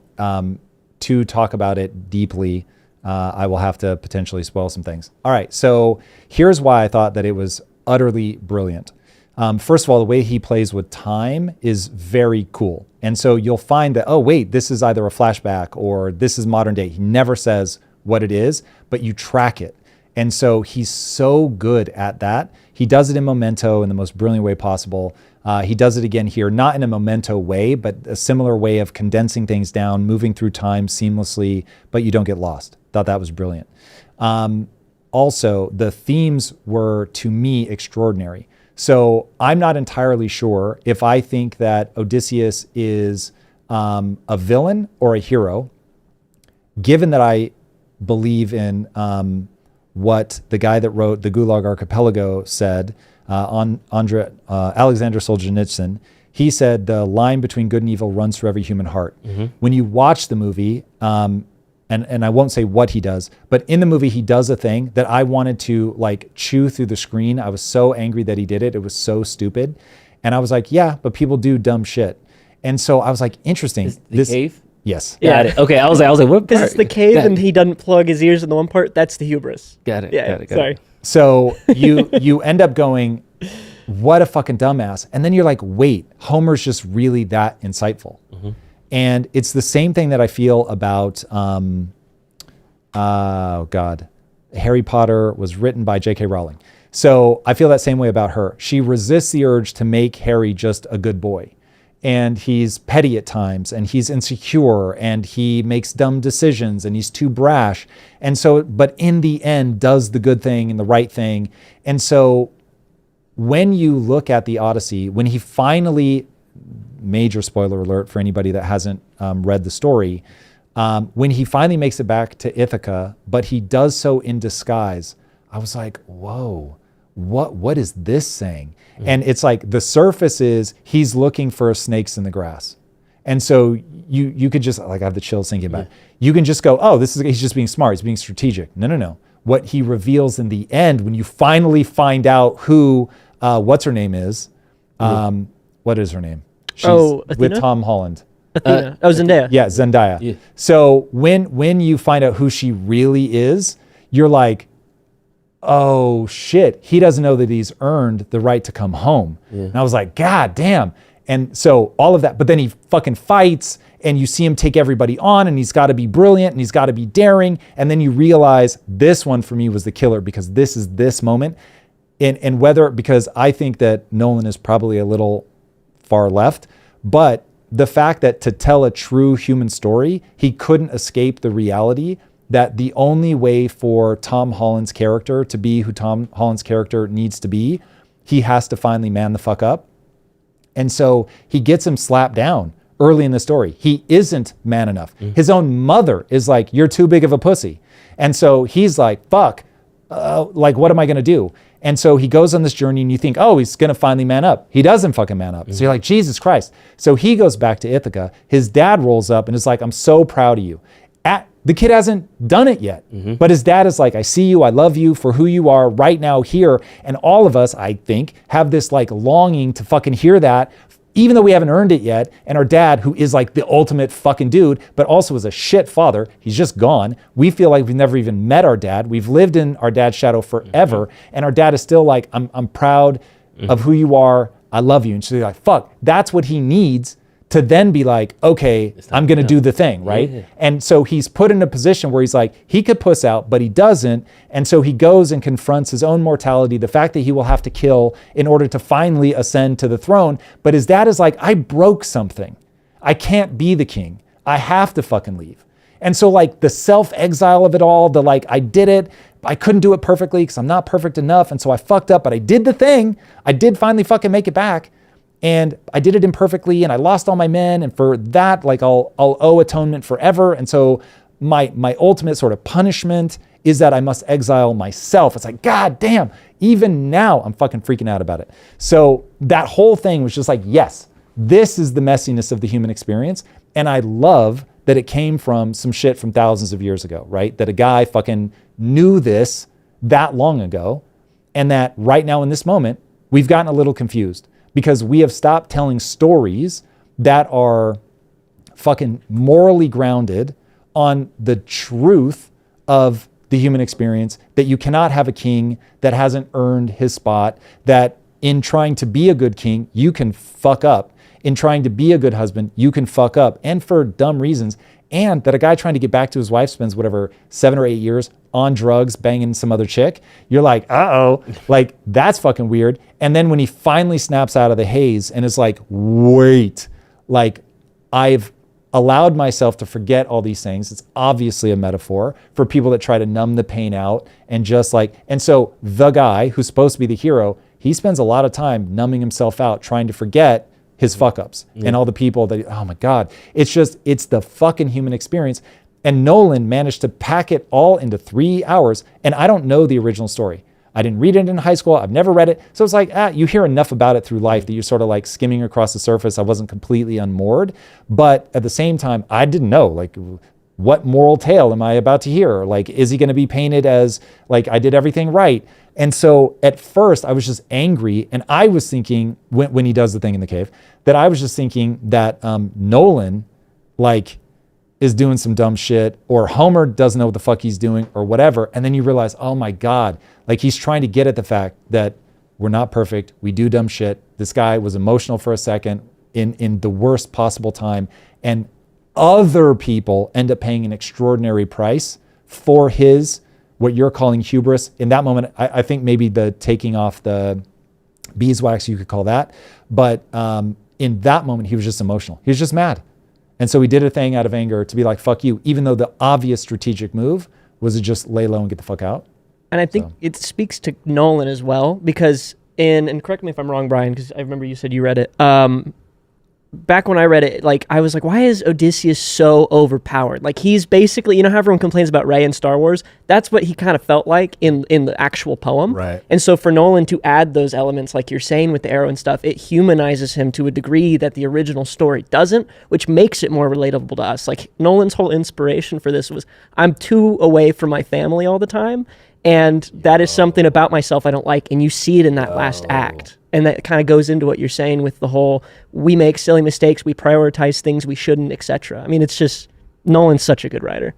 to talk about it deeply, I will have to potentially spoil some things. All right, so here's why I thought that it was utterly brilliant. First of all, the way he plays with time is very cool. And so you'll find that, oh, wait, this is either a flashback or this is modern day. He never says what it is, but you track it. And so he's so good at that. He does it in Memento in the most brilliant way possible. He does it again here, not in a Memento way, but a similar way of condensing things down, moving through time seamlessly, but you don't get lost. Thought that was brilliant. Also, the themes were, to me, extraordinary. So I'm not entirely sure if I think that Odysseus is a villain or a hero, given that I believe in what the guy that wrote the Gulag Archipelago said, Alexander Solzhenitsyn. He said the line between good and evil runs through every human heart. When you watch the movie, and I won't say what he does, but in the movie he does a thing that I wanted to like chew through the screen. I was so angry that he did it. It was so stupid. And I was like, yeah, but people do dumb shit. And so I was like, interesting. The cave? Yes. Got it. Okay, I was like, what? Because it's the cave and he doesn't plug his ears in the one part. That's the hubris. Got it. Yeah, got it. sorry. So you end up going, what a fucking dumbass. And then you're like, wait, Homer's just really that insightful. And it's the same thing that I feel about, Harry Potter was written by J.K. Rowling. So I feel that same way about her. She resists the urge to make Harry just a good boy. And he's petty at times, and he's insecure, and he makes dumb decisions, and he's too brash. And so, but in the end, does the good thing and the right thing. And so when you look at the Odyssey, when he finally, major spoiler alert for anybody that hasn't read the story, when he finally makes it back to Ithaca, but he does so in disguise, I was like, whoa, what is this saying? And it's like the surface is he's looking for snakes in the grass. And so you could just, like, I have the chills thinking about it. You can just go, oh, he's just being smart. He's being strategic. No. What he reveals in the end, when you finally find out who, what's her name is, what is her name? She's with Athena? Tom Holland. Athena. Zendaya. Yeah, Zendaya. Yeah. So when you find out who she really is, you're like, oh shit, he doesn't know that he's earned the right to come home. And I was like, God damn. And so all of that, but then he fucking fights and you see him take everybody on and he's got to be brilliant and he's got to be daring. And then you realize this one for me was the killer because this is this moment. And whether, because I think that Nolan is probably a little far left, but the fact that to tell a true human story, he couldn't escape the reality that the only way for Tom Holland's character to be who Tom Holland's character needs to be, he has to finally man the fuck up. And so he gets him slapped down early in the story. He isn't man enough. His own mother is like, you're too big of a pussy. And so he's like, fuck, like, what am I going to do? And so he goes on this journey and you think, oh, he's going to finally man up. He doesn't fucking man up. So you're like, Jesus Christ. So he goes back to Ithaca. His dad rolls up and is like, I'm so proud of you. The kid hasn't done it yet, but his dad is like, I see you, I love you for who you are right now here. And all of us, I think, have this like longing to fucking hear that, even though we haven't earned it yet. And our dad, who is like the ultimate fucking dude, but also is a shit father, he's just gone. We feel like we've never even met our dad. We've lived in our dad's shadow forever. And our dad is still like, I'm proud of who you are. I love you. And so you're like, fuck, that's what he needs to then be like, okay, I'm going to do the thing, right? Yeah. And so he's put in a position where he's like, he could puss out, but he doesn't. And so he goes and confronts his own mortality, the fact that he will have to kill in order to finally ascend to the throne. But his dad is like, I broke something. I can't be the king. I have to fucking leave. And so like the self-exile of it all, the like, I did it, I couldn't do it perfectly because I'm not perfect enough. And so I fucked up, but I did the thing. I did finally fucking make it back. And I did it imperfectly and I lost all my men. And for that, like I'll owe atonement forever. And so my ultimate sort of punishment is that I must exile myself. It's like, God damn, even now I'm fucking freaking out about it. So that whole thing was just like, yes, this is the messiness of the human experience. And I love that it came from some shit from thousands of years ago, right? That a guy fucking knew this that long ago. And that right now in this moment, we've gotten a little confused. Because we have stopped telling stories that are fucking morally grounded on the truth of the human experience, that you cannot have a king that hasn't earned his spot, that in trying to be a good king, you can fuck up. In trying to be a good husband, you can fuck up, and for dumb reasons. And that a guy trying to get back to his wife spends whatever 7 or 8 years on drugs, banging some other chick. You're like, uh-oh, like that's fucking weird. And then when he finally snaps out of the haze and is like, wait, like I've allowed myself to forget all these things. It's obviously a metaphor for people that try to numb the pain out and just like, and so the guy who's supposed to be the hero, he spends a lot of time numbing himself out, trying to forget his fuck ups and all the people that, oh my God, it's the fucking human experience. And Nolan managed to pack it all into 3 hours. And I don't know the original story. I didn't read it in high school. I've never read it. So it's like, you hear enough about it through life that you're sort of like skimming across the surface. I wasn't completely unmoored, but at the same time, I didn't know like what moral tale am I about to hear? Like, is he going to be painted as like I did everything right? And so at first I was just angry, and I was thinking when he does the thing in the cave, that I was just thinking that Nolan like is doing some dumb shit, or Homer doesn't know what the fuck he's doing or whatever. And then you realize, oh my God, like he's trying to get at the fact that we're not perfect. We do dumb shit. This guy was emotional for a second in the worst possible time. And other people end up paying an extraordinary price for his, what you're calling hubris. In that moment, I think maybe the taking off the beeswax, you could call that. But in that moment, he was just emotional. He was just mad. And so he did a thing out of anger to be like, fuck you, even though the obvious strategic move was to just lay low and get the fuck out. And I think it speaks to Nolan as well, because and correct me if I'm wrong, Brian, because I remember you said you read it. Back when I read it, like I was like, why is Odysseus so overpowered? Like he's basically, you know how everyone complains about Rey in Star Wars? That's what he kind of felt like in the actual poem. Right. And so for Nolan to add those elements, like you're saying with the arrow and stuff, it humanizes him to a degree that the original story doesn't, which makes it more relatable to us. Like Nolan's whole inspiration for this was, I'm too away from my family all the time, and that is something about myself I don't like, and you see it in that last act. And that kind of goes into what you're saying with the whole, we make silly mistakes, we prioritize things we shouldn't, etc. I mean, it's just, Nolan's such a good writer.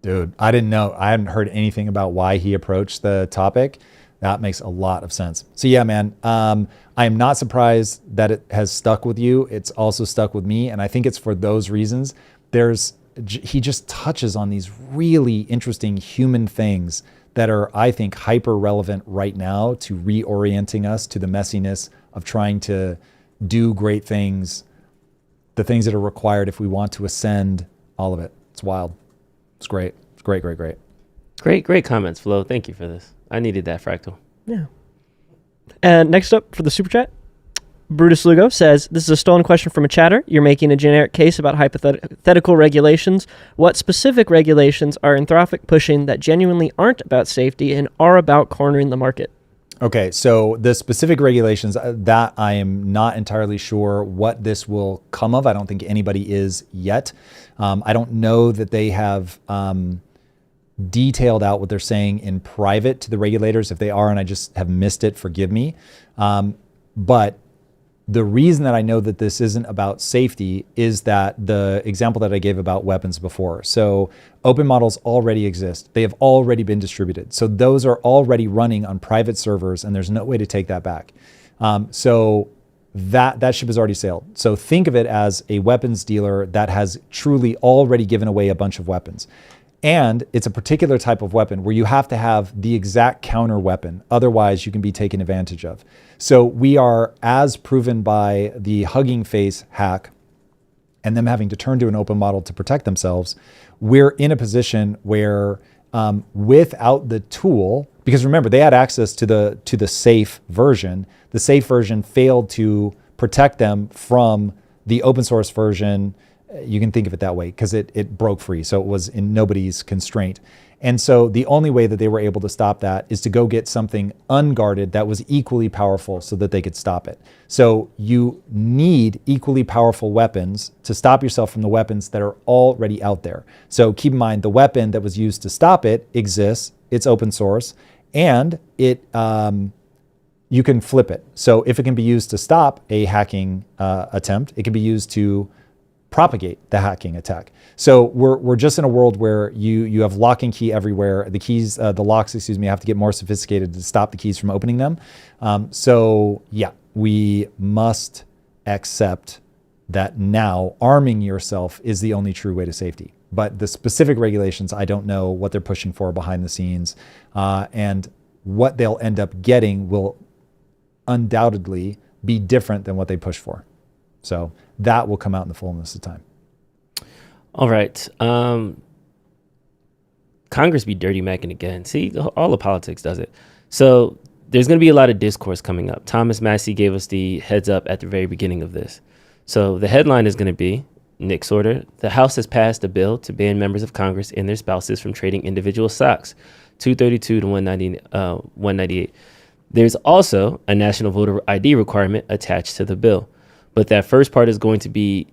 Dude, I didn't know. I hadn't heard anything about why he approached the topic. That makes a lot of sense. So yeah, man, I am not surprised that it has stuck with you. It's also stuck with me. And I think it's for those reasons. He just touches on these really interesting human things that are, I think, hyper relevant right now to reorienting us to the messiness of trying to do great things, the things that are required if we want to ascend, all of it. It's wild. It's great. It's great, great, great. Great comments, Flo. Thank you for this. I needed that, Fractal. Yeah. And next up for the super chat, Brutus Lugo says, this is a stolen question from a chatter. You're making a generic case about hypothetical regulations. What specific regulations are Anthropic pushing that genuinely aren't about safety and are about cornering the market? Okay, so the specific regulations, that I am not entirely sure what this will come of. I don't think anybody is yet. I don't know that they have detailed out what they're saying in private to the regulators. If they are and I just have missed it, forgive me. But the reason that I know that this isn't about safety is that the example that I gave about weapons before. So open models already exist. They have already been distributed. So those are already running on private servers, and there's no way to take that back. So that ship has already sailed. So think of it as a weapons dealer that has truly already given away a bunch of weapons. And it's a particular type of weapon where you have to have the exact counter weapon. Otherwise, you can be taken advantage of. So we are, as proven by the Hugging Face hack and them having to turn to an open model to protect themselves, we're in a position where without the tool, because remember, they had access to the safe version. The safe version failed to protect them from the open source version. You can think of it that way because it broke free. So it was in nobody's constraint. And so the only way that they were able to stop that is to go get something unguarded that was equally powerful so that they could stop it. So you need equally powerful weapons to stop yourself from the weapons that are already out there. So keep in mind, the weapon that was used to stop it exists. It's open source, and it you can flip it. So if it can be used to stop a hacking attempt, it can be used to propagate the hacking attack. So we're just in a world where you have lock and key everywhere. The locks, have to get more sophisticated to stop the keys from opening them. So yeah, we must accept that now arming yourself is the only true way to safety. But the specific regulations, I don't know what they're pushing for behind the scenes, and what they'll end up getting will undoubtedly be different than what they push for. So that will come out in the fullness of time. All right. Congress be dirty macking again. See, all the politics does it. So there's going to be a lot of discourse coming up. Thomas Massey gave us the heads up at the very beginning of this. So the headline is going to be, Nick's order, the House has passed a bill to ban members of Congress and their spouses from trading individual stocks, 232 to 198. There's also a national voter ID requirement attached to the bill. But that first part is going to be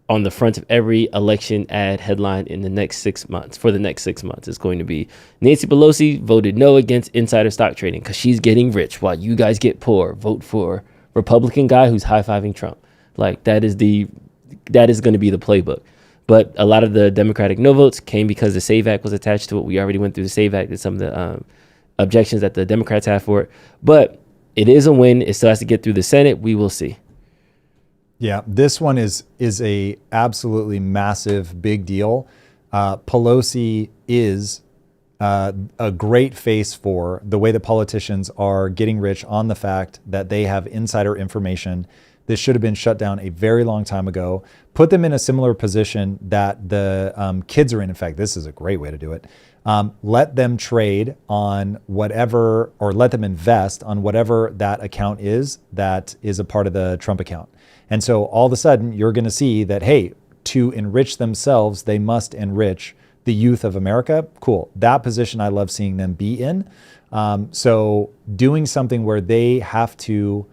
on the front of every election ad headline in the next 6 months. For the next 6 months, it's going to be Nancy Pelosi voted no against insider stock trading because she's getting rich while you guys get poor. Vote for Republican guy who's high-fiving Trump. Like that is going to be the playbook. But a lot of the Democratic no votes came because the SAVE Act was attached to it. We already went through the SAVE Act and some of the objections that the Democrats have for it. But it is a win. It still has to get through the Senate. We will see. Yeah, this one is a absolutely massive, big deal. Pelosi is a great face for the way that politicians are getting rich on the fact that they have insider information. This should have been shut down a very long time ago. Put them in a similar position that the kids are in. In fact, this is a great way to do it. Let them trade on whatever, or let them invest on whatever that account is that is a part of the Trump account. And so all of a sudden, you're going to see that, hey, to enrich themselves, they must enrich the youth of America. Cool. That position I love seeing them be in. So doing something where they have to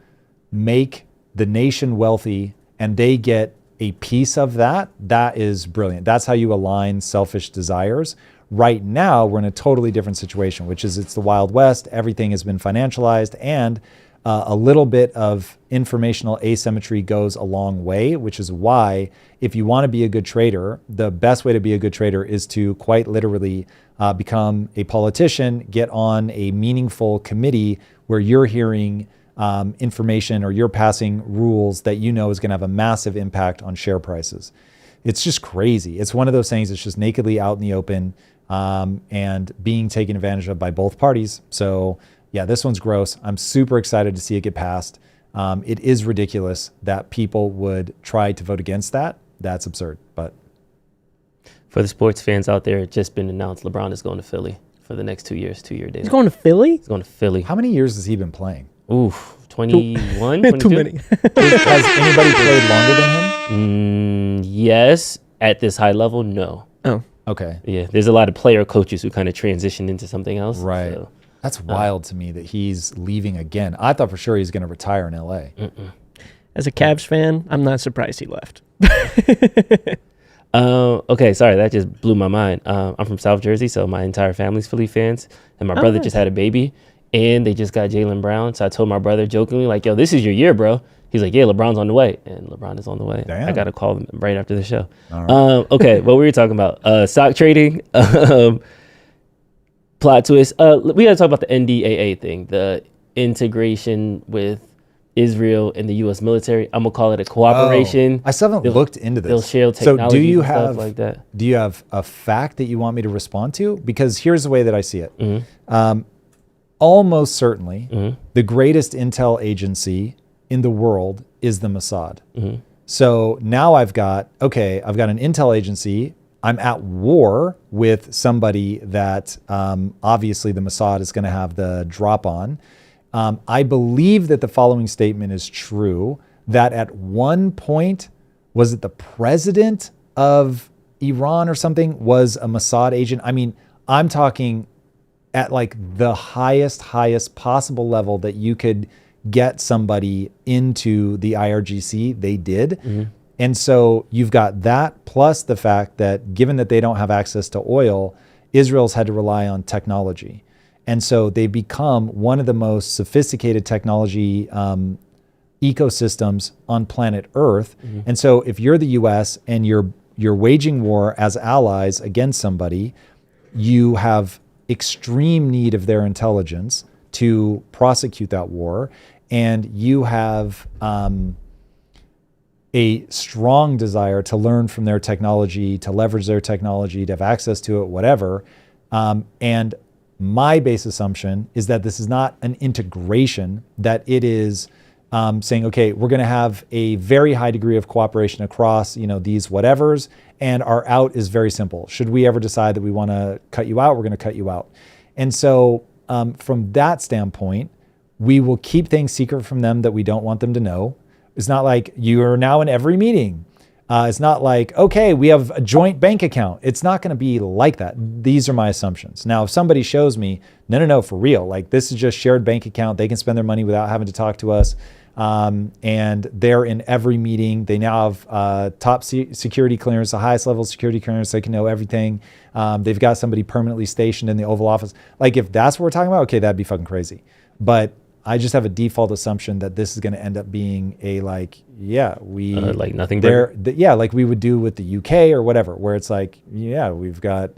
make the nation wealthy and they get a piece of that, that is brilliant. That's how you align selfish desires. Right now, we're in a totally different situation, which is it's the Wild West. Everything has been financialized, and a little bit of informational asymmetry goes a long way, which is why if you want to be a good trader, the best way to be a good trader is to quite literally become a politician, get on a meaningful committee where you're hearing information or you're passing rules that you know is going to have a massive impact on share prices. It's just crazy. It's one of those things that's just nakedly out in the open and being taken advantage of by both parties. So yeah, this one's gross. I'm super excited to see it get passed. It is ridiculous that people would try to vote against that. That's absurd. But for the sports fans out there, it's just been announced LeBron is going to Philly for the next 2 years, 2-year deal. He's going to Philly? He's going to Philly. how many years has he been playing? Oof, 21, 22? Too many. Has anybody played longer than him? Yes. At this high level, no. Oh. Okay. Yeah, there's a lot of player coaches who kind of transitioned into something else. Right. So. That's wild to me that he's leaving again. I thought for sure he's going to retire in LA. As a Cavs fan, I'm not surprised he left. Okay, sorry, that just blew my mind. I'm from South Jersey, so my entire family's Philly fans, and my brother just had a baby, and they just got Jaylen Brown. So I told my brother jokingly, like, "Yo, this is your year, bro." He's like, "Yeah, LeBron's on the way," and LeBron is on the way. Damn. I got to call him right after the show. All right. Okay, what were we talking about? Stock trading. Plot twist. We got to talk about the NDAA thing, the integration with Israel and the U.S. military. I'm gonna call it a cooperation. I still haven't looked into this. They'll share So technology do you and stuff have like that. Do you have a fact that you want me to respond to? Because here's the way that I see it. Almost certainly, the greatest intel agency in the world is the Mossad. So now I've got an intel agency. I'm at war with somebody that obviously the Mossad is going to have the drop on. I believe that the following statement is true, that at one point, was it the president of Iran or something was a Mossad agent? I mean, I'm talking at like the highest possible level that you could get somebody into the IRGC. They did. And so you've got that plus the fact that given that they don't have access to oil, Israel's had to rely on technology. And so they become one of the most sophisticated technology ecosystems on planet Earth. And so if you're the US and you're waging war as allies against somebody, you have extreme need of their intelligence to prosecute that war, and you have a strong desire to learn from their technology, to leverage their technology, to have access to it, whatever. And my base assumption is that this is not an integration, that it is saying, okay, we're going to have a very high degree of cooperation across, these whatevers, and our out is very simple. Should we ever decide that we want to cut you out, we're going to cut you out. And so from that standpoint, we will keep things secret from them that we don't want them to know. It's not like you are now in every meeting. It's not like, okay, we have a joint bank account. It's not going to be like that. These are my assumptions. Now, if somebody shows me, no, for real, like this is just shared bank account, they can spend their money without having to talk to us. And they're in every meeting. They now have top security clearance, the highest level of security clearance. They can know everything. They've got somebody permanently stationed in the Oval Office. Like if that's what we're talking about, okay, that'd be fucking crazy. But I just have a default assumption that this is going to end up being a like nothing there. Like we would do with the UK or whatever, where it's like, we've got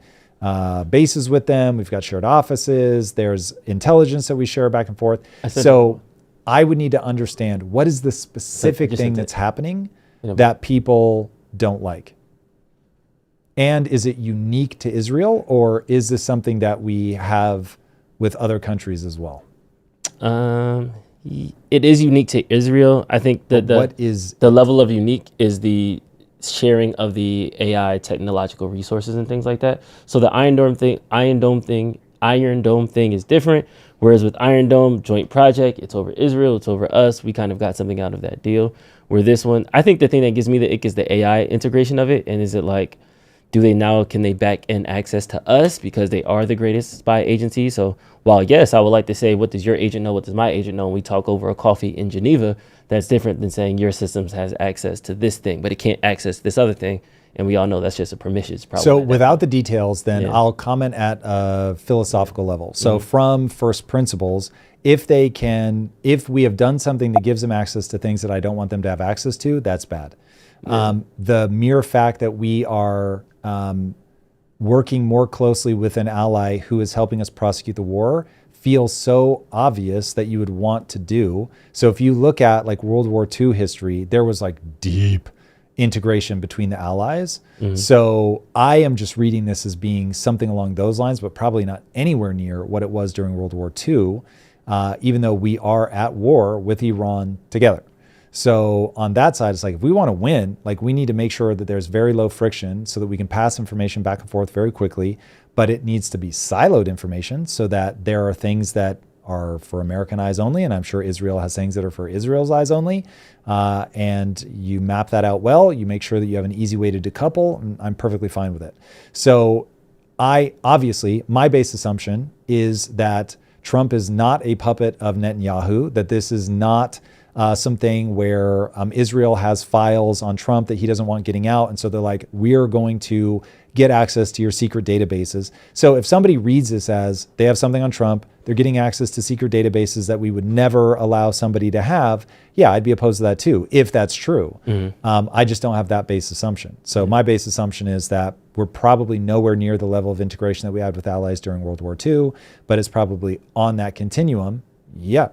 bases with them. We've got shared offices. There's intelligence that we share back and forth. So I would need to understand what is the specific thing that's happening that people don't like. And is it unique to Israel, or is this something that we have with other countries as well? It is unique to Israel. I think that the level of unique is the sharing of the AI technological resources and things like that. So the Iron Dome thing is different. Whereas with Iron Dome joint project, it's over Israel, it's over us. We kind of got something out of that deal. Where this one, I think the thing that gives me the ick is the AI integration of it. And is it like, can they back end access to us because they are the greatest spy agency? So while yes, I would like to say, what does your agent know? What does my agent know? And we talk over a coffee in Geneva. That's different than saying your systems has access to this thing, but it can't access this other thing. And we all know that's just a permissions problem. So without the details, then I'll comment at a philosophical level. So from first principles, if we have done something that gives them access to things that I don't want them to have access to, that's bad. The mere fact that we are working more closely with an ally who is helping us prosecute the war feels so obvious that you would want to do. So if you look at like World War II history, there was like deep integration between the allies. So I am just reading this as being something along those lines, but probably not anywhere near what it was during World War II, even though we are at war with Iran together. So on that side, it's like, if we want to win, like we need to make sure that there's very low friction so that we can pass information back and forth very quickly, but it needs to be siloed information so that there are things that are for American eyes only, and I'm sure Israel has things that are for Israel's eyes only, and you map that out well, you make sure that you have an easy way to decouple, and I'm perfectly fine with it. So my base assumption is that Trump is not a puppet of Netanyahu, that this is not something where Israel has files on Trump that he doesn't want getting out. And so they're like, we're going to get access to your secret databases. So if somebody reads this as they have something on Trump, they're getting access to secret databases that we would never allow somebody to have, I'd be opposed to that too, if that's true. I just don't have that base assumption. So my base assumption is that we're probably nowhere near the level of integration that we had with allies during World War II, but it's probably on that continuum,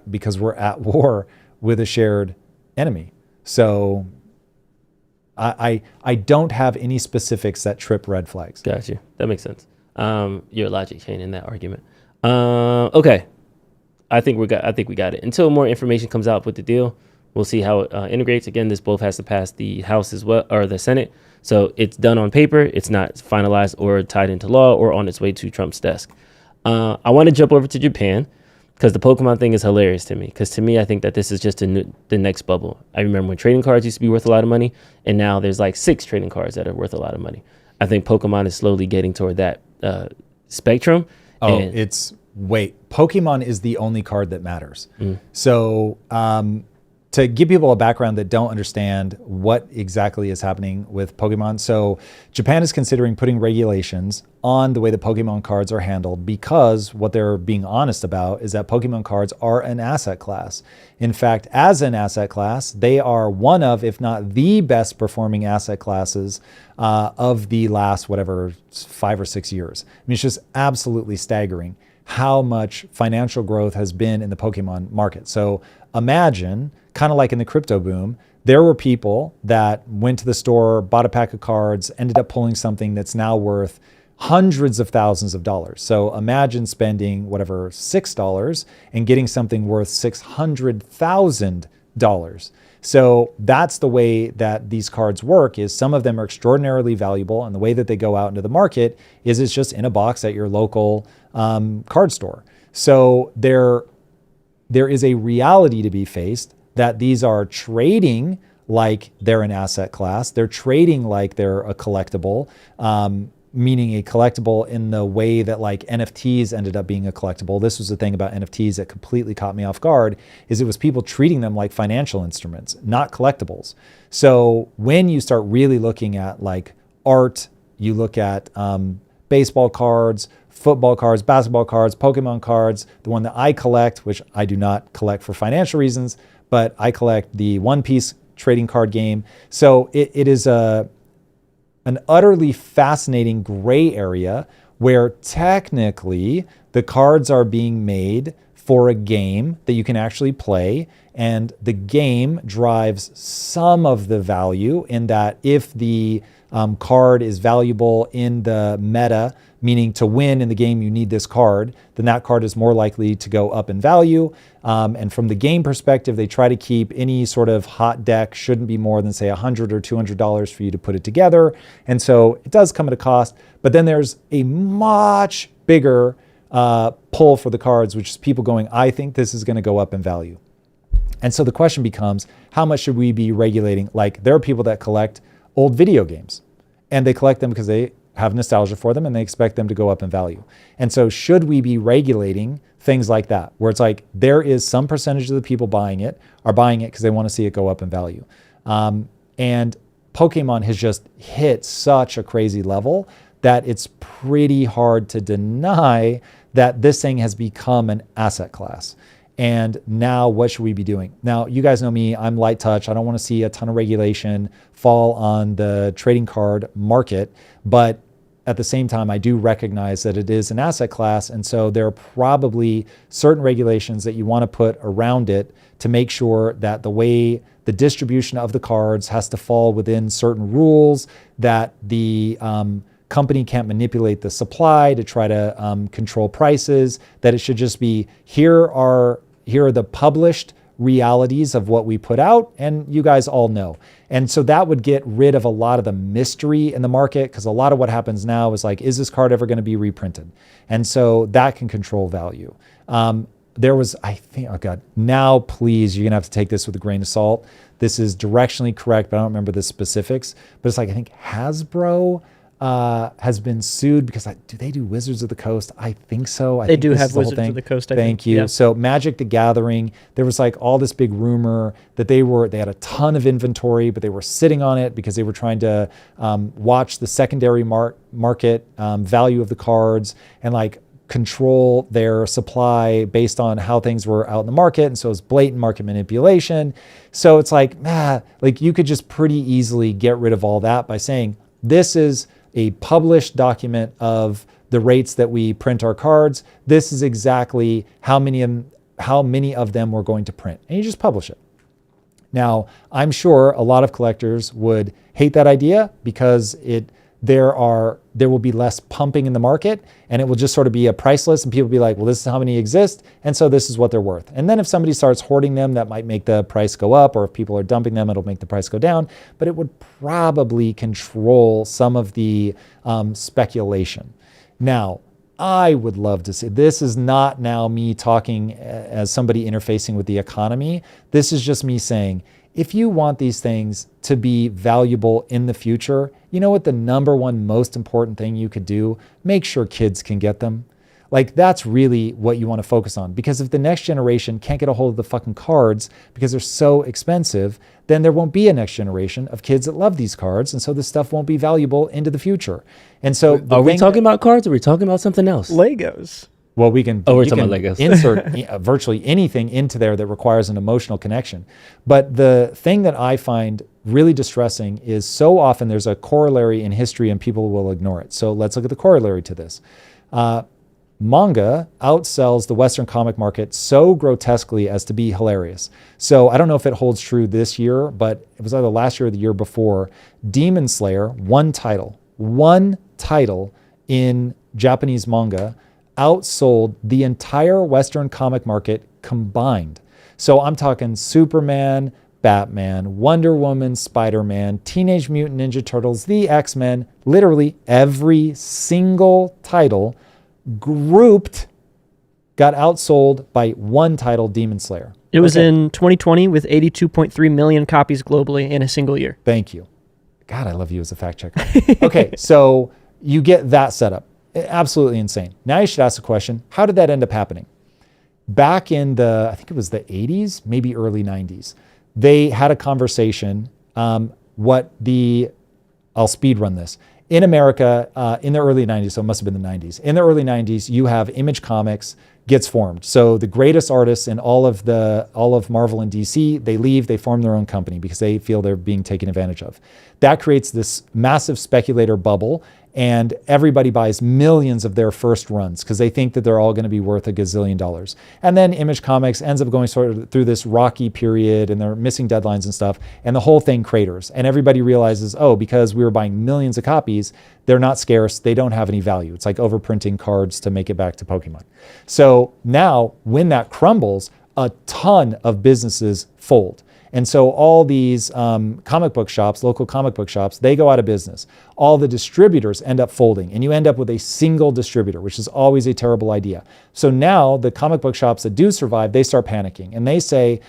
because we're at war with a shared enemy. So I don't have any specifics that trip red flags. Gotcha. That makes sense. Your logic chain in that argument. Okay. I think we got it. Until more information comes out with the deal, we'll see how it integrates. Again, this both has to pass the House as well, or the Senate. So it's done on paper. It's not finalized or tied into law or on its way to Trump's desk. I want to jump over to Japan, because the Pokemon thing is hilarious to me. Because to me, I think that this is just the next bubble. I remember when trading cards used to be worth a lot of money, and now there's like 6 trading cards that are worth a lot of money. I think Pokemon is slowly getting toward that spectrum. Pokemon is the only card that matters. So to to give people a background that don't understand what exactly is happening with Pokemon. So Japan is considering putting regulations on the way the Pokemon cards are handled, because what they're being honest about is that Pokemon cards are an asset class. In fact, as an asset class, they are one of, if not the best performing asset classes of the last, 5 or 6 years. I mean, it's just absolutely staggering how much financial growth has been in the Pokemon market. So imagine, kind of like in the crypto boom, there were people that went to the store, bought a pack of cards, ended up pulling something that's now worth hundreds of thousands of dollars. So imagine spending $6 and getting something worth $600,000. So that's the way that these cards work, is some of them are extraordinarily valuable, and the way that they go out into the market is it's just in a box at your local card store. So there is a reality to be faced that these are trading like they're an asset class. They're trading like they're a collectible, meaning a collectible in the way that like NFTs ended up being a collectible. This was the thing about NFTs that completely caught me off guard, is it was people treating them like financial instruments, not collectibles. So when you start really looking at like art, you look at baseball cards, football cards, basketball cards, Pokemon cards, the one that I collect, which I do not collect for financial reasons, but I collect the One Piece trading card game. So it is an utterly fascinating gray area where technically the cards are being made for a game that you can actually play, and the game drives some of the value in that if the card is valuable in the meta, meaning to win in the game you need this card, then that card is more likely to go up in value. And from the game perspective, they try to keep any sort of hot deck shouldn't be more than say $100 or $200 for you to put it together. And so it does come at a cost, but then there's a much bigger pull for the cards, which is people going, I think this is going to go up in value. And so the question becomes, how much should we be regulating? Like, there are people that collect old video games, and they collect them because they have nostalgia for them and they expect them to go up in value. And so should we be regulating things like that, where it's like there is some percentage of the people buying it are buying it because they want to see it go up in value. And Pokemon has just hit such a crazy level that it's pretty hard to deny that this thing has become an asset class. And now what should we be doing? Now, you guys know me, I'm light touch. I don't want to see a ton of regulation fall on the trading card market, but at the same time, I do recognize that it is an asset class. And so there are probably certain regulations that you want to put around it to make sure that the way the distribution of the cards has to fall within certain rules, that the company can't manipulate the supply to try to control prices, that it should just be, here are the published realities of what we put out, and you guys all know. And so that would get rid of a lot of the mystery in the market, because a lot of what happens now is like, is this card ever going to be reprinted? And so that can control value. There was, I think, oh God, now please, you're going to have to take this with a grain of salt. This is directionally correct, but I don't remember the specifics. But it's like, I think Hasbro has been sued because do they do Wizards of the Coast? I think so. They do have Wizards of the Coast. Thank you. Yeah. So Magic the Gathering, there was like all this big rumor that they had a ton of inventory, but they were sitting on it because they were trying to watch the secondary market value of the cards and like control their supply based on how things were out in the market. And so it's blatant market manipulation. So it's like, like you could just pretty easily get rid of all that by saying, this is a published document of the rates that we print our cards. This is exactly how many of them we're going to print. And you just publish it. Now, I'm sure a lot of collectors would hate that idea because there will be less pumping in the market, and it will just sort of be a price list, and people will be like, well, this is how many exist, and so this is what they're worth. And then if somebody starts hoarding them, that might make the price go up, or if people are dumping them, it'll make the price go down, but it would probably control some of the speculation. Now, I would love to see, this is not now me talking as somebody interfacing with the economy. This is just me saying, if you want these things to be valuable in the future, you know what the number one most important thing you could do? Make sure kids can get them. Like, that's really what you want to focus on, because if the next generation can't get a hold of the fucking cards because they're so expensive, then there won't be a next generation of kids that love these cards. And so this stuff won't be valuable into the future. And so Are we talking about cards or are we talking about something else? Legos. well, we can, we're you talking can about Legos. insert virtually anything into there that requires an emotional connection. But the thing that I find really distressing is so often there's a corollary in history and people will ignore it. So let's look at the corollary to this. Manga outsells the Western comic market so grotesquely as to be hilarious. So I don't know if it holds true this year, but it was either last year or the year before. Demon Slayer, one title in Japanese manga outsold the entire Western comic market combined. So I'm talking Superman, Batman, Wonder Woman, Spider-Man, Teenage Mutant Ninja Turtles, the X-Men, literally every single title grouped got outsold by one title, Demon Slayer. It was in 2020 with 82.3 million copies globally in a single year. Thank you. God, I love you as a fact checker. Okay, so you get that setup. Absolutely insane. Now you should ask the question, how did that end up happening? Back in I think it was the 80s, maybe early 90s, they had a conversation. I'll speed run this. In America, in the early 90s, so it must have been the 90s. In the early 90s, you have Image Comics gets formed. So the greatest artists in all of Marvel and DC, they leave, they form their own company because they feel they're being taken advantage of. That creates this massive speculator bubble, and everybody buys millions of their first runs because they think that they're all going to be worth $1 gazillion. And then Image Comics ends up going sort of through this rocky period, and they're missing deadlines and stuff, and the whole thing craters. And everybody realizes, oh, because we were buying millions of copies, they're not scarce, they don't have any value. It's like overprinting cards to make it back to Pokemon. So now, when that crumbles, a ton of businesses fold. And so all these comic book shops, local comic book shops, they go out of business. All the distributors end up folding, and you end up with a single distributor, which is always a terrible idea. So now the comic book shops that do survive, they start panicking, and they say,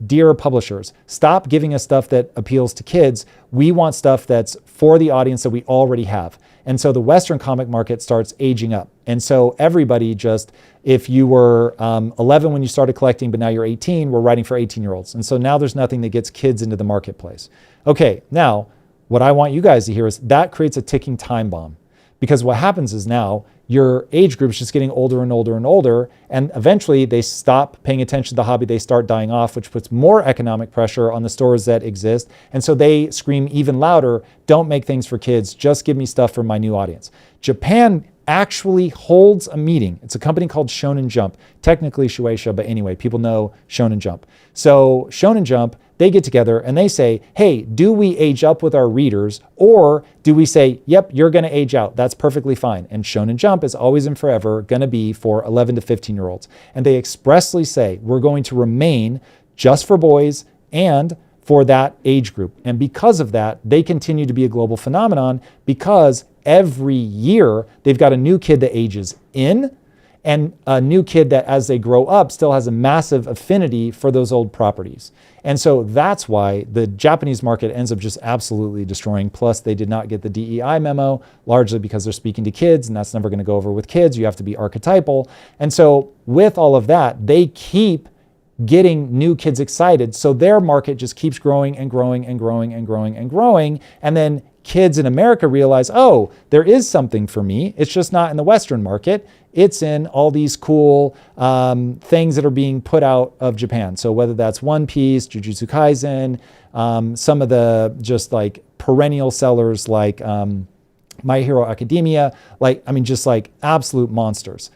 dear publishers, stop giving us stuff that appeals to kids. We want stuff that's for the audience that we already have. And so the Western comic market starts aging up. And so everybody just, if you were 11 when you started collecting, but now you're 18, we're writing for 18-year-olds. And so now there's nothing that gets kids into the marketplace. Okay, now what I want you guys to hear is that creates a ticking time bomb. Because what happens is now your age group is just getting older and older and older, and eventually they stop paying attention to the hobby, they start dying off, which puts more economic pressure on the stores that exist. And so they scream even louder, don't make things for kids, just give me stuff for my new audience. Japan actually holds a meeting. It's a company called Shonen Jump, technically Shueisha, but anyway, people know Shonen Jump. So Shonen Jump, they get together and they say, hey, do we age up with our readers, or do we say, yep, you're going to age out? That's perfectly fine. And Shonen Jump is always and forever going to be for 11 to 15-year-olds. And they expressly say, we're going to remain just for boys and for that age group. And because of that, they continue to be a global phenomenon, because every year they've got a new kid that ages in, and a new kid that, as they grow up, still has a massive affinity for those old properties. And so that's why the Japanese market ends up just absolutely destroying. Plus, they did not get the DEI memo, largely because they're speaking to kids, and that's never going to go over with kids. You have to be archetypal. And so with all of that, they keep getting new kids excited. So their market just keeps growing and growing and growing and growing and growing. And then kids in America realize, oh, there is something for me. It's just not in the Western market. It's in all these cool things that are being put out of Japan. So whether that's One Piece, Jujutsu Kaisen, some of the just like perennial sellers like My Hero Academia, just like absolute monsters.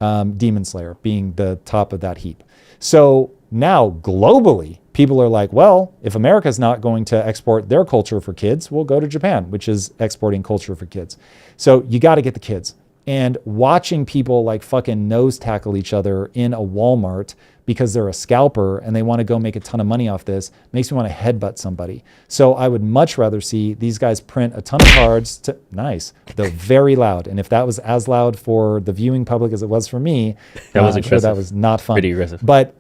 Demon Slayer being the top of that heap. So now globally, people are like, well, if America's not going to export their culture for kids, we'll go to Japan, which is exporting culture for kids. So you got to get the kids. And watching people like fucking nose tackle each other in a Walmart because they're a scalper and they want to go make a ton of money off this makes me want to headbutt somebody. So I would much rather see these guys print a ton of cards. Nice. They're very loud. And if that was as loud for the viewing public as it was for me, that was aggressive. Sure that was not fun. Pretty aggressive. But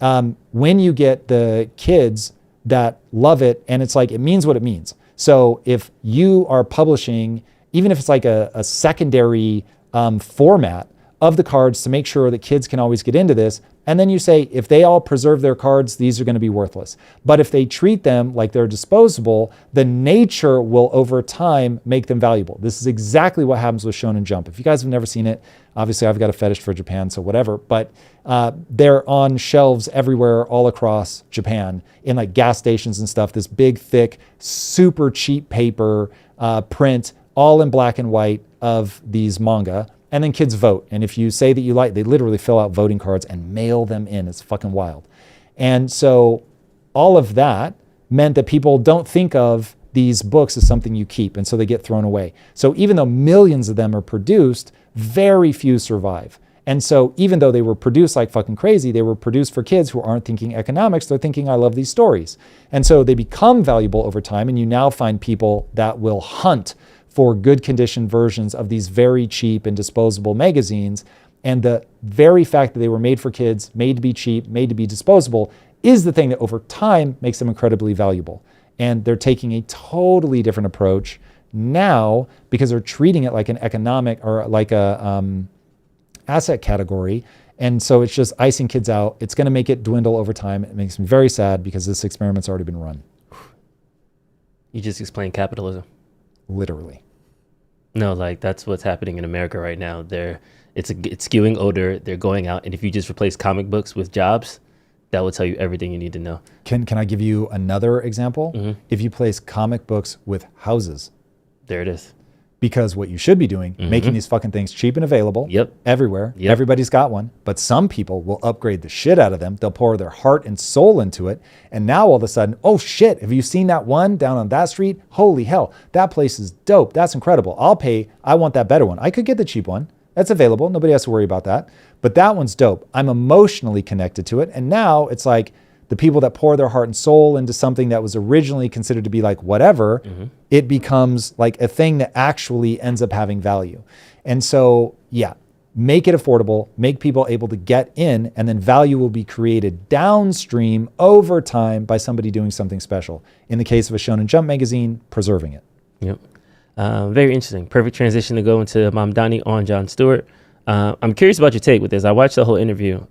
when you get the kids that love it, and it's like, it means what it means. So if you are publishing, even if it's like a secondary format of the cards to make sure that kids can always get into this. And then you say, if they all preserve their cards, these are going to be worthless. But if they treat them like they're disposable, the nature will over time make them valuable. This is exactly what happens with Shonen Jump. If you guys have never seen it, obviously I've got a fetish for Japan, so whatever. But they're on shelves everywhere all across Japan in like gas stations and stuff. This big, thick, super cheap paper print, all in black and white of these manga. And then kids vote. And if you say that you like, they literally fill out voting cards and mail them in. It's fucking wild. And so all of that meant that people don't think of these books as something you keep. And so they get thrown away. So even though millions of them are produced, very few survive. And so even though they were produced like fucking crazy, they were produced for kids who aren't thinking economics. They're thinking, I love these stories. And so they become valuable over time. And you now find people that will hunt for good condition versions of these very cheap and disposable magazines. And the very fact that they were made for kids, made to be cheap, made to be disposable, is the thing that over time makes them incredibly valuable. And they're taking a totally different approach now because they're treating it like an economic or like a asset category. And so it's just icing kids out. It's going to make it dwindle over time. It makes me very sad because this experiment's already been run. You just explained capitalism. Literally. No, like that's what's happening in America right now. It's skewing older. They're going out, and if you just replace comic books with jobs, that will tell you everything you need to know. Can I give you another example? Mm-hmm. If you place comic books with houses. There it is. Because what you should be doing, Mm-hmm. making these fucking things cheap and available everywhere. Yep. Everybody's got one. But some people will upgrade the shit out of them. They'll pour their heart and soul into it. And now all of a sudden, oh shit, have you seen that one down on that street? Holy hell, that place is dope. That's incredible. I'll pay. I want that better one. I could get the cheap one. That's available. Nobody has to worry about that. But that one's dope. I'm emotionally connected to it. And now it's like, the people that pour their heart and soul into something that was originally considered to be like whatever, it becomes like a thing that actually ends up having value. And so, yeah, make it affordable, make people able to get in, and then value will be created downstream over time by somebody doing something special. In the case of a Shonen Jump magazine, preserving it. Yep. Very interesting. Perfect transition to go into Mamdani On Jon Stewart. I'm curious about your take with this. I watched the whole interview.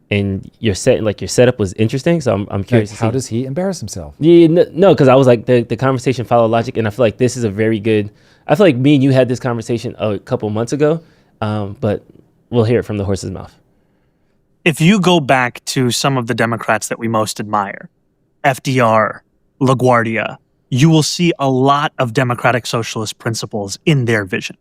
And your setup was interesting, so I'm curious. Like, how does he embarrass himself? Yeah, no, because I was like the conversation followed logic, and I feel like this is a very good. I feel like me and you had this conversation a couple months ago, but we'll hear it from the horse's mouth. If you go back to some of the Democrats that we most admire, FDR, LaGuardia, you will see a lot of democratic socialist principles in their vision.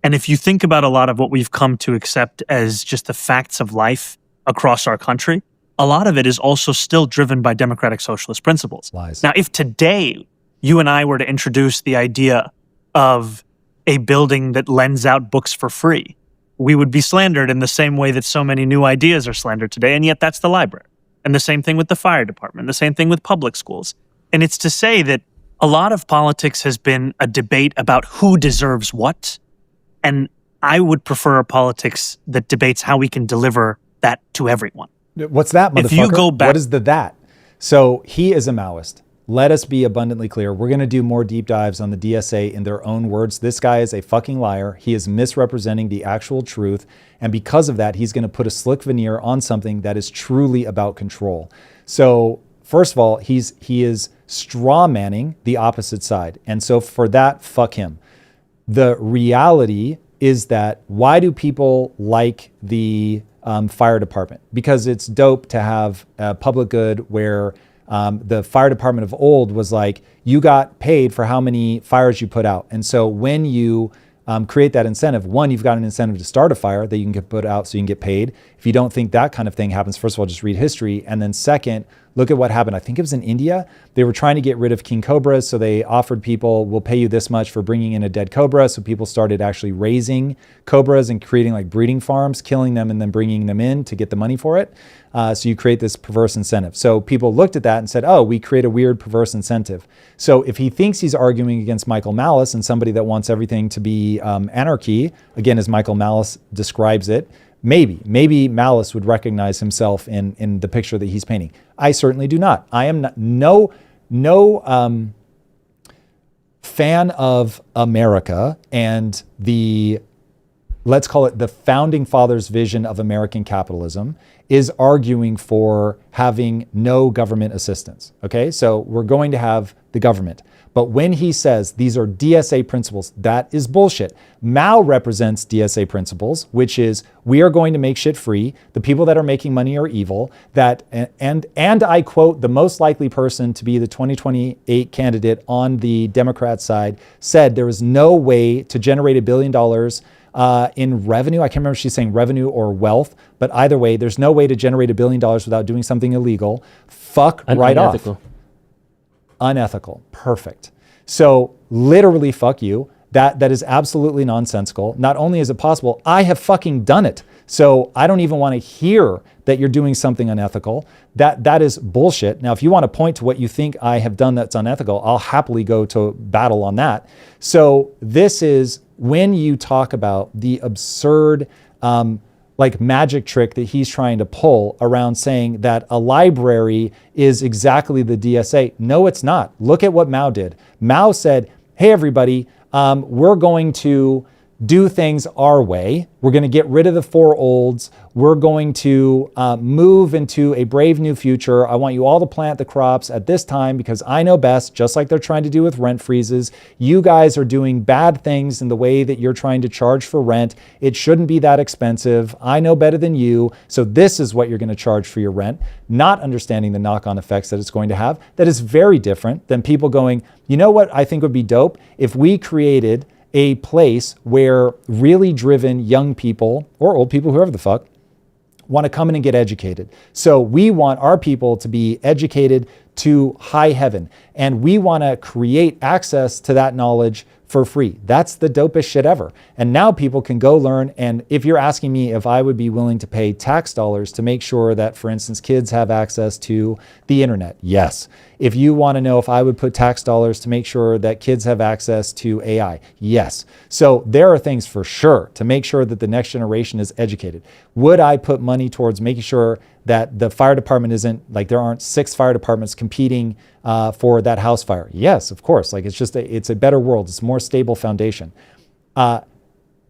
And if you think about a lot of what we've come to accept as just the facts of life across our country, a lot of it is also still driven by democratic socialist principles. Lies. Now, if today you and I were to introduce the idea of a building that lends out books for free, we would be slandered in the same way that so many new ideas are slandered today, and yet that's the library. And the same thing with the fire department, the same thing with public schools. And it's to say that a lot of politics has been a debate about who deserves what, and I would prefer a politics that debates how we can deliver that to everyone. What's that, motherfucker? If you go back, what is the that? So he is a Maoist. Let us be abundantly clear. We're going to do more deep dives on the DSA in their own words. This guy is a fucking liar. He is misrepresenting the actual truth. And because of that, he's going to put a slick veneer on something that is truly about control. So first of all, he is straw manning the opposite side. And so for that, fuck him. The reality is that why do people like the fire department? Because it's dope to have a public good where the fire department of old was like, you got paid for how many fires you put out. And so when you create that incentive, one, you've got an incentive to start a fire that you can get put out so you can get paid. If you don't think that kind of thing happens, first of all, just read history. And then second, look at what happened. I think it was in India. They were trying to get rid of king cobras. So they offered people, we'll pay you this much for bringing in a dead cobra. So people started actually raising cobras and creating like breeding farms, killing them and then bringing them in to get the money for it. So you create this perverse incentive. So people looked at that and said, oh, we create a weird perverse incentive. So if he thinks he's arguing against Michael Malice and somebody that wants everything to be anarchy, again, as Michael Malice describes it, maybe Malice would recognize himself in the picture that he's painting. I certainly do not. I am not, no fan of America and the let's call it the founding fathers' vision of American capitalism, is arguing for having no government assistance. Okay, so we're going to have the government. But when he says these are DSA principles, that is bullshit. Mao represents DSA principles, which is we are going to make shit free. The people that are making money are evil. That and I quote, the most likely person to be the 2028 candidate on the Democrat side said there was no way to generate $1 billion in revenue. I can't remember if she's saying revenue or wealth, but either way, there's no way to generate $1 billion without doing something illegal. Fuck right off. Unethical. Perfect. So literally fuck you. That is absolutely nonsensical. Not only is it possible, I have fucking done it. So I don't even want to hear that you're doing something unethical. That is bullshit. Now, if you want to point to what you think I have done that's unethical, I'll happily go to battle on that. So this is when you talk about the absurd like magic trick that he's trying to pull around saying that a library is exactly the DSA. No, it's not. Look at what Mao did. Mao said, hey, everybody, we're going to do things our way. We're going to get rid of the four olds. We're going to move into a brave new future. I want you all to plant the crops at this time because I know best, just like they're trying to do with rent freezes. You guys are doing bad things in the way that you're trying to charge for rent. It shouldn't be that expensive. I know better than you. So this is what you're going to charge for your rent, not understanding the knock-on effects that it's going to have. That is very different than people going, you know what I think would be dope? If we created a place where really driven young people or old people, whoever the fuck, want to come in and get educated. So we want our people to be educated to high heaven, and we want to create access to that knowledge for free. That's the dopest shit ever. And now people can go learn. And if you're asking me if I would be willing to pay tax dollars to make sure that, for instance, kids have access to the internet, yes. If you want to know if I would put tax dollars to make sure that kids have access to AI, yes. So there are things for sure to make sure that the next generation is educated. Would I put money towards making sure that the fire department isn't like there aren't 6 fire departments competing for that house fire? Yes, of course. Like it's a better world. It's a more stable foundation.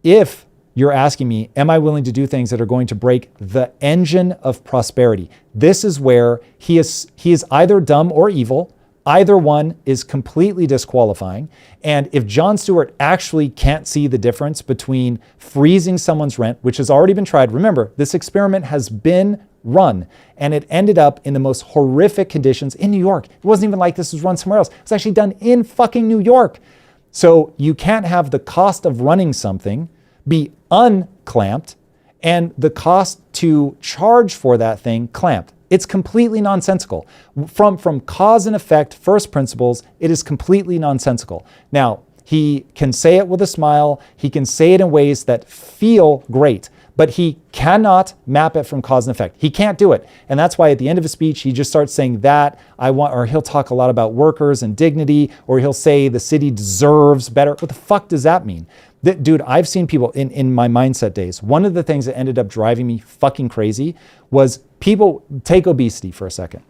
If you're asking me, am I willing to do things that are going to break the engine of prosperity? This is where he is either dumb or evil. Either one is completely disqualifying. And if Jon Stewart actually can't see the difference between freezing someone's rent, which has already been tried, remember, this experiment has been run and it ended up in the most horrific conditions in New York. It wasn't even like this was run somewhere else. It was actually done in fucking New York. So you can't have the cost of running something be unclamped and the cost to charge for that thing clamped. It's completely nonsensical. From cause and effect, first principles, it is completely nonsensical. Now, he can say it with a smile. He can say it in ways that feel great, but he cannot map it from cause and effect. He can't do it. And that's why at the end of his speech, he just starts saying that or he'll talk a lot about workers and dignity, or he'll say the city deserves better. What the fuck does that mean? Dude, I've seen people in my mindset days. One of the things that ended up driving me fucking crazy was people take obesity for a second.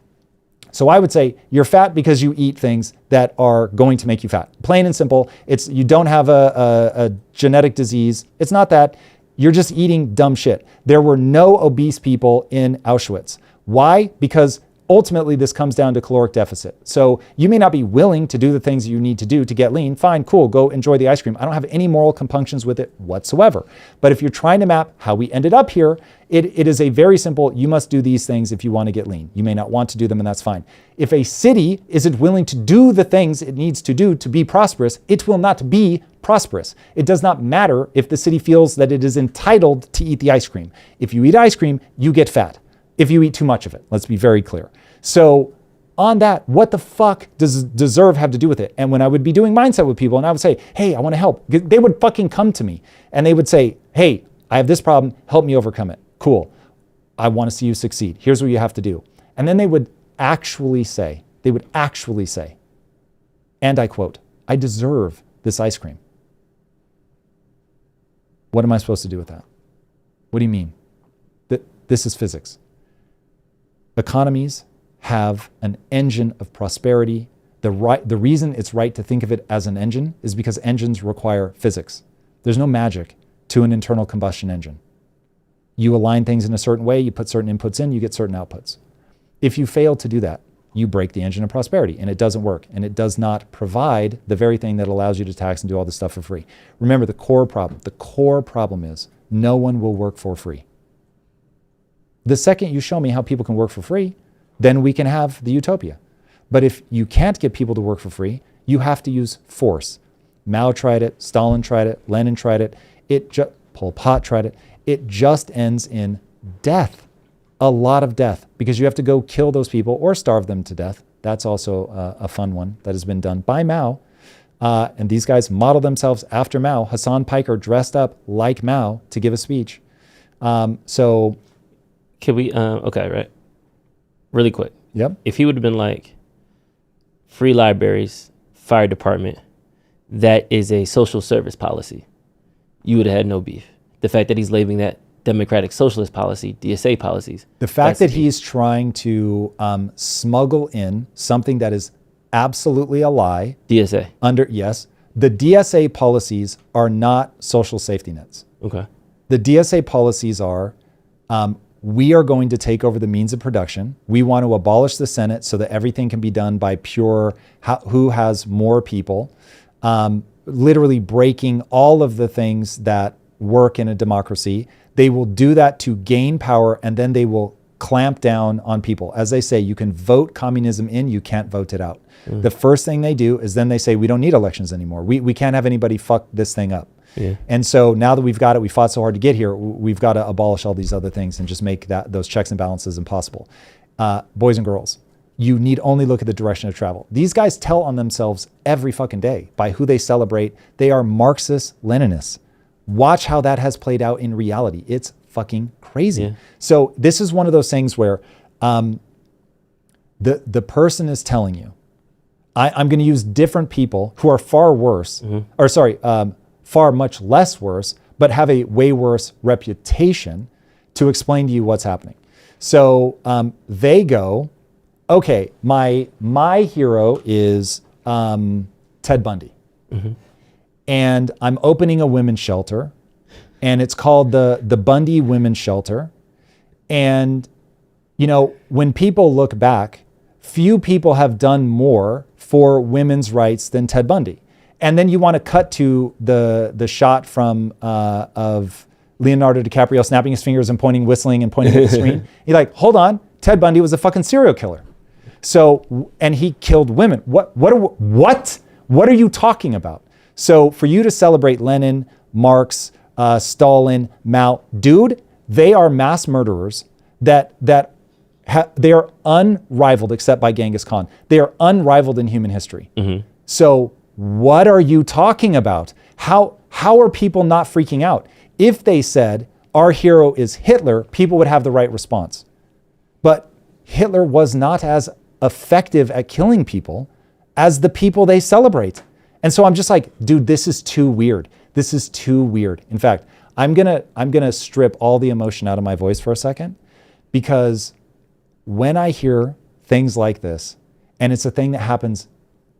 So I would say you're fat because you eat things that are going to make you fat. Plain and simple. It's you don't have a genetic disease. It's not that. You're just eating dumb shit. There were no obese people in Auschwitz. Why? Because ultimately this comes down to caloric deficit. So you may not be willing to do the things you need to do to get lean. Fine, cool, go enjoy the ice cream. I don't have any moral compunctions with it whatsoever. But if you're trying to map how we ended up here, it is a very simple, you must do these things if you want to get lean. You may not want to do them, and that's fine. If a city isn't willing to do the things it needs to do to be prosperous, it will not be prosperous. It does not matter if the city feels that it is entitled to eat the ice cream. If you eat ice cream, you get fat. If you eat too much of it, let's be very clear. So on that, what the fuck does deserve have to do with it? And when I would be doing mindset with people and I would say, hey, I want to help, they would fucking come to me and they would say, hey, I have this problem, help me overcome it. Cool. I want to see you succeed. Here's what you have to do. And then they would actually say, and I quote, I deserve this ice cream. What am I supposed to do with that? What do you mean? This is physics. Economies have an engine of prosperity. The reason it's right to think of it as an engine is because engines require physics. There's no magic. to an internal combustion engine. You align things in a certain way, you put certain inputs in, you get certain outputs. If you fail to do that, you break the engine of prosperity, and it doesn't work, and it does not provide the very thing that allows you to tax and do all this stuff for free. Remember the core problem is no one will work for free. The second you show me how people can work for free, then we can have the utopia. But if you can't get people to work for free, you have to use force. Mao tried it, Stalin tried it, Lenin tried it, Pol Pot tried it. It just ends in death. A lot of death, because you have to go kill those people or starve them to death. That's also a fun one that has been done by Mao. And these guys model themselves after Mao. Hassan Piker dressed up like Mao to give a speech. So can we, okay, right. Really quick. Yep. If he would have been like, free libraries, fire department, that is a social service policy, you would have had no beef. The fact that he's labeling that Democratic Socialist policy, DSA policies. The fact that he's trying to smuggle in something that is absolutely a lie. DSA. Yes. The DSA policies are not social safety nets. Okay. The DSA policies are, we are going to take over the means of production. We want to abolish the Senate so that everything can be done by pure who has more people, literally breaking all of the things that work in a democracy. They will do that to gain power, and then they will clamp down on people. As they say, you can vote communism in, you can't vote it out. The first thing they do is then they say, we don't need elections anymore. We can't have anybody fuck this thing up. Yeah. And so now that we've got it, we fought so hard to get here, we've got to abolish all these other things and just make those checks and balances impossible. Boys and girls, you need only look at the direction of travel. These guys tell on themselves every fucking day by who they celebrate. They are Marxist-Leninists. Watch how that has played out in reality. It's fucking crazy. Yeah. So this is one of those things where the person is telling you, I'm going to use different people who are far worse, far much less worse, but have a way worse reputation to explain to you what's happening. So they go, okay, my hero is Ted Bundy. And I'm opening a women's shelter, and it's called the Bundy Women's Shelter. And, you know, when people look back, few people have done more for women's rights than Ted Bundy. And then you want to cut to the shot from of Leonardo DiCaprio snapping his fingers and whistling and pointing at the screen. You're like, hold on, Ted Bundy was a fucking serial killer. So, and he killed women. What are you talking about? So for you to celebrate Lenin, Marx, Stalin, Mao, dude, they are mass murderers they are unrivaled, except by Genghis Khan. They are unrivaled in human history. So what are you talking about? How are people not freaking out? If they said our hero is Hitler, people would have the right response. But Hitler was not as effective at killing people as the people they celebrate. And so I'm just like, dude, this is too weird. This is too weird. In fact, I'm gonna strip all the emotion out of my voice for a second, because when I hear things like this, and it's a thing that happens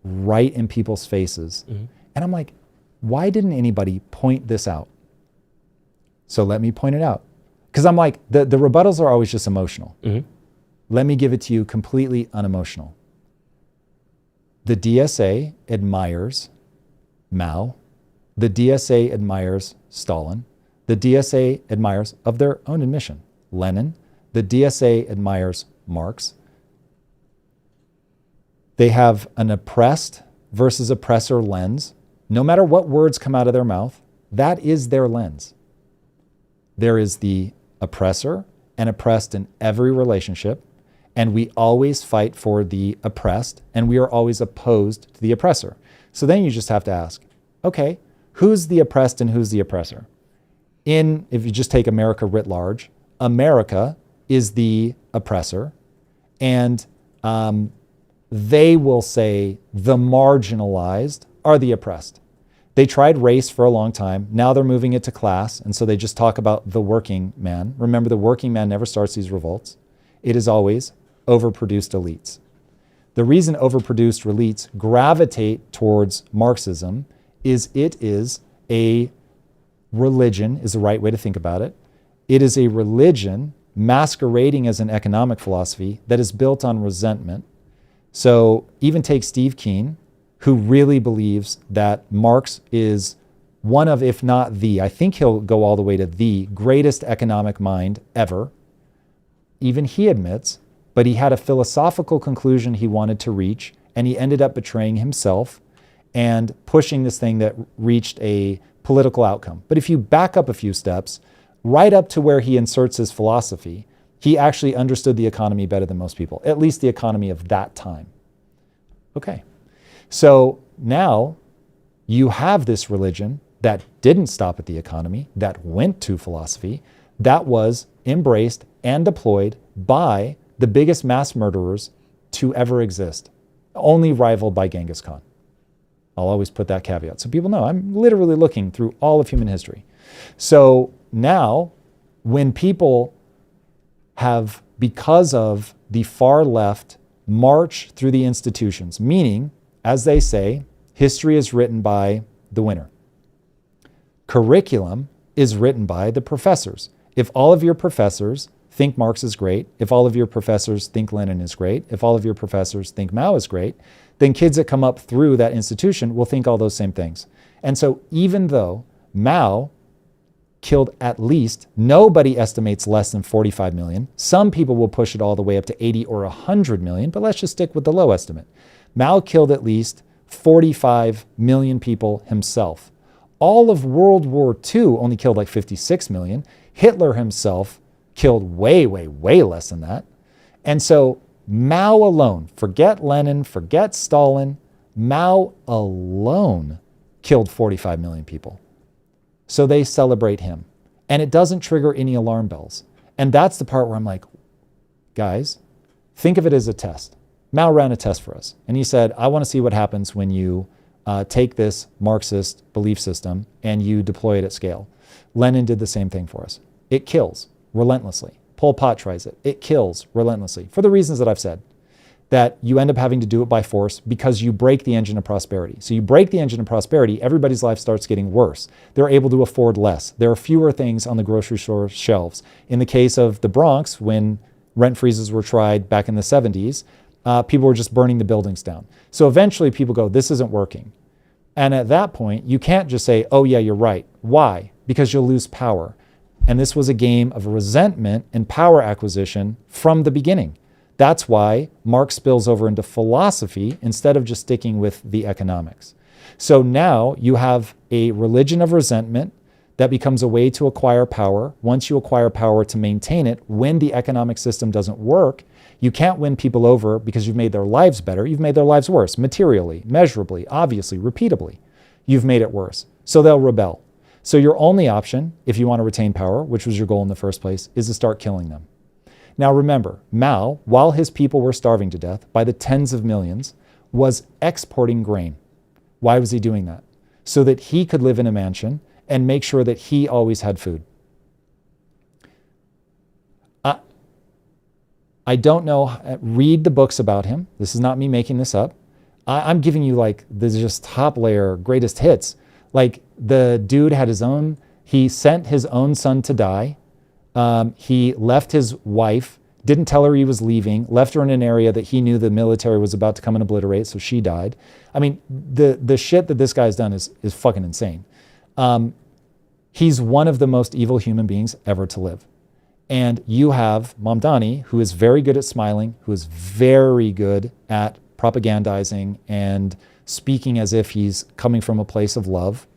right in people's faces, and I'm like, why didn't anybody point this out? So let me point it out. Because I'm like, the rebuttals are always just emotional. Let me give it to you completely unemotional. The DSA admires Mao. The DSA admires Stalin. The DSA admires, of their own admission, Lenin. The DSA admires Marx. They have an oppressed versus oppressor lens. No matter what words come out of their mouth, that is their lens. There is the oppressor and oppressed in every relationship, and we always fight for the oppressed, and we are always opposed to the oppressor. So then you just have to ask, okay, who's the oppressed and who's the oppressor? If you just take America writ large, America is the oppressor, and they will say the marginalized are the oppressed. They tried race for a long time. Now they're moving it to class, and so they just talk about the working man. Remember, the working man never starts these revolts. It is always overproduced elites. The reason overproduced elites gravitate towards Marxism is it is the religion is the right way to think about it. It is a religion masquerading as an economic philosophy that is built on resentment. So even take Steve Keen, who really believes that Marx is one of, if not the, I think he'll go all the way to the greatest economic mind ever. Even he admits, but he had a philosophical conclusion he wanted to reach, and he ended up betraying himself and pushing this thing that reached a political outcome. But if you back up a few steps, right up to where he inserts his philosophy, he actually understood the economy better than most people, at least the economy of that time. Okay, so now you have this religion that didn't stop at the economy, that went to philosophy, that was embraced and deployed by the biggest mass murderers to ever exist, only rivaled by Genghis Khan. I'll always put that caveat so people know I'm literally looking through all of human history. So now, when people have, because of the far left, march through the institutions, meaning, as they say, history is written by the winner. Curriculum is written by the professors. If all of your professors think Marx is great, if all of your professors think Lenin is great, if all of your professors think Mao is great, then kids that come up through that institution will think all those same things. And so even though Mao killed at least, nobody estimates less than 45 million. Some people will push it all the way up to 80 or 100 million, but let's just stick with the low estimate. Mao killed at least 45 million people himself. All of World War II only killed like 56 million. Hitler himself killed way, way, way less than that. And so Mao alone, forget Lenin, forget Stalin, Mao alone killed 45 million people. So they celebrate him. And it doesn't trigger any alarm bells. And that's the part where I'm like, guys, think of it as a test. Mao ran a test for us. And he said, I want to see what happens when you take this Marxist belief system and you deploy it at scale. Lenin did the same thing for us. It kills relentlessly. Pol Pot tries it. It kills relentlessly for the reasons that I've said. That you end up having to do it by force because you break the engine of prosperity. So you break the engine of prosperity, everybody's life starts getting worse. They're able to afford less. There are fewer things on the grocery store shelves. In the case of the Bronx, when rent freezes were tried back in the 70s, people were just burning the buildings down. So eventually people go, this isn't working. And at that point, you can't just say, oh yeah, you're right. Why? Because you'll lose power. And this was a game of resentment and power acquisition from the beginning. That's why Marx spills over into philosophy instead of just sticking with the economics. So now you have a religion of resentment that becomes a way to acquire power. Once you acquire power to maintain it, when the economic system doesn't work, you can't win people over because you've made their lives better. You've made their lives worse, materially, measurably, obviously, repeatably. You've made it worse. So they'll rebel. So your only option, if you want to retain power, which was your goal in the first place, is to start killing them. Now remember, Mao, while his people were starving to death by the tens of millions, was exporting grain. Why was he doing that? So that he could live in a mansion and make sure that he always had food. I don't know, read the books about him. This is not me making this up. I'm giving you like the just top layer greatest hits. Like the dude had his own, he sent his own son to die. He left his wife, didn't tell her he was leaving, left her in an area that he knew the military was about to come and obliterate, so she died. I mean, the shit that this guy's done is fucking insane. He's one of the most evil human beings ever to live. And you have Mamdani, who is very good at smiling, who is very good at propagandizing and speaking as if he's coming from a place of love.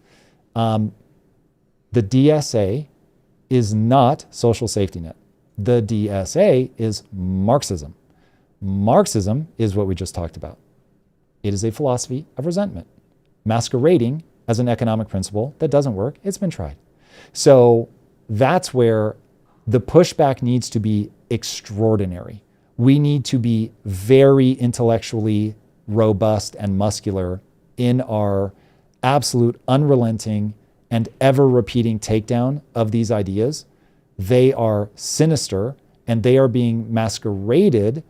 The DSA is not social safety net. The DSA is Marxism. Marxism is what we just talked about. It is a philosophy of resentment, masquerading as an economic principle that doesn't work. It's been tried. So that's where the pushback needs to be extraordinary. We need to be very intellectually robust and muscular in our absolute unrelenting and ever-repeating takedown of these ideas. They are sinister and they are being masqueraded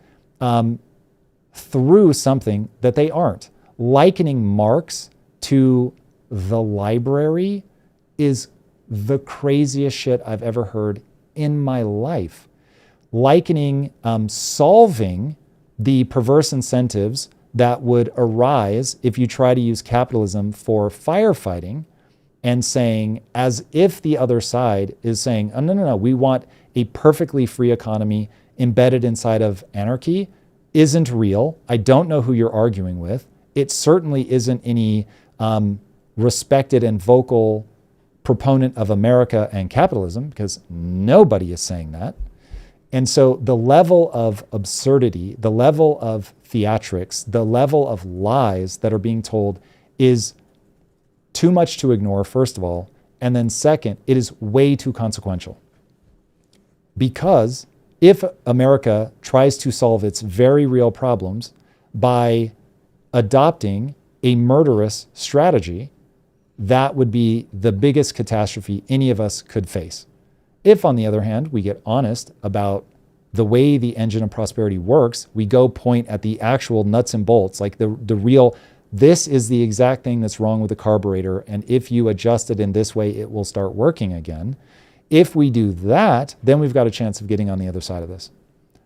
through something that they aren't. Likening Marx to the library is the craziest shit I've ever heard in my life, likening solving the perverse incentives that would arise if you try to use capitalism for firefighting, and saying, as if the other side is saying, oh, no, we want a perfectly free economy embedded inside of anarchy, isn't real. I don't know who you're arguing with. It certainly isn't any respected and vocal proponent of America and capitalism, because nobody is saying that. And so the level of absurdity, the level of theatrics, the level of lies that are being told is too much to ignore, first of all. And then second, it is way too consequential. Because if America tries to solve its very real problems by adopting a murderous strategy, that would be the biggest catastrophe any of us could face. If, on the other hand, we get honest about the way the engine of prosperity works, we go point at the actual nuts and bolts, like the real, this is the exact thing that's wrong with the carburetor, and if you adjust it in this way, it will start working again. If we do that, then we've got a chance of getting on the other side of this.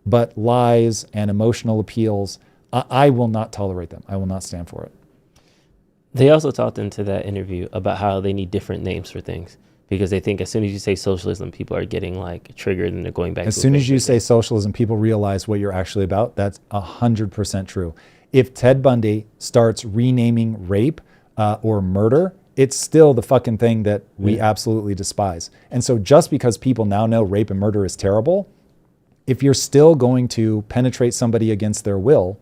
But lies and emotional appeals, I will not tolerate them. I will not stand for it. They also talked into that interview about how they need different names for things, because they think as soon as you say socialism, people are getting like triggered and they're going back. As soon as you say socialism, people realize what you're actually about. That's 100% true. If Ted Bundy starts renaming rape or murder, it's still the fucking thing that we absolutely despise. And so just because people now know rape and murder is terrible, if you're still going to penetrate somebody against their will,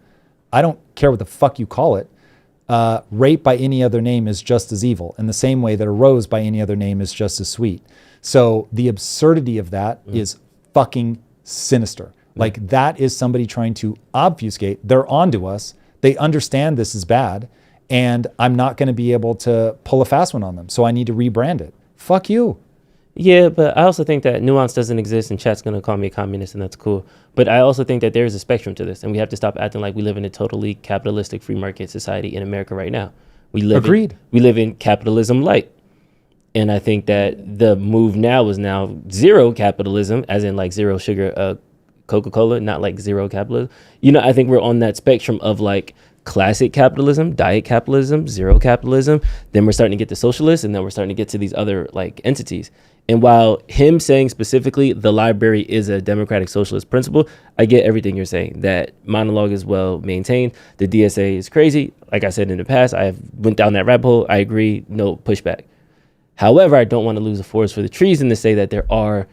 I don't care what the fuck you call it. Rape by any other name is just as evil, in the same way that a rose by any other name is just as sweet. So the absurdity of that is fucking sinister. Like, that is somebody trying to obfuscate. They're onto us. They understand this is bad, and I'm not going to be able to pull a fast one on them. So I need to rebrand it. Fuck you. Yeah, but I also think that nuance doesn't exist, and chat's going to call me a communist, and that's cool. But I also think that there is a spectrum to this, and we have to stop acting like we live in a totally capitalistic free market society in America right now. We live in capitalism light. And I think that the move now is now zero capitalism, as in like zero sugar Coca-Cola, not like zero capitalism. You know, I think we're on that spectrum of like classic capitalism, diet capitalism, zero capitalism. Then we're starting to get to socialists, and then we're starting to get to these other like entities. And while him saying specifically the library is a democratic socialist principle, I get everything you're saying. That monologue is well maintained. The DSA is crazy. Like I said in the past, I have went down that rabbit hole. I agree, no pushback. However, I don't want to lose the forest for the trees and to say that there are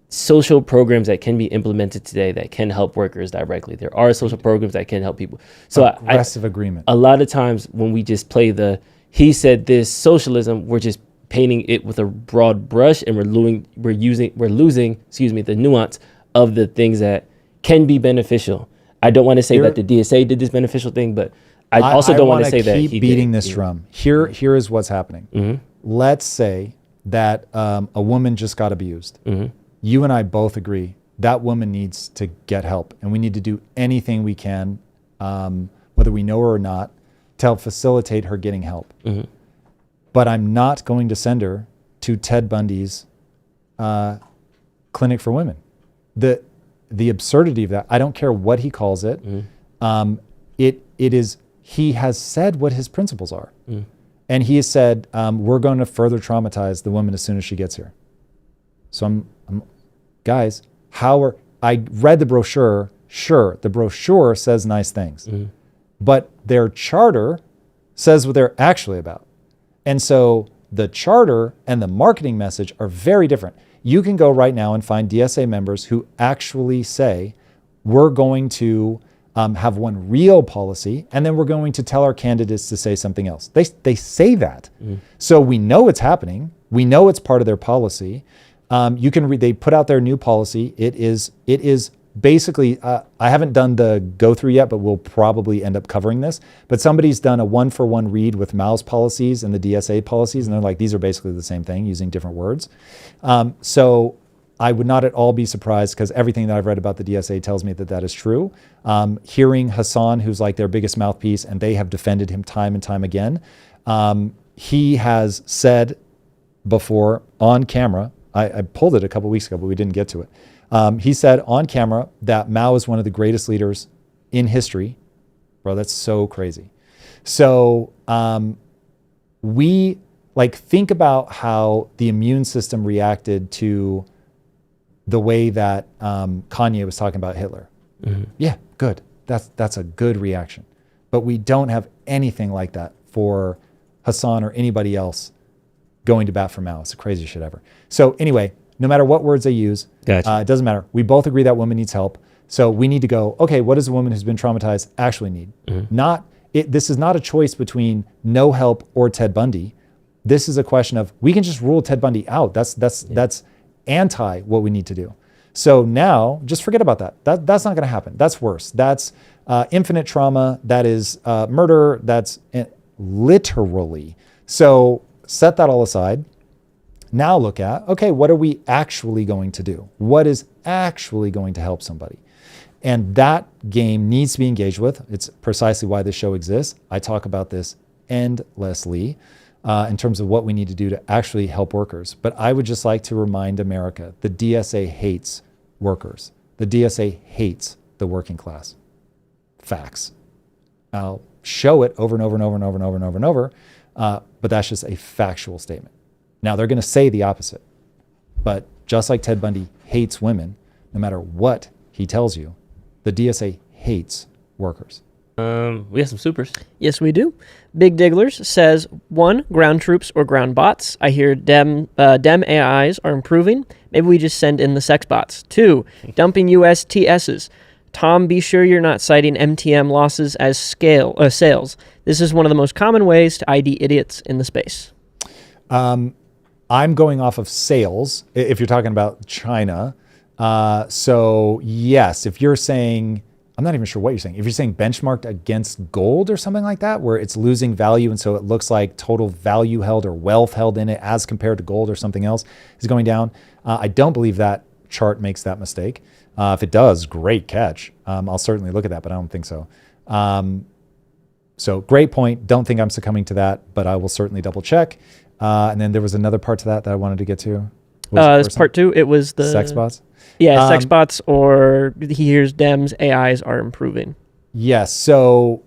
social programs that can be implemented today that can help workers directly. There are social programs that can help people. So aggressive agreement. A lot of times when we just play the he said this socialism, we're just painting it with a broad brush, and we're losing the nuance of the things that can be beneficial. I don't want to say that the DSA did this beneficial thing, but I also don't want to say that he keep beating this drum. Here is what's happening. Mm-hmm. Let's say that a woman just got abused. Mm-hmm. You and I both agree that woman needs to get help, and we need to do anything we can, whether we know her or not, to help facilitate her getting help. Mm-hmm. But I'm not going to send her to Ted Bundy's clinic for women. The absurdity of that, I don't care what he calls it. Mm-hmm. It is, he has said what his principles are. Mm. And he has said, we're going to further traumatize the woman as soon as she gets here. So I'm guys, I read the brochure. Sure, the brochure says nice things, but their charter says what they're actually about. And so the charter and the marketing message are very different. You can go right now and find DSA members who actually say, we're going to have one real policy, and then we're going to tell our candidates to say something else. They say that. So we know it's happening. We know it's part of their policy. You can read, they put out their new policy. It is basically, I haven't done the go through yet, but we'll probably end up covering this. But somebody's done a 1-for-1 read with Mao's policies and the DSA policies, and they're like, these are basically the same thing using different words. So I would not at all be surprised, because everything that I've read about the DSA tells me that that is true. Hearing Hassan, who's like their biggest mouthpiece, and they have defended him time and time again. He has said before on camera. I pulled it a couple weeks ago, but we didn't get to it. He said on camera that Mao is one of the greatest leaders in history. Bro, that's so crazy. So we think about how the immune system reacted to the way that Kanye was talking about Hitler. Mm-hmm. Yeah, good. That's a good reaction. But we don't have anything like that for Hassan or anybody else going to bat for Mao. It's the craziest shit ever. So anyway, no matter what words they use, Gotcha. it doesn't matter. We both agree that woman needs help. So we need to go, okay, what does a woman who's been traumatized actually need? Mm-hmm. This is not a choice between no help or Ted Bundy. This is a question of, we can just rule Ted Bundy out. That's anti what we need to do. So now just forget about that. That's not going to happen. That's worse. That's infinite trauma. That is murder. That's literally. So set that all aside. Now look at, okay, what are we actually going to do? What is actually going to help somebody? And that game needs to be engaged with. It's precisely why this show exists. I talk about this endlessly in terms of what we need to do to actually help workers. But I would just like to remind America, the DSA hates workers. The DSA hates the working class. Facts. I'll show it over and over and over and over and over and over and over, but that's just a factual statement. Now they're going to say the opposite, but just like Ted Bundy hates women, no matter what he tells you, the DSA hates workers. We have some supers. Yes, we do. Big Digglers says, 1, ground troops or ground bots. I hear dem AIs are improving. Maybe we just send in the sex bots. 2, dumping USTSs. Tom, be sure you're not citing MTM losses as sales. This is one of the most common ways to ID idiots in the space. I'm going off of sales, if you're talking about China. So yes, if you're saying, I'm not even sure what you're saying. If you're saying benchmarked against gold or something like that, where it's losing value and so it looks like total value held or wealth held in it as compared to gold or something else is going down, I don't believe that chart makes that mistake. If it does, great catch. I'll certainly look at that, but I don't think so. So great point. Don't think I'm succumbing to that, but I will certainly double check. And then there was another part to that I wanted to get to. This part 2, it was the sex bots. Yeah, sex bots, or he hears Dems AIs are improving. Yes. So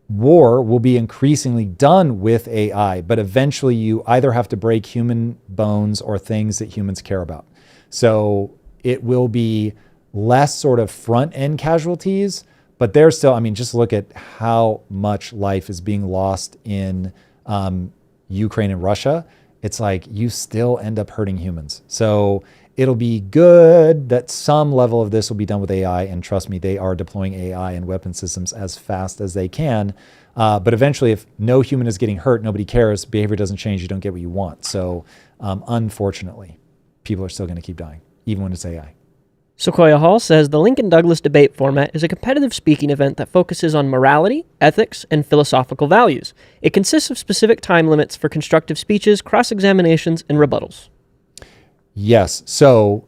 war will be increasingly done with AI, but eventually you either have to break human bones or things that humans care about. So it will be less sort of front end casualties, but there's still, just look at how much life is being lost in Ukraine and Russia. It's like you still end up hurting humans. So it'll be good that some level of this will be done with AI. And trust me, they are deploying AI and weapon systems as fast as they can. But eventually, if no human is getting hurt, nobody cares, behavior doesn't change, you don't get what you want. So unfortunately, people are still going to keep dying, even when it's AI. Sequoia Hall says the Lincoln Douglas debate format is a competitive speaking event that focuses on morality, ethics, and philosophical values. It consists of specific time limits for constructive speeches, cross-examinations, and rebuttals. Yes. So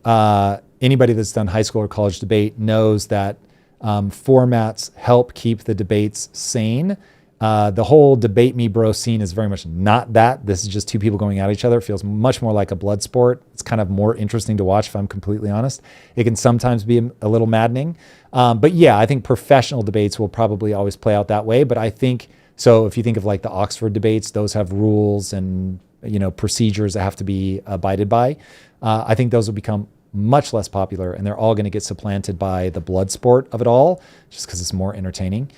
anybody that's done high school or college debate knows that formats help keep the debates sane. The whole debate me bro scene is very much not that. This is just two people going at each other. It feels much more like a blood sport. It's kind of more interesting to watch, if I'm completely honest. It can sometimes be a little maddening. But yeah, I think professional debates will probably always play out that way. But I think, so if you think of like the Oxford debates, those have rules and procedures that have to be abided by. I think those will become much less popular, and they're all going to get supplanted by the blood sport of it all, just because it's more entertaining.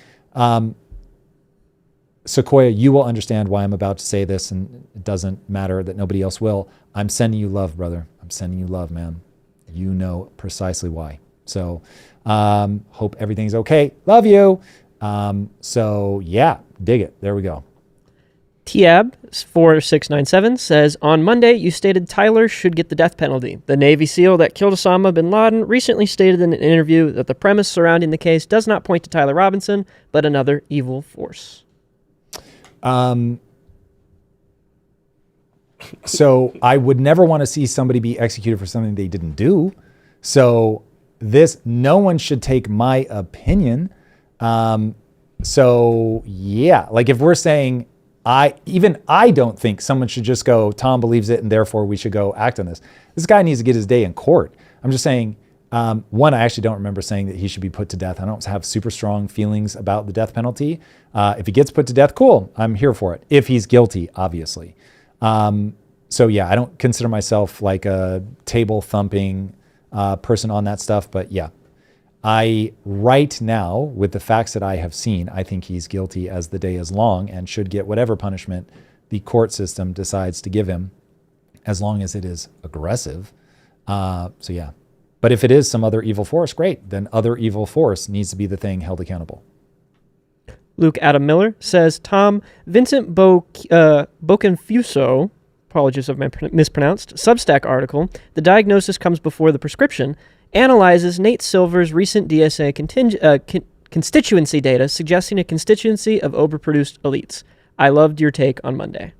Sequoia, you will understand why I'm about to say this, and it doesn't matter that nobody else will. I'm sending you love, brother. I'm sending you love, man. You know precisely why. So hope everything's okay. Love you. So yeah, dig it. There we go. Tiab 4697 says, on Monday, you stated Tyler should get the death penalty. The Navy SEAL that killed Osama bin Laden recently stated in an interview that the premise surrounding the case does not point to Tyler Robinson, but another evil force. So I would never want to see somebody be executed for something they didn't do. So no one should take my opinion. So yeah, like if we're saying I don't think someone should just go, Tom believes it, and therefore we should go act on this. This guy needs to get his day in court. I'm just saying, one, I actually don't remember saying that he should be put to death. I don't have super strong feelings about the death penalty. If he gets put to death, cool, I'm here for it. If he's guilty, obviously. So yeah, I don't consider myself like a table thumping person on that stuff, but yeah. Right now, with the facts that I have seen, I think he's guilty as the day is long and should get whatever punishment the court system decides to give him, as long as it is aggressive. So yeah. But if it is some other evil force, great. Then other evil force needs to be the thing held accountable. Luke Adam Miller says, Tom, Vincent Boconfuso, apologies if I mispronounced, Substack article, the diagnosis comes before the prescription, analyzes Nate Silver's recent DSA constituency data, suggesting a constituency of overproduced elites. I loved your take on Monday.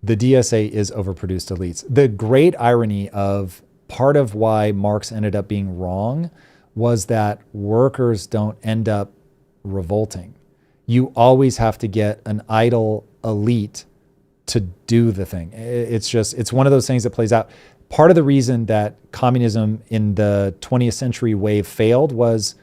The DSA is overproduced elites. The great irony of part of why Marx ended up being wrong was that workers don't end up revolting. You always have to get an idle elite to do the thing. It's one of those things that plays out. Part of the reason that communism in the 20th century wave failed was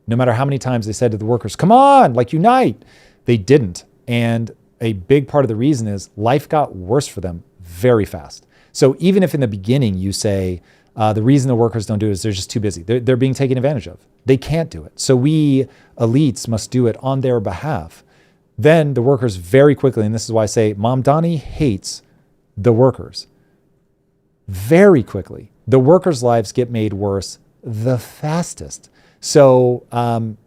no matter how many times they said to the workers, come on, like unite, they didn't. And a big part of the reason is life got worse for them very fast. So even if in the beginning you say, the reason the workers don't do it is they're just too busy. They're being taken advantage of. They can't do it. So we elites must do it on their behalf. Then the workers very quickly, and this is why I say Mamdani hates the workers. Very quickly, the workers' lives get made worse the fastest. So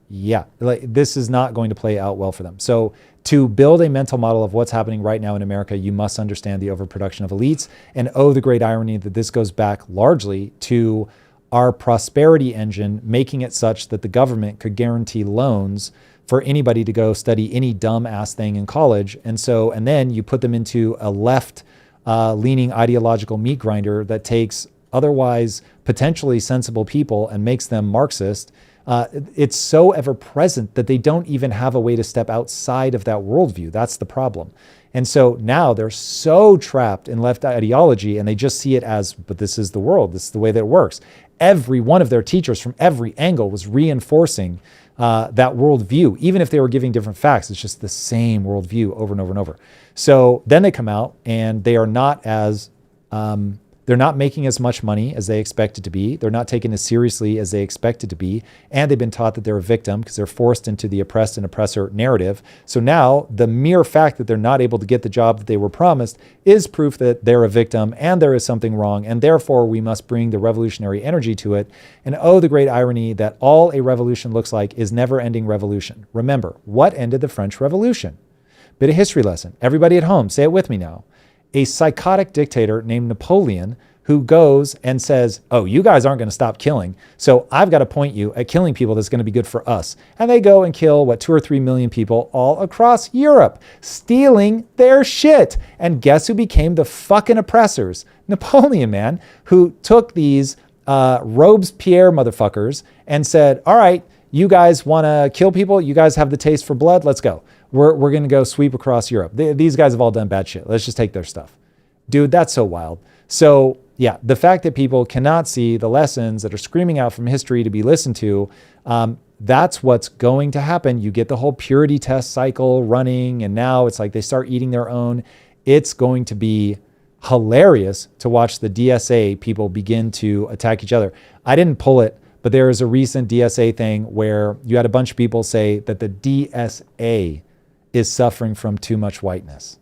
yeah, this is not going to play out well for them. So to build a mental model of what's happening right now in America, you must understand the overproduction of elites. And oh, the great irony that this goes back largely to our prosperity engine, making it such that the government could guarantee loans for anybody to go study any dumb ass thing in college. And then you put them into a left leaning ideological meat grinder that takes otherwise potentially sensible people and makes them Marxist. It's so ever present that they don't even have a way to step outside of that worldview. That's the problem. And so now they're so trapped in left ideology and they just see it as, but this is the world. This is the way that it works. Every one of their teachers from every angle was reinforcing that worldview, even if they were giving different facts. It's just the same worldview over and over and over. So then they come out and they are not as, they're not making as much money as they expected to be. They're not taken as seriously as they expected to be. And they've been taught that they're a victim because they're forced into the oppressed and oppressor narrative. So now the mere fact that they're not able to get the job that they were promised is proof that they're a victim and there is something wrong. And therefore we must bring the revolutionary energy to it. And oh, the great irony that all a revolution looks like is never-ending revolution. Remember, what ended the French Revolution? Bit of history lesson. Everybody at home, say it with me now. A psychotic dictator named Napoleon who goes and says, oh, you guys aren't going to stop killing, so I've got to point you at killing people that's going to be good for us. And they go and kill, 2 or 3 million people all across Europe, stealing their shit. And guess who became the fucking oppressors? Napoleon, man, who took these Robespierre motherfuckers and said, all right, you guys want to kill people? You guys have the taste for blood? Let's go. We're going to go sweep across Europe. These guys have all done bad shit. Let's just take their stuff. Dude, that's so wild. So yeah, the fact that people cannot see the lessons that are screaming out from history to be listened to, that's what's going to happen. You get the whole purity test cycle running, and now it's like they start eating their own. It's going to be hilarious to watch the DSA people begin to attack each other. I didn't pull it, but there is a recent DSA thing where you had a bunch of people say that the DSA is suffering from too much whiteness.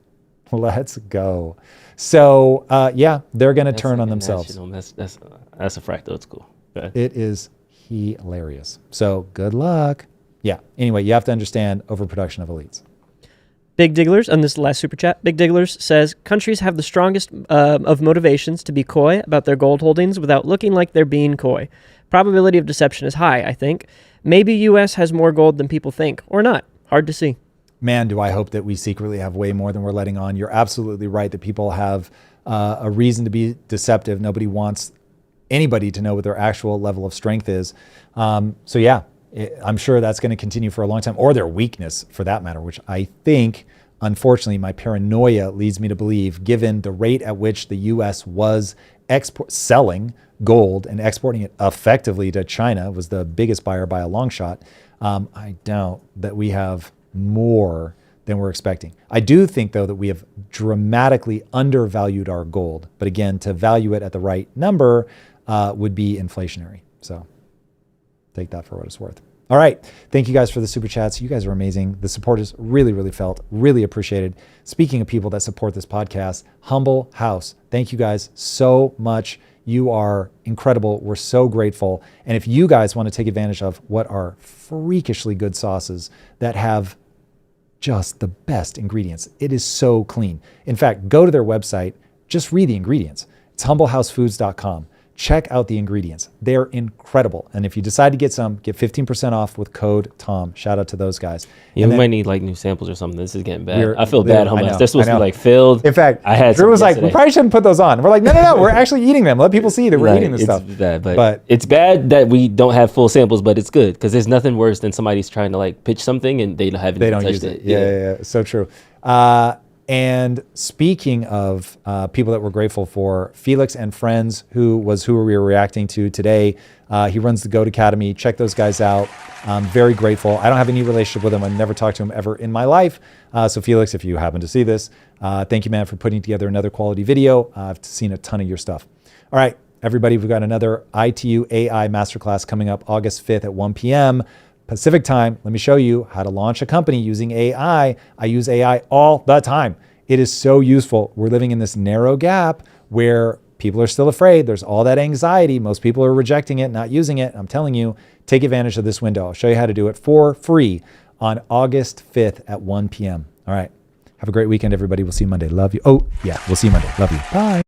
Let's go. So yeah, they're going to turn on themselves. That's a fractal. It's cool. It is hilarious. So good luck. Yeah. Anyway, you have to understand overproduction of elites. Big Digglers, and this is the last super chat. Big Digglers says, countries have the strongest of motivations to be coy about their gold holdings without looking like they're being coy. Probability of deception is high, I think. Maybe U.S. has more gold than people think, or not. Hard to see. Man, do I hope that we secretly have way more than we're letting on. You're absolutely right that people have a reason to be deceptive. Nobody wants anybody to know what their actual level of strength is. So yeah, I'm sure that's going to continue for a long time, or their weakness for that matter, which I think unfortunately, my paranoia leads me to believe, given the rate at which the U.S. was selling gold and exporting it effectively to China, was the biggest buyer by a long shot. I doubt that we have more than we're expecting. I do think, though, that we have dramatically undervalued our gold. But again, to value it at the right number would be inflationary. So take that for what it's worth. All right. Thank you guys for the super chats. You guys are amazing. The support is really, really felt, really appreciated. Speaking of people that support this podcast, Humble House. Thank you guys so much. You are incredible. We're so grateful. And if you guys want to take advantage of what are freakishly good sauces that have just the best ingredients, it is so clean. In fact, go to their website, just read the ingredients. It's humblehousefoods.com. Check out the ingredients. They're incredible. And if you decide to get some, get 15% off with code TOM. Shout out to those guys. Yeah, we might need like new samples or something. This is getting bad. I feel bad. How much they're supposed to be like filled. In fact, Drew was like, we probably shouldn't put those on. We're like, no, we're actually eating them. Let people see that we're eating this stuff. Bad, but it's bad that we don't have full samples, but it's good because there's nothing worse than somebody's trying to like pitch something and they haven't touched use it. Yeah. So true. And speaking of people that we're grateful for, Felix and Friends, who we were reacting to today, he runs the GOAT Academy. Check those guys out. I'm very grateful. I don't have any relationship with him. I've never talked to him ever in my life. So Felix, if you happen to see this, thank you, man, for putting together another quality video. I've seen a ton of your stuff. All right, everybody, we've got another ITU AI Masterclass coming up August 5th at 1 p.m. Pacific time. Let me show you how to launch a company using AI. I use AI all the time. It is so useful. We're living in this narrow gap where people are still afraid. There's all that anxiety. Most people are rejecting it, not using it. I'm telling you, take advantage of this window. I'll show you how to do it for free on August 5th at 1 p.m. All right. Have a great weekend, everybody. We'll see you Monday. Love you. Oh, yeah, we'll see you Monday. Love you. Bye.